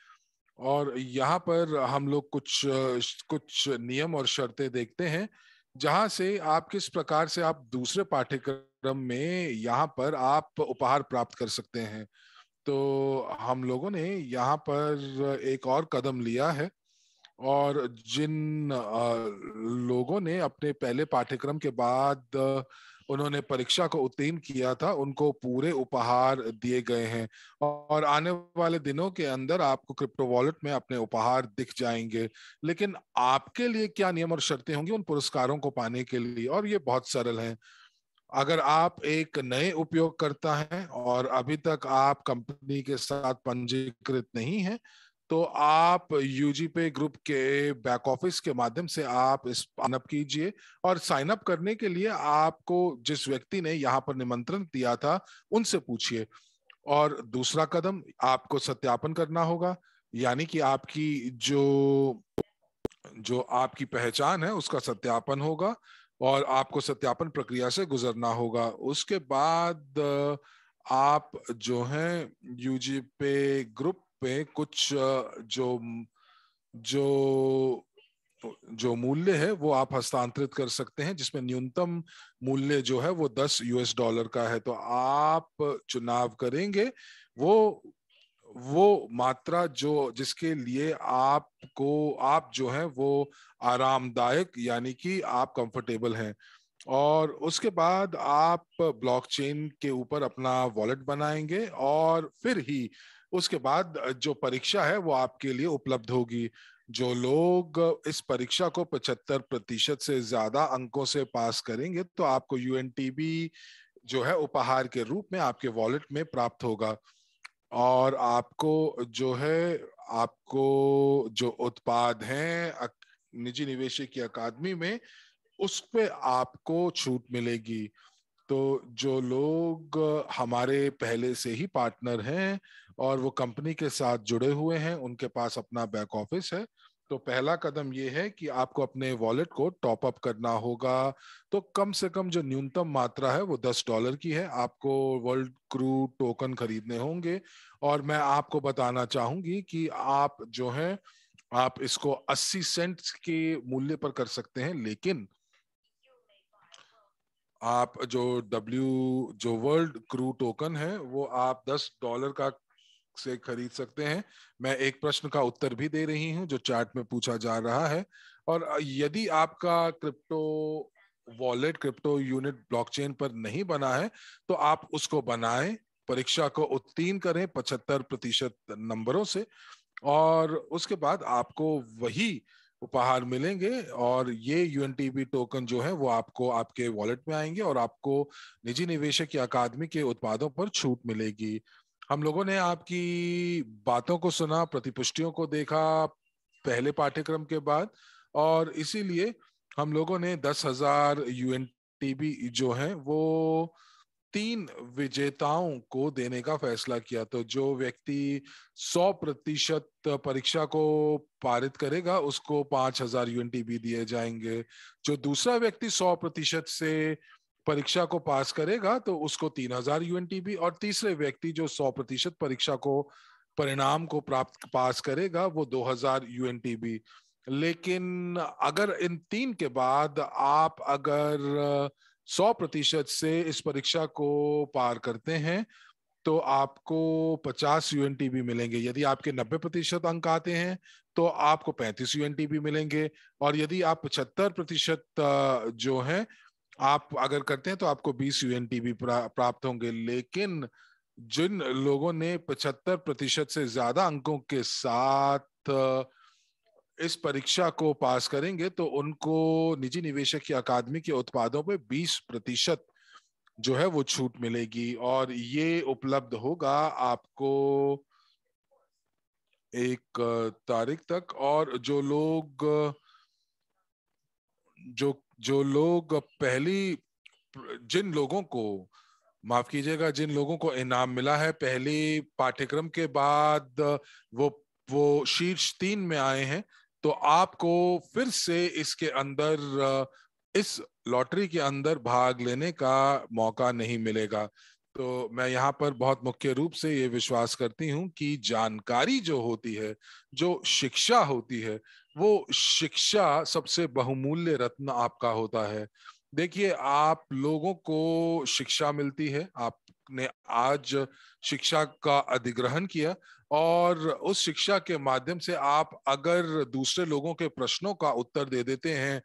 और यहाँ पर हम लोग कुछ नियम और शर्तें देखते हैं, जहां से आप किस प्रकार से आप दूसरे पाठ्यक्रम में यहाँ पर आप उपहार प्राप्त कर सकते हैं। तो हम लोगों ने यहाँ पर एक और कदम लिया है, और जिन लोगों ने अपने पहले पाठ्यक्रम के बाद उन्होंने परीक्षा को उत्तीर्ण किया था, उनको पूरे उपहार दिए गए हैं, और आने वाले दिनों के अंदर आपको क्रिप्टो वॉलेट में अपने उपहार दिख जाएंगे। लेकिन आपके लिए क्या नियम और शर्तें होंगी उन पुरस्कारों को पाने के लिए, और ये बहुत सरल है। अगर आप एक नए उपयोगकर्ता हैं और अभी तक आप कंपनी के साथ पंजीकृत नहीं हैं, तो आप यूजीपे ग्रुप के बैक ऑफिस के माध्यम से आप इस साइन अप कीजिए, और साइन अप करने के लिए आपको जिस व्यक्ति ने यहाँ पर निमंत्रण दिया था उनसे पूछिए। और दूसरा कदम, आपको सत्यापन करना होगा, यानी कि आपकी जो जो आपकी पहचान है उसका सत्यापन होगा, और आपको सत्यापन प्रक्रिया से गुजरना होगा। उसके बाद आप जो है यूजी पे ग्रुप पे कुछ जो जो जो मूल्य है वो आप हस्तांतरित कर सकते हैं, जिसमें न्यूनतम मूल्य जो है वो $10 का है। तो आप चुनाव करेंगे वो मात्रा जो जिसके लिए आप जो है वो आरामदायक, यानी कि आप कंफर्टेबल हैं। और उसके बाद आप ब्लॉकचेन के ऊपर अपना वॉलेट बनाएंगे, और फिर ही उसके बाद जो परीक्षा है वो आपके लिए उपलब्ध होगी। जो लोग इस परीक्षा को 75% से ज्यादा अंकों से पास करेंगे, तो आपको UNTB जो है उपहार के रूप में आपके वॉलेट में प्राप्त होगा। और आपको जो उत्पाद हैं निजी निवेशक की अकादमी में, उस पे आपको छूट मिलेगी। तो जो लोग हमारे पहले से ही पार्टनर हैं और वो कंपनी के साथ जुड़े हुए हैं, उनके पास अपना बैक ऑफिस है, तो पहला कदम ये है कि आपको अपने वॉलेट को टॉप अप करना होगा। तो कम से कम जो न्यूनतम मात्रा है वो $10 की है। आपको वर्ल्ड क्रू टोकन खरीदने होंगे, और मैं आपको बताना चाहूंगी कि आप इसको 80 सेंट के मूल्य पर कर सकते हैं, लेकिन आप जो वर्ल्ड क्रू टोकन है वो आप $10 का से खरीद सकते हैं। मैं एक प्रश्न का उत्तर भी दे रही हूं जो चैट में पूछा जा रहा है। और यदि आपका क्रिप्टो यूनिट ब्लॉकचेन पर नहीं बना है, तो आप उसको बनाएं, परीक्षा को उत्तीर्ण करें 75% नंबरों से, और उसके बाद आपको वही उपहार मिलेंगे। और ये UNTB टोकन जो है वो आपको आपके वॉलेट में आएंगे, और आपको निजी निवेशक या अकादमी के उत्पादों पर छूट मिलेगी। हम लोगों ने आपकी बातों को सुना, प्रतिपुष्टियों को देखा पहले पाठ्यक्रम के बाद, और इसीलिए हम लोगों ने 10,000 यूएनटीबी जो है वो 3 विजेताओं को देने का फैसला किया। तो जो व्यक्ति 100% परीक्षा को पारित करेगा उसको 5,000 यूएनटीबी दिए जाएंगे। जो दूसरा व्यक्ति 100% से परीक्षा को पास करेगा तो उसको 3,000 यूएनटीबी, और तीसरे व्यक्ति जो 100% परीक्षा को परिणाम को प्राप्त पास करेगा वो 2,000 यूएनटीबी। लेकिन अगर इन 3 के बाद आप अगर 100% से इस परीक्षा को पार करते हैं तो आपको 50 यूएनटीबी मिलेंगे। यदि आपके 90% अंक आते हैं तो आपको 35 यूएनटीबी मिलेंगे, और यदि आप 75% जो है आप अगर करते हैं तो आपको 20 यूएनटीबी प्राप्त होंगे। लेकिन जिन लोगों ने 75% से ज्यादा अंकों के साथ इस परीक्षा को पास करेंगे तो उनको निजी निवेशक की अकादमी के उत्पादों पे 20% जो है वो छूट मिलेगी, और ये उपलब्ध होगा आपको 1 तारीख तक। और जो जो लोग पहली जिन लोगों को माफ कीजिएगा जिन लोगों को इनाम मिला है पहले पाठ्यक्रम के बाद, वो शीर्ष 3 में आए हैं, तो आपको फिर से इसके अंदर इस लॉटरी के अंदर भाग लेने का मौका नहीं मिलेगा। तो मैं यहाँ पर बहुत मुख्य रूप से ये विश्वास करती हूँ कि जानकारी जो होती है, जो शिक्षा होती है, वो शिक्षा सबसे बहुमूल्य रत्न आपका होता है। देखिए, आप लोगों को शिक्षा मिलती है, आपने आज शिक्षा का अधिग्रहण किया, और उस शिक्षा के माध्यम से आप अगर दूसरे लोगों के प्रश्नों का उत्तर दे देते हैं,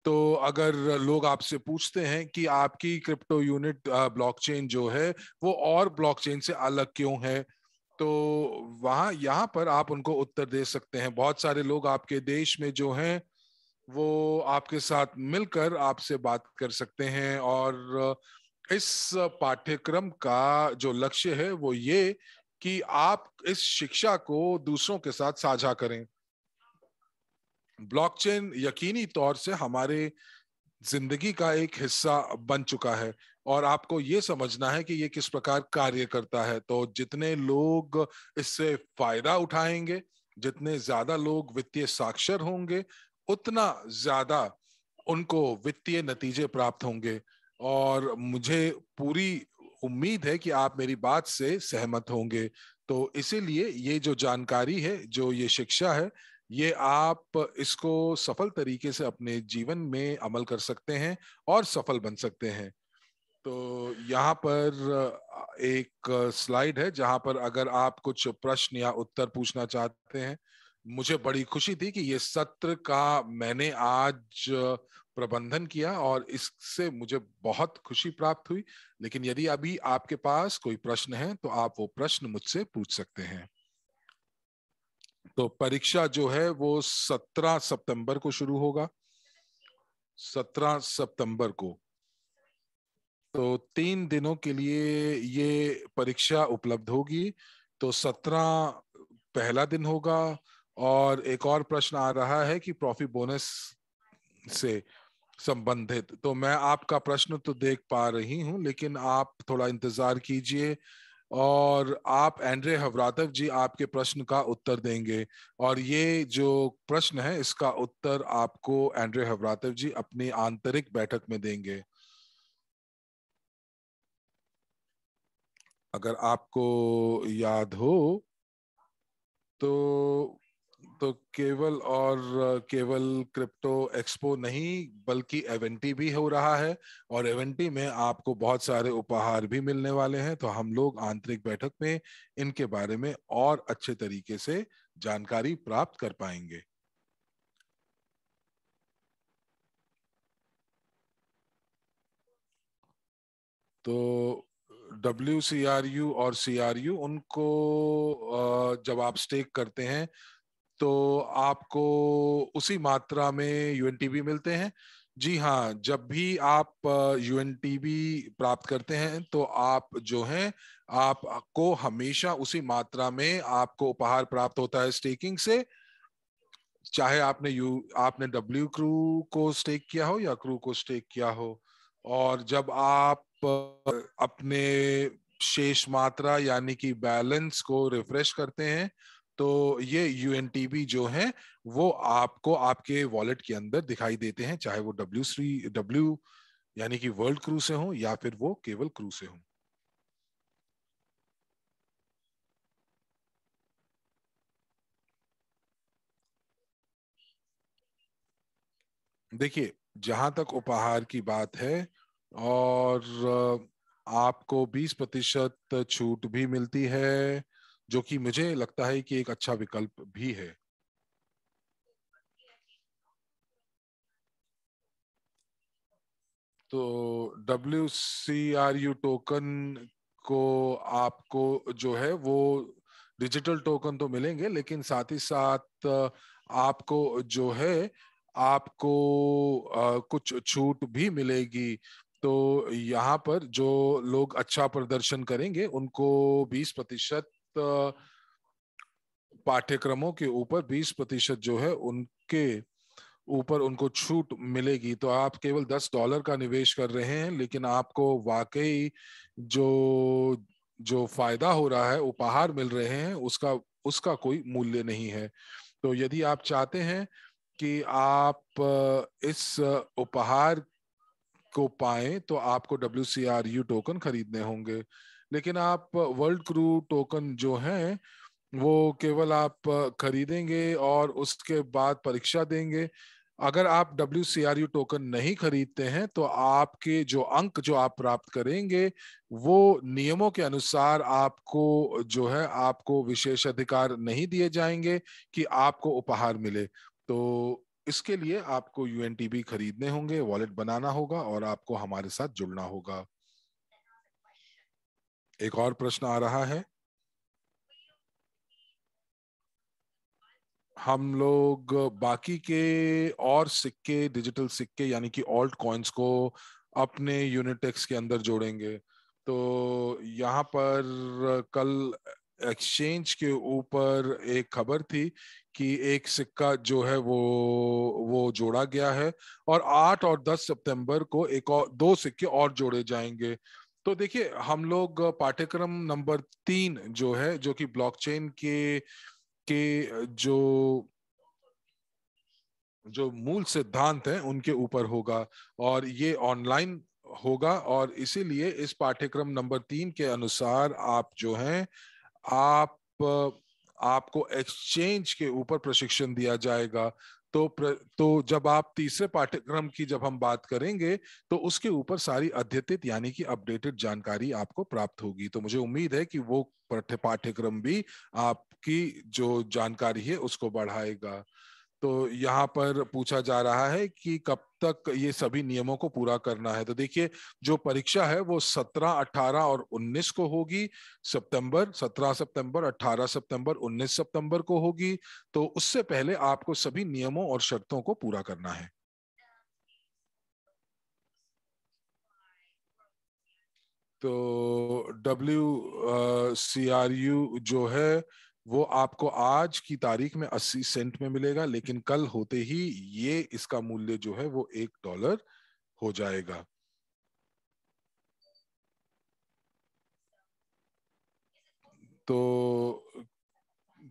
तो अगर लोग आपसे पूछते हैं कि आपकी क्रिप्टो यूनिट ब्लॉकचेन जो है वो और ब्लॉकचेन से अलग क्यों है, तो वहां यहाँ पर आप उनको उत्तर दे सकते हैं। बहुत सारे लोग आपके देश में जो हैं वो आपके साथ मिलकर आपसे बात कर सकते हैं, और इस पाठ्यक्रम का जो लक्ष्य है वो ये कि आप इस शिक्षा को दूसरों के साथ साझा करें। ब्लॉकचेन यकीनी तौर से हमारे जिंदगी का एक हिस्सा बन चुका है, और आपको ये समझना है कि ये किस प्रकार कार्य करता है। तो जितने लोग इससे फायदा उठाएंगे, जितने ज्यादा लोग वित्तीय साक्षर होंगे, उतना ज्यादा उनको वित्तीय नतीजे प्राप्त होंगे। और मुझे पूरी उम्मीद है कि आप मेरी बात से सहमत होंगे। तो इसीलिए ये जो जानकारी है, जो ये शिक्षा है, ये आप इसको सफल तरीके से अपने जीवन में अमल कर सकते हैं और सफल बन सकते हैं। तो यहाँ पर एक स्लाइड है जहां पर अगर आप कुछ प्रश्न या उत्तर पूछना चाहते हैं। मुझे बड़ी खुशी थी कि ये सत्र का मैंने आज प्रबंधन किया और इससे मुझे बहुत खुशी प्राप्त हुई। लेकिन यदि अभी आपके पास कोई प्रश्न है तो आप वो प्रश्न मुझसे पूछ सकते हैं। तो परीक्षा जो है वो 17 सितंबर को शुरू होगा, 17 सितंबर को। तो 3 दिनों के लिए ये परीक्षा उपलब्ध होगी। तो 17 पहला दिन होगा। और एक और प्रश्न आ रहा है कि प्रॉफिट बोनस से संबंधित, तो मैं आपका प्रश्न तो देख पा रही हूं, लेकिन आप थोड़ा इंतजार कीजिए और आप एंड्रे हवरातव जी आपके प्रश्न का उत्तर देंगे। और ये जो प्रश्न है इसका उत्तर आपको एंड्रे हवरातव जी अपनी आंतरिक बैठक में देंगे। अगर आपको याद हो तो केवल क्रिप्टो एक्सपो नहीं बल्कि इवेंटी भी हो रहा है, और इवेंटी में आपको बहुत सारे उपहार भी मिलने वाले हैं। तो हम लोग आंतरिक बैठक में इनके बारे में और अच्छे तरीके से जानकारी प्राप्त कर पाएंगे। तो WCRU और CRU उनको जब आप स्टेक करते हैं तो आपको उसी मात्रा में यूएनटीबी मिलते हैं जी हाँ, जब भी आप यूएनटीबी प्राप्त करते हैं तो आप जो हैं, आपको हमेशा उसी मात्रा में आपको उपहार प्राप्त होता है स्टेकिंग से। चाहे आपने डब्ल्यू क्रू को स्टेक किया हो या क्रू को स्टेक किया हो। और जब आप अपने शेष मात्रा यानी कि बैलेंस को रिफ्रेश करते हैं तो ये यूएनटीबी जो है वो आपको आपके वॉलेट के अंदर दिखाई देते हैं, चाहे वो डब्ल्यू यानी कि वर्ल्ड क्रू से हो या फिर वो केवल क्रू से हो। देखिए, जहां तक उपहार की बात है, और आपको 20% छूट भी मिलती है, जो कि मुझे लगता है कि एक अच्छा विकल्प भी है। तो WCRU टोकन को आपको जो है वो डिजिटल टोकन तो मिलेंगे, लेकिन साथ ही साथ आपको जो है आपको कुछ छूट भी मिलेगी। तो यहाँ पर जो लोग अच्छा प्रदर्शन करेंगे उनको 20% पाठ्यक्रमों के ऊपर 20% जो है उनके ऊपर उनको छूट मिलेगी। तो आप केवल $10 का निवेश कर रहे हैं, लेकिन आपको वाकई जो जो फायदा हो रहा है, उपहार मिल रहे हैं, उसका उसका कोई मूल्य नहीं है। तो यदि आप चाहते हैं कि आप इस उपहार को पाएं तो आपको WCRU टोकन खरीदने होंगे। लेकिन आप वर्ल्ड क्रू टोकन जो हैं वो केवल आप खरीदेंगे और उसके बाद परीक्षा देंगे। अगर आप WCRU टोकन नहीं खरीदते हैं तो आपके जो अंक जो आप प्राप्त करेंगे वो नियमों के अनुसार आपको जो है आपको विशेष अधिकार नहीं दिए जाएंगे कि आपको उपहार मिले। तो इसके लिए आपको यूएनटीबी खरीदने होंगे, वॉलेट बनाना होगा और आपको हमारे साथ जुड़ना होगा। एक और प्रश्न आ रहा है। हम लोग बाकी के और सिक्के, डिजिटल सिक्के यानी कि ऑल्ट कॉइन्स को अपने यूनिटेक्स के अंदर जोड़ेंगे। तो यहाँ पर कल एक्सचेंज के ऊपर एक खबर थी कि एक सिक्का जो है वो जोड़ा गया है, और 8 और 10 सितंबर को एक और 2 सिक्के और जोड़े जाएंगे। तो देखिए, हम लोग पाठ्यक्रम नंबर 3 जो है, जो कि ब्लॉकचेन के जो मूल सिद्धांत हैं उनके ऊपर होगा, और ये ऑनलाइन होगा। और इसीलिए इस पाठ्यक्रम नंबर 3 के अनुसार आप जो हैं, आप आपको एक्सचेंज के ऊपर प्रशिक्षण दिया जाएगा। तो जब आप तीसरे पाठ्यक्रम की जब हम बात करेंगे तो उसके ऊपर सारी अद्यतित यानी कि अपडेटेड जानकारी आपको प्राप्त होगी। तो मुझे उम्मीद है कि वो पाठ्यक्रम भी आपकी जो जानकारी है उसको बढ़ाएगा। तो यहाँ पर पूछा जा रहा है कि कब तक ये सभी नियमों को पूरा करना है। तो देखिए, जो परीक्षा है वो 17, 18 और 19 को होगी। 17 सितंबर, 18 सितंबर, 19 सितंबर को होगी। तो उससे पहले आपको सभी नियमों और शर्तों को पूरा करना है। तो WCRU जो है वो आपको आज की तारीख में 80 सेंट में मिलेगा, लेकिन कल होते ही ये इसका मूल्य जो है वो $1 हो जाएगा। तो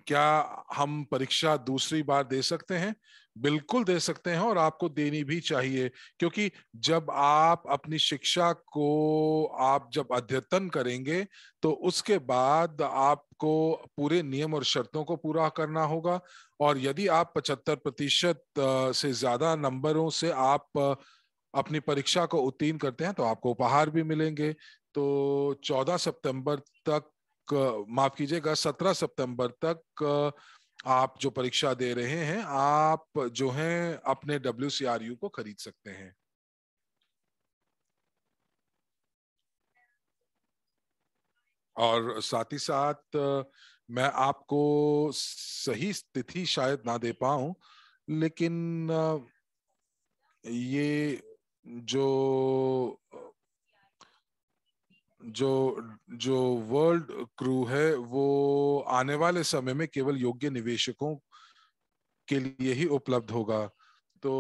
क्या हम परीक्षा दूसरी बार दे सकते हैं? बिल्कुल दे सकते हैं, और आपको देनी भी चाहिए। क्योंकि जब आप अपनी शिक्षा को आप जब अद्यतन करेंगे तो उसके बाद आपको पूरे नियम और शर्तों को पूरा करना होगा। और यदि आप 75% से ज्यादा नंबरों से आप अपनी परीक्षा को उत्तीर्ण करते हैं तो आपको उपहार भी मिलेंगे। तो 14 सितंबर तक, माफ कीजिएगा, 17 सितंबर तक आप जो परीक्षा दे रहे हैं, आप जो हैं अपने WCRU को खरीद सकते हैं। और साथ ही साथ मैं आपको सही तिथि शायद ना दे पाऊं, लेकिन ये जो जो जो वर्ल्ड क्रू है वो आने वाले समय में केवल योग्य निवेशकों के लिए ही उपलब्ध होगा। तो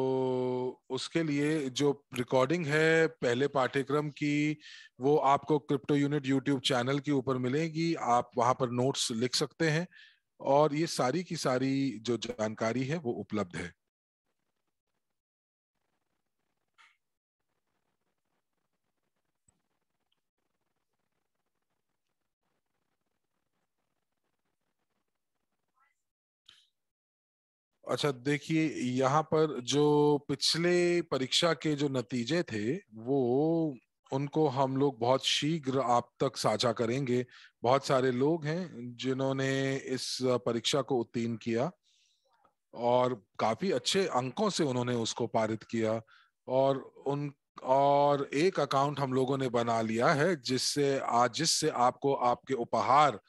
उसके लिए जो रिकॉर्डिंग है पहले पाठ्यक्रम की, वो आपको क्रिप्टो यूनिट यूट्यूब चैनल के ऊपर मिलेगी। आप वहां पर नोट्स लिख सकते हैं और ये सारी की सारी जो जानकारी है वो उपलब्ध है। अच्छा देखिए, यहाँ पर जो पिछले परीक्षा के जो नतीजे थे वो उनको हम लोग बहुत शीघ्र आप तक साझा करेंगे। बहुत सारे लोग हैं जिन्होंने इस परीक्षा को उत्तीर्ण किया और काफी अच्छे अंकों से उन्होंने उसको पारित किया। और उन और एक अकाउंट हम लोगों ने बना लिया है जिससे आपको आपके उपहार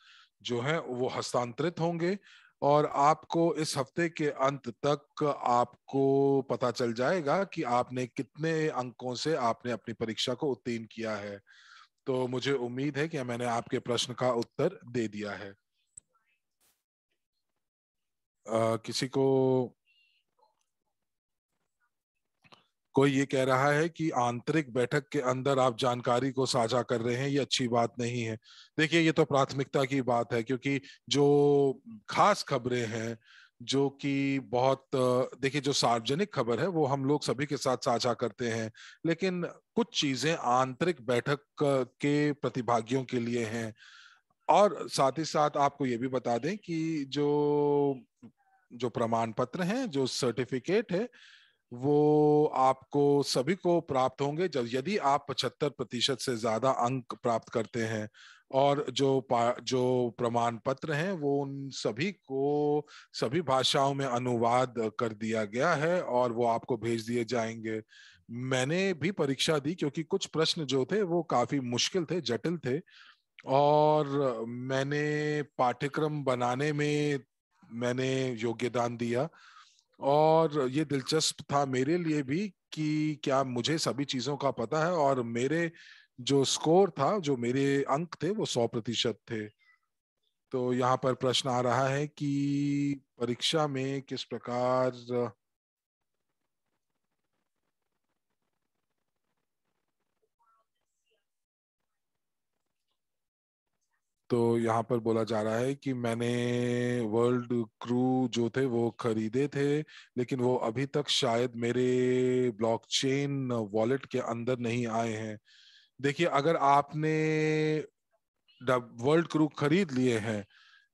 जो है वो हस्तांतरित होंगे। और आपको इस हफ्ते के अंत तक आपको पता चल जाएगा कि आपने कितने अंकों से आपने अपनी परीक्षा को उत्तीर्ण किया है। तो मुझे उम्मीद है कि मैंने आपके प्रश्न का उत्तर दे दिया है। किसी को कोई ये कह रहा है कि आंतरिक बैठक के अंदर आप जानकारी को साझा कर रहे हैं, ये अच्छी बात नहीं है। देखिए, ये तो प्राथमिकता की बात है, क्योंकि जो खास खबरें हैं जो कि बहुत देखिए, जो सार्वजनिक खबर है वो हम लोग सभी के साथ साझा करते हैं, लेकिन कुछ चीजें आंतरिक बैठक के प्रतिभागियों के लिए हैं। और साथ ही साथ आपको ये भी बता दें कि जो जो प्रमाण पत्र हैं, जो सर्टिफिकेट है, वो आपको सभी को प्राप्त होंगे जब यदि आप 75% से ज्यादा अंक प्राप्त करते हैं। और जो प्रमाण पत्र हैं वो उन सभी को सभी भाषाओं में अनुवाद कर दिया गया है और वो आपको भेज दिए जाएंगे। मैंने भी परीक्षा दी क्योंकि कुछ प्रश्न जो थे वो काफी मुश्किल थे, जटिल थे। और मैंने पाठ्यक्रम बनाने में मैंने योगदान दिया। और ये दिलचस्प था मेरे लिए भी कि क्या मुझे सभी चीजों का पता है, और मेरे जो स्कोर था, जो मेरे अंक थे, वो 100% थे। तो यहाँ पर प्रश्न आ रहा है कि परीक्षा में किस प्रकार। तो यहाँ पर बोला जा रहा है कि मैंने वर्ल्ड क्रू जो थे वो खरीदे थे, लेकिन वो अभी तक शायद मेरे ब्लॉकचेन वॉलेट के अंदर नहीं आए हैं। देखिए, अगर आपने वर्ल्ड क्रू खरीद लिए हैं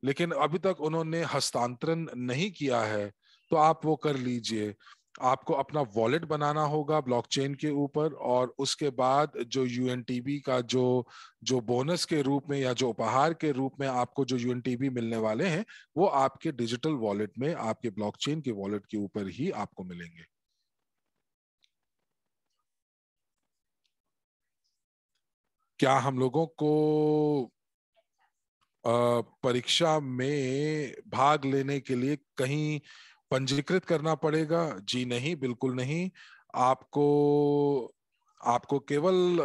लेकिन अभी तक उन्होंने हस्तांतरण नहीं किया है, तो आप वो कर लीजिए। आपको अपना वॉलेट बनाना होगा ब्लॉकचेन के ऊपर, और उसके बाद जो यूएनटीबी का जो जो बोनस के रूप में या जो उपहार के रूप में आपको जो यूएनटीबी मिलने वाले हैं, वो आपके डिजिटल वॉलेट में, आपके ब्लॉकचेन के वॉलेट के ऊपर ही आपको मिलेंगे। क्या हम लोगों को परीक्षा में भाग लेने के लिए कहीं पंजीकृत करना पड़ेगा? जी नहीं, बिल्कुल नहीं। आपको आपको केवल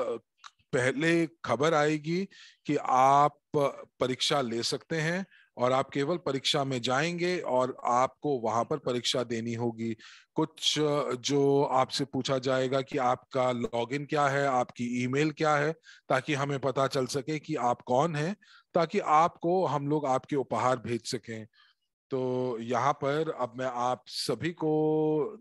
पहले खबर आएगी कि आप परीक्षा ले सकते हैं, और आप केवल परीक्षा में जाएंगे और आपको वहां पर परीक्षा देनी होगी। कुछ जो आपसे पूछा जाएगा कि आपका लॉगिन क्या है, आपकी ईमेल क्या है, ताकि हमें पता चल सके कि आप कौन हैं, ताकि आपको हम लोग आपके उपहार भेज सकें। तो यहाँ पर अब मैं आप सभी को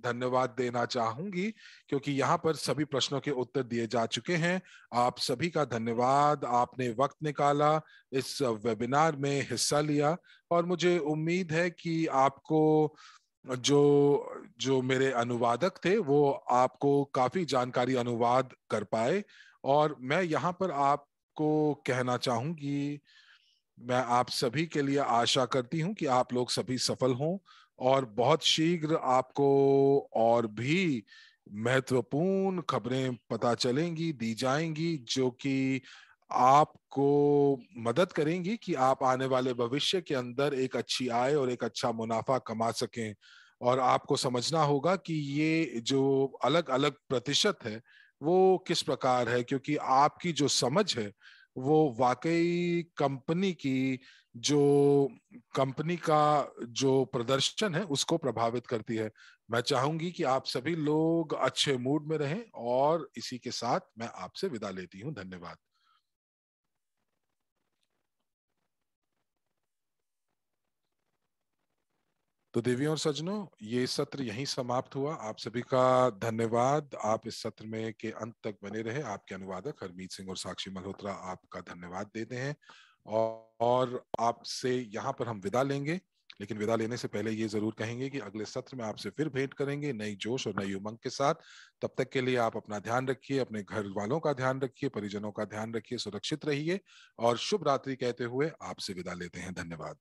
धन्यवाद देना चाहूंगी, क्योंकि यहाँ पर सभी प्रश्नों के उत्तर दिए जा चुके हैं। आप सभी का धन्यवाद, आपने वक्त निकाला, इस वेबिनार में हिस्सा लिया। और मुझे उम्मीद है कि आपको जो जो मेरे अनुवादक थे वो आपको काफी जानकारी अनुवाद कर पाए। और मैं यहाँ पर आपको कहना चाहूंगी, मैं आप सभी के लिए आशा करती हूं कि आप लोग सभी सफल हों, और बहुत शीघ्र आपको और भी महत्वपूर्ण खबरें पता चलेंगी, दी जाएंगी, जो कि आपको मदद करेंगी कि आप आने वाले भविष्य के अंदर एक अच्छी आय और एक अच्छा मुनाफा कमा सकें। और आपको समझना होगा कि ये जो अलग अलग प्रतिशत है वो किस प्रकार है, क्योंकि आपकी जो समझ है वो वाकई कंपनी का जो प्रदर्शन है उसको प्रभावित करती है। मैं चाहूंगी कि आप सभी लोग अच्छे मूड में रहें, और इसी के साथ मैं आपसे विदा लेती हूं। धन्यवाद। तो देवियों और सज्जनों, ये सत्र यहीं समाप्त हुआ। आप सभी का धन्यवाद। आप इस सत्र में के अंत तक बने रहे। आपके अनुवादक हरमीत सिंह और साक्षी मल्होत्रा आपका धन्यवाद देते हैं। और आपसे यहाँ पर हम विदा लेंगे, लेकिन विदा लेने से पहले ये जरूर कहेंगे कि अगले सत्र में आपसे फिर भेंट करेंगे नई जोश और नई उमंग के साथ। तब तक के लिए आप अपना ध्यान रखिए, अपने घर वालों का ध्यान रखिए, परिजनों का ध्यान रखिए, सुरक्षित रहिए, और शुभ रात्रि कहते हुए आपसे विदा लेते हैं। धन्यवाद।